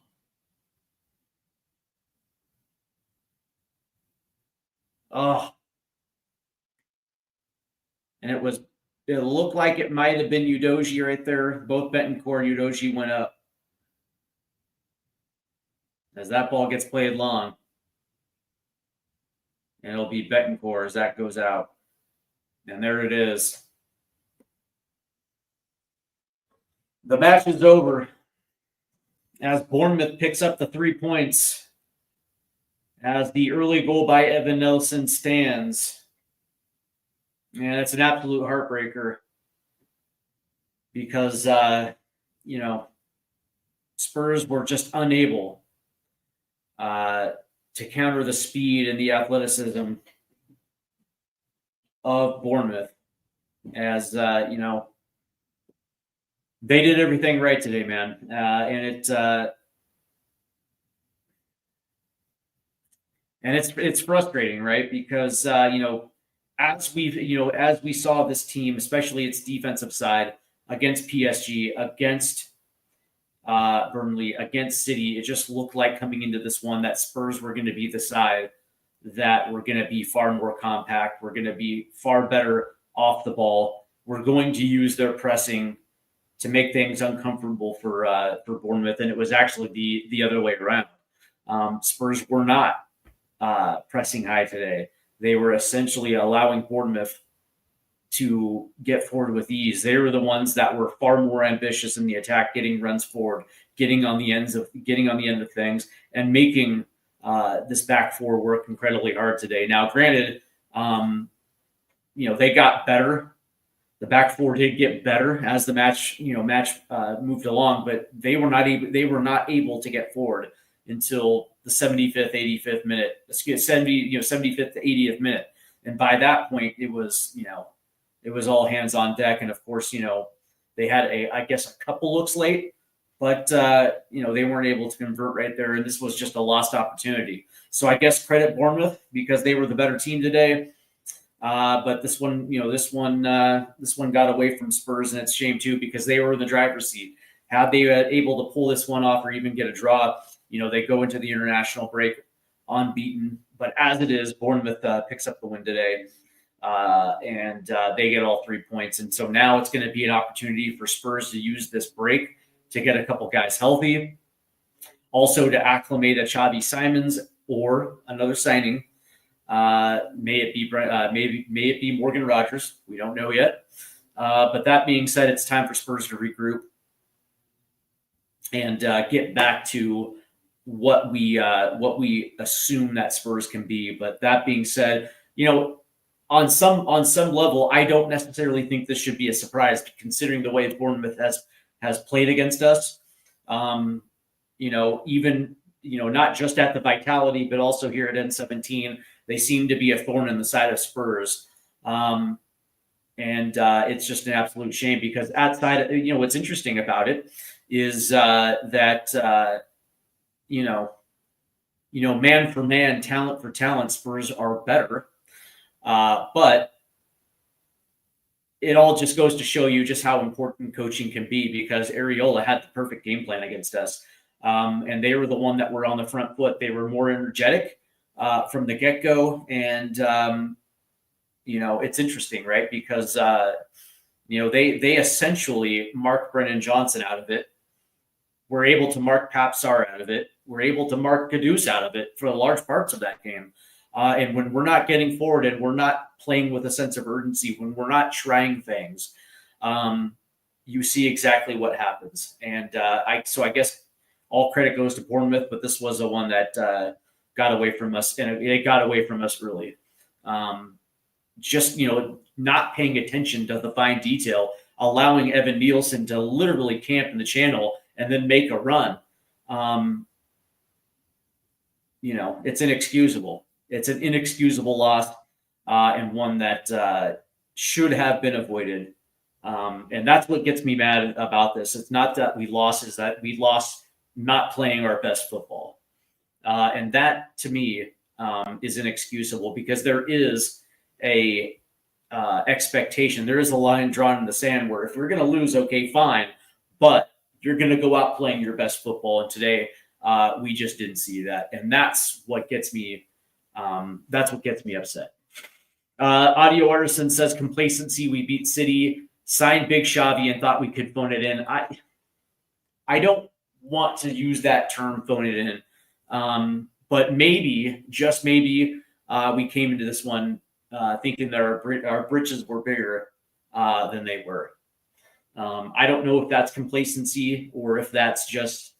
Oh. And it looked like it might have been Udoji right there. Both Betancourt and Udoji went up. As that ball gets played long. And it'll be Betancourt as that goes out. And there it is. The match is over as Bournemouth picks up the 3 points as the early goal by Evan Nelson stands. And it's an absolute heartbreaker because, Spurs were just unable to counter the speed and the athleticism of Bournemouth as, they did everything right today, man. And it's frustrating, right? Because as we saw this team, especially its defensive side against PSG, against Burnley, against City, it just looked like coming into this one that Spurs were going to be the side that were going to be far more compact. We're going to be far better off the ball. We're going to use their pressing to make things uncomfortable for Bournemouth, and it was actually the other way around. Spurs were not pressing high today. They were essentially allowing Bournemouth to get forward with ease. They were the ones that were far more ambitious in the attack, getting runs forward, getting on the end of things, and making this back four work incredibly hard today. Now, granted, they got better. The back four did get better as the match moved along, but they were not able to get forward until the 75th, 85th minute, 75th to 80th minute. And by that point, it was all hands on deck. And of course, they had a couple looks late, but they weren't able to convert right there. And this was just a lost opportunity. So I guess credit Bournemouth because they were the better team today. But this one got away from Spurs, and it's a shame too because they were in the driver's seat. Had they been able to pull this one off or even get a draw, they go into the international break unbeaten. But as it is, Bournemouth picks up the win today, and they get all 3 points. And so now it's going to be an opportunity for Spurs to use this break to get a couple guys healthy, also to acclimate a Xavi Simons or another signing. May it be Morgan Rogers. We don't know yet. But that being said, it's time for Spurs to regroup and get back to what we assume that Spurs can be. But that being said, on some level, I don't necessarily think this should be a surprise considering the way Bournemouth has played against us. Even not just at the Vitality, but also here at N17. They seem to be a thorn in the side of Spurs. And it's just an absolute shame because outside, what's interesting about it is that man for man, talent for talent, Spurs are better. But it all just goes to show you just how important coaching can be because Areola had the perfect game plan against us. And they were the one that were on the front foot. They were more energetic from the get-go. And, it's interesting, right? Because, they essentially marked Brennan Johnson out of it. We're able to mark Pap Sarr out of it. We're able to mark Kudus out of it for large parts of that game. And when we're not getting forward and we're not playing with a sense of urgency, when we're not trying things, you see exactly what happens. And I guess all credit goes to Bournemouth, but this was the one that got away from us, and it got away from us early. Just, not paying attention to the fine detail, allowing Evan Nielsen to literally camp in the channel and then make a run. It's inexcusable. It's an inexcusable loss, and one that should have been avoided. And that's what gets me mad about this. It's not that we lost, it's that we lost not playing our best football. And that, to me, is inexcusable, because there is a expectation. There is a line drawn in the sand where if we're going to lose, okay, fine, but you're going to go out playing your best football. And today, we just didn't see that, and that's what gets me. That's what gets me upset. Audio Artisan says complacency. We beat City, signed Big Xavi, and thought we could phone it in. I don't want to use that term, phone it in, but maybe, just maybe, we came into this one thinking that our britches were bigger than they were. I don't know if that's complacency or if that's just,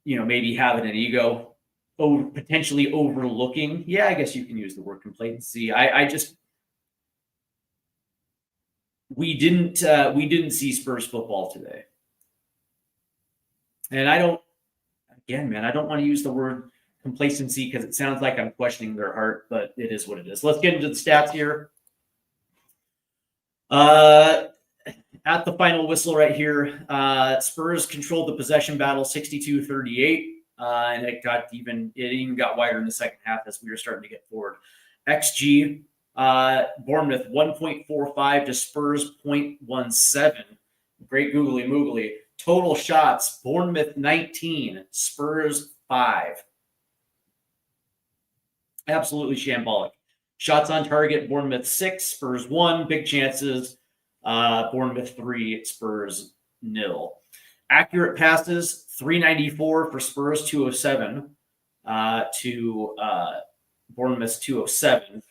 maybe having an ego, potentially overlooking. Yeah, I guess you can use the word complacency. We didn't see Spurs football today. And I don't want to use the word complacency because it sounds like I'm questioning their heart, but it is what it is. Let's get into the stats here. At the final whistle right here, Spurs controlled the possession battle 62-38, and it even got wider in the second half as we were starting to get forward. XG, Bournemouth 1.45 to Spurs 0.17. Great googly moogly. Total shots, Bournemouth 19, Spurs 5. Absolutely shambolic. Shots on target, Bournemouth 6, Spurs 1. Big chances, Bournemouth 3, Spurs 0. Accurate passes, 394 for Spurs, 207 to Bournemouth's 207.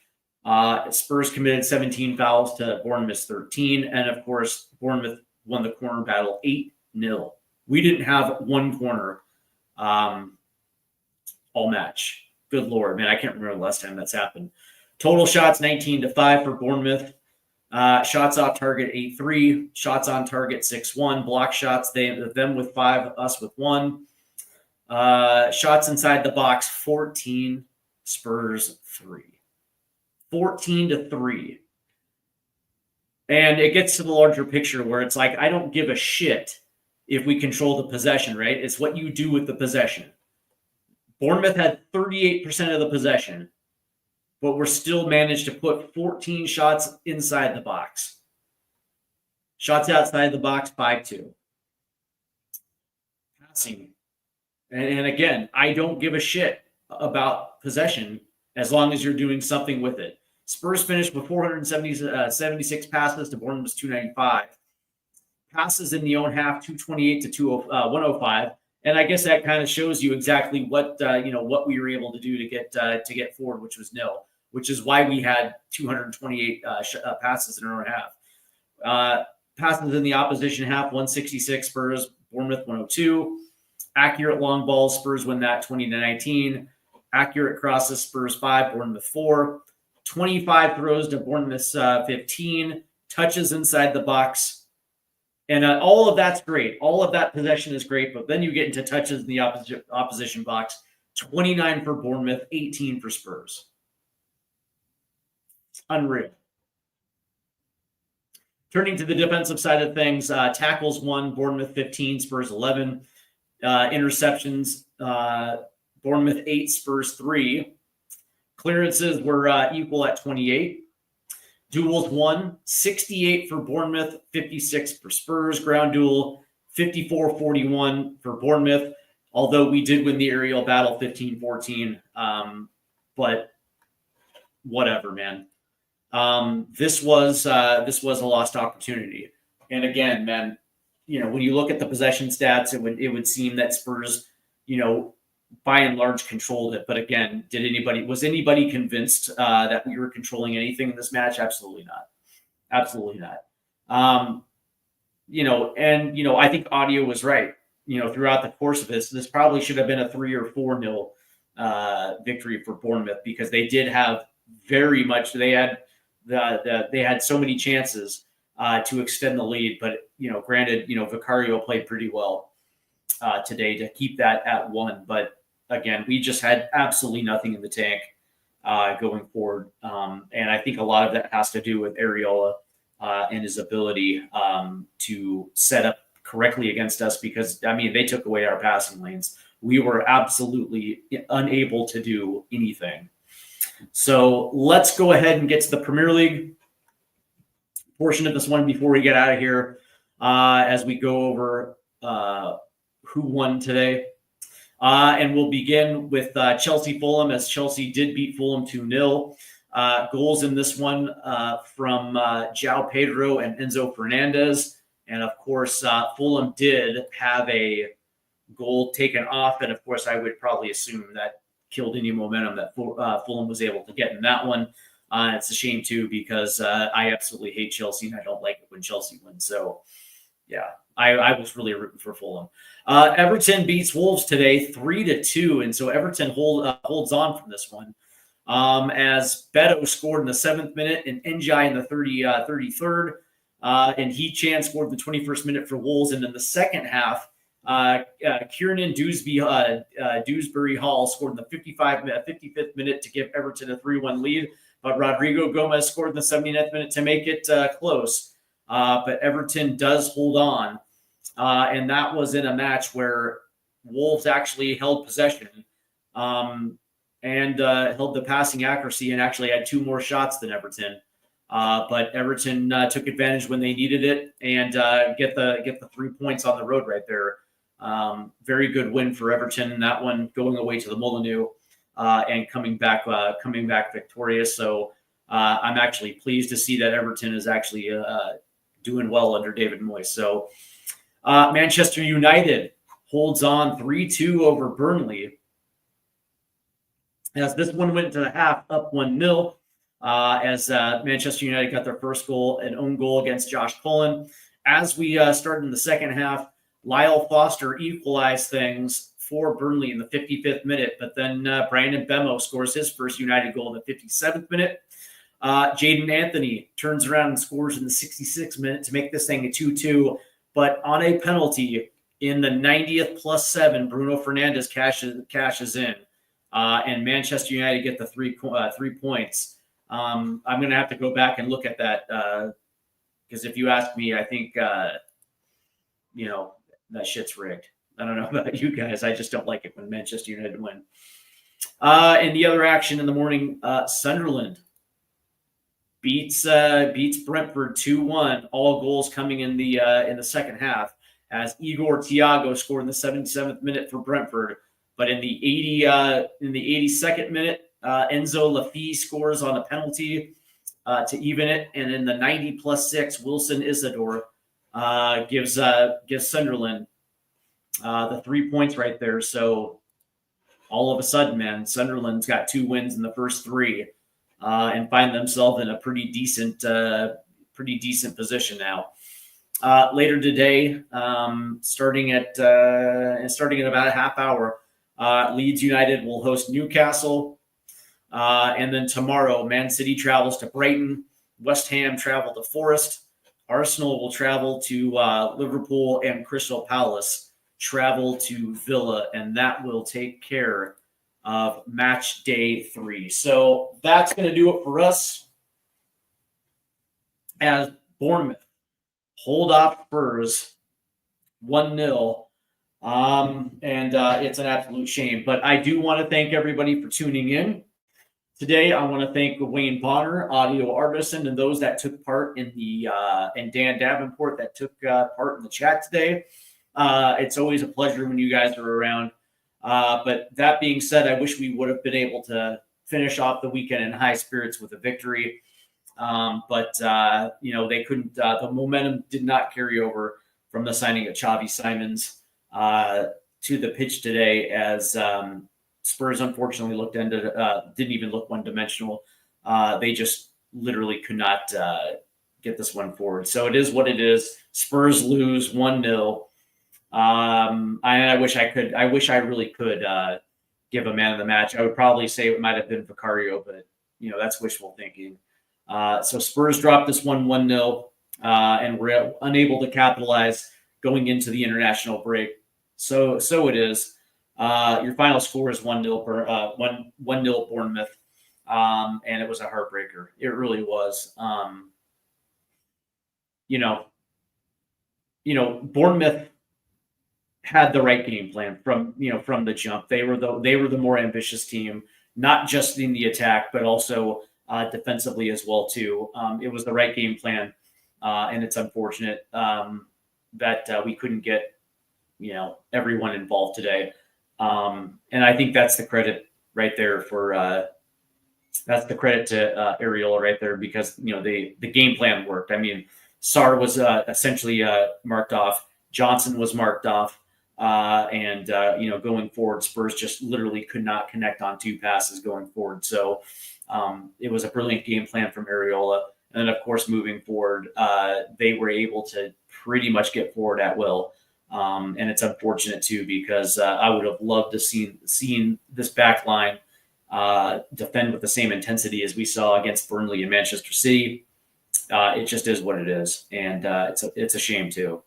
Spurs committed 17 fouls to Bournemouth's 13. And, of course, Bournemouth won the corner battle 8-0. We didn't have one corner all match. Good Lord, man, I can't remember the last time that's happened. Total shots, 19-5 for Bournemouth. Shots off target, 8-3. Shots on target, 6-1. Block shots, them with 5, us with 1. Shots inside the box, 14. Spurs 3. 14-3. And it gets to the larger picture where it's like, I don't give a shit if we control the possession, right? It's what you do with the possession. Bournemouth had 38% of the possession, but we're still managed to put 14 shots inside the box. Shots outside the box, 5-2. Passing. And again, I don't give a shit about possession as long as you're doing something with it. Spurs finished with 476 passes to Bournemouth's 295. Passes in the own half, 228 to 105. And I guess that kind of shows you exactly what we were able to do to get forward, which was nil. Which is why we had 228 passes in our own half. Passes in the opposition half, 166 Spurs, Bournemouth 102. Accurate long balls, Spurs win that 20-19. Accurate crosses, Spurs 5, Bournemouth 4. 25 throws to Bournemouth 15. Touches inside the box. And all of that's great. All of that possession is great, but then you get into touches in the opposition box. 29 for Bournemouth, 18 for Spurs. Unreal. Turning to the defensive side of things, tackles 1, Bournemouth 15, Spurs 11. Interceptions, Bournemouth 8, Spurs 3. Clearances were equal at 28. Duels 1, 68 for Bournemouth, 56 for Spurs. Ground duel, 54-41 for Bournemouth, although we did win the aerial battle 15-14. But whatever, man. This was a lost opportunity. And again, man, when you look at the possession stats, it would seem that Spurs, by and large controlled it. But again, was anybody convinced that we were controlling anything in this match? Absolutely not. Absolutely not. I think audio was right. Throughout the course of this probably should have been a 3 or 4-0 victory for Bournemouth, because they did have very much. They had they had so many chances to extend the lead, but granted, Vicario played pretty well today to keep that at 1. But again, we just had absolutely nothing in the tank going forward, and I think a lot of that has to do with Areola and his ability to set up correctly against us, because they took away our passing lanes. We were absolutely unable to do anything. So let's go ahead and get to the Premier League portion of this one before we get out of here, as we go over who won today. And we'll begin with Chelsea Fulham, as Chelsea did beat Fulham 2-0. Goals in this one from João Pedro and Enzo Fernandez. And of course, Fulham did have a goal taken off. And of course, I would probably assume that killed any momentum that Fulham was able to get in that one. It's a shame, too, because I absolutely hate Chelsea, and I don't like it when Chelsea wins. So, yeah, I was really rooting for Fulham. Everton beats Wolves today 3-2, and so Everton holds on from this one. As Beto scored in the 7th minute and Njai in the 33rd. And He-Chan scored the 21st minute for Wolves. And in the second half, Kiernan Dewsbury Hall scored in the 55th minute to give Everton a 3-1 lead. But Rodrigo Gomez scored in the 79th minute to make it close. But Everton does hold on. And that was in a match where Wolves actually held possession and held the passing accuracy, and actually had 2 more shots than Everton. But Everton took advantage when they needed it, and get the 3 points on the road right there. Very good win for Everton. That one going away to the Molineux and coming back victorious. So I'm actually pleased to see that Everton is actually doing well under David Moyes. So Manchester United holds on 3-2 over Burnley. As this one went to the half, up 1-0. As Manchester United got their first goal, an own goal against Josh Cullen. As we started in the second half, Lyle Foster equalized things for Burnley in the 55th minute, but then Brandon Bemo scores his first United goal in the 57th minute. Jaden Anthony turns around and scores in the 66th minute to make this thing a 2-2, but on a penalty in the 90th +7, Bruno Fernandes cashes in, and Manchester United get the 3 points. I'm going to have to go back and look at that because if you ask me, I think, that shit's rigged. I don't know about you guys. I just don't like it when Manchester United win. And the other action in the morning, Sunderland beats Brentford 2-1. All goals coming in the second half, as Igor Thiago scored in the 77th minute for Brentford. But in the 82nd minute, Enzo Lafie scores on a penalty to even it, and in the 90 +6, Wilson Isidore gives Sunderland the 3 points right there. So all of a sudden, man, Sunderland's got 2 wins in the first 3 and find themselves in a pretty decent position now. Later today, starting at about a half hour, Leeds United will host Newcastle. And then tomorrow, Man City travels to Brighton. West Ham travel to Forest. Arsenal will travel to Liverpool, and Crystal Palace travel to Villa, and that will take care of match day 3. So that's going to do it for us, as Bournemouth hold off Spurs 1-0. And it's an absolute shame. But I do want to thank everybody for tuning in. Today, I want to thank Wayne Bonner, audio artisan, and those that took part in and Dan Davenport that took part in the chat today. It's always a pleasure when you guys are around. But that being said, I wish we would have been able to finish off the weekend in high spirits with a victory. But they couldn't. The momentum did not carry over from the signing of Xavi Simons to the pitch today, as Spurs unfortunately didn't even look one-dimensional. They just literally could not get this one forward. So it is what it is. Spurs lose 1-0. I wish I really could give a man of the match. I would probably say it might have been Vicario, but that's wishful thinking. So Spurs dropped this one 1-0, and we're unable to capitalize going into the international break. So it is. Your final score is 1-0 Bournemouth, and it was a heartbreaker. It really was. Bournemouth had the right game plan from the jump. They were the more ambitious team, not just in the attack, but also defensively as well too. It was the right game plan, and it's unfortunate that we couldn't get everyone involved today. And I think that's the credit right there for that's the credit to Areola right there, because the game plan worked. I mean, Sarr was essentially marked off. Johnson was marked off. And going forward, Spurs just literally could not connect on 2 passes going forward. So it was a brilliant game plan from Areola. And then, of course, moving forward, they were able to pretty much get forward at will. And it's unfortunate, too, because I would have loved to seen this back line defend with the same intensity as we saw against Burnley and Manchester City. It just is what it is. And it's a shame, too.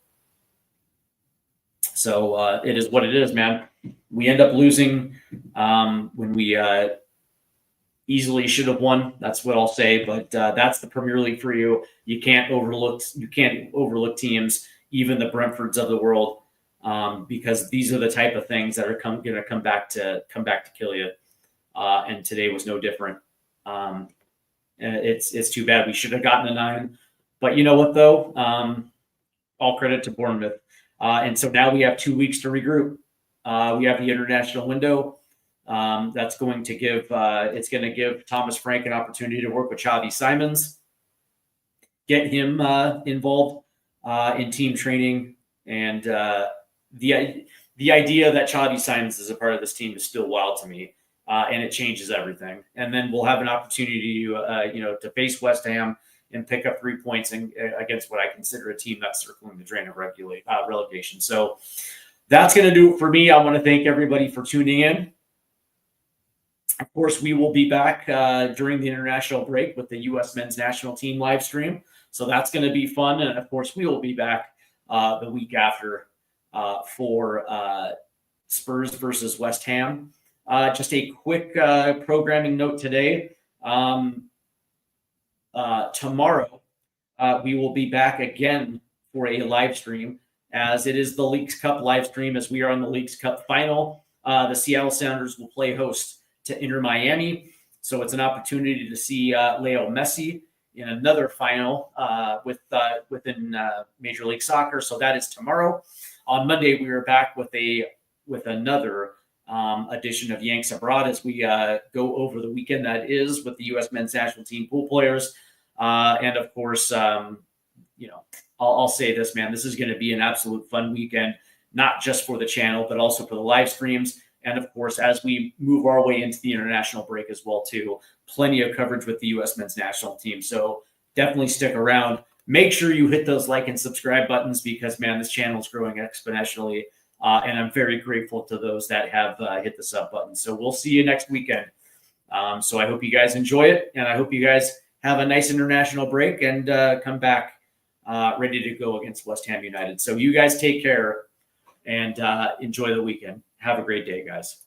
So it is what it is, man. We end up losing when we easily should have won. That's what I'll say. But that's the Premier League for you. You can't overlook teams, even the Brentfords of the world, because these are the type of things that are going to come back to kill you. And today was no different. And it's too bad. We should have gotten a 9. But you know what, though? All credit to Bournemouth. And so now we have 2 weeks to regroup. We have the international window. That's going to give Thomas Frank an opportunity to work with Xavi Simons, get him involved in team training, and the idea that Xavi Simons is a part of this team is still wild to me, and it changes everything. And then we'll have an opportunity to face West Ham and pick up 3 points against what I consider a team that's circling the drain of relegation. So that's going to do it for me. I want to thank everybody for tuning in. Of course, we will be back during the international break with the U.S. men's national team live stream. So that's going to be fun. And, of course, we will be back the week after for Spurs versus West Ham. Just a quick programming note today. Tomorrow, we will be back again for a live stream, as it is the Leagues Cup live stream, as we are on the Leagues Cup final. The Seattle Sounders will play host to Inter Miami. So it's an opportunity to see Leo Messi in another final within Major League Soccer. So that is tomorrow. On Monday, we are back with another edition of Yanks Abroad, as we go over the weekend that is with the U.S. men's national team pool players. And of course, I'll say this, man, this is going to be an absolute fun weekend, not just for the channel, but also for the live streams. And of course, as we move our way into the international break as well, too, plenty of coverage with the U.S. men's national team. So definitely stick around. Make sure you hit those like and subscribe buttons, because, man, this channel is growing exponentially. And I'm very grateful to those that have hit the sub button. So we'll see you next weekend. So I hope you guys enjoy it, and I hope you guys have a nice international break and come back ready to go against West Ham United. So you guys take care and enjoy the weekend. Have a great day, guys.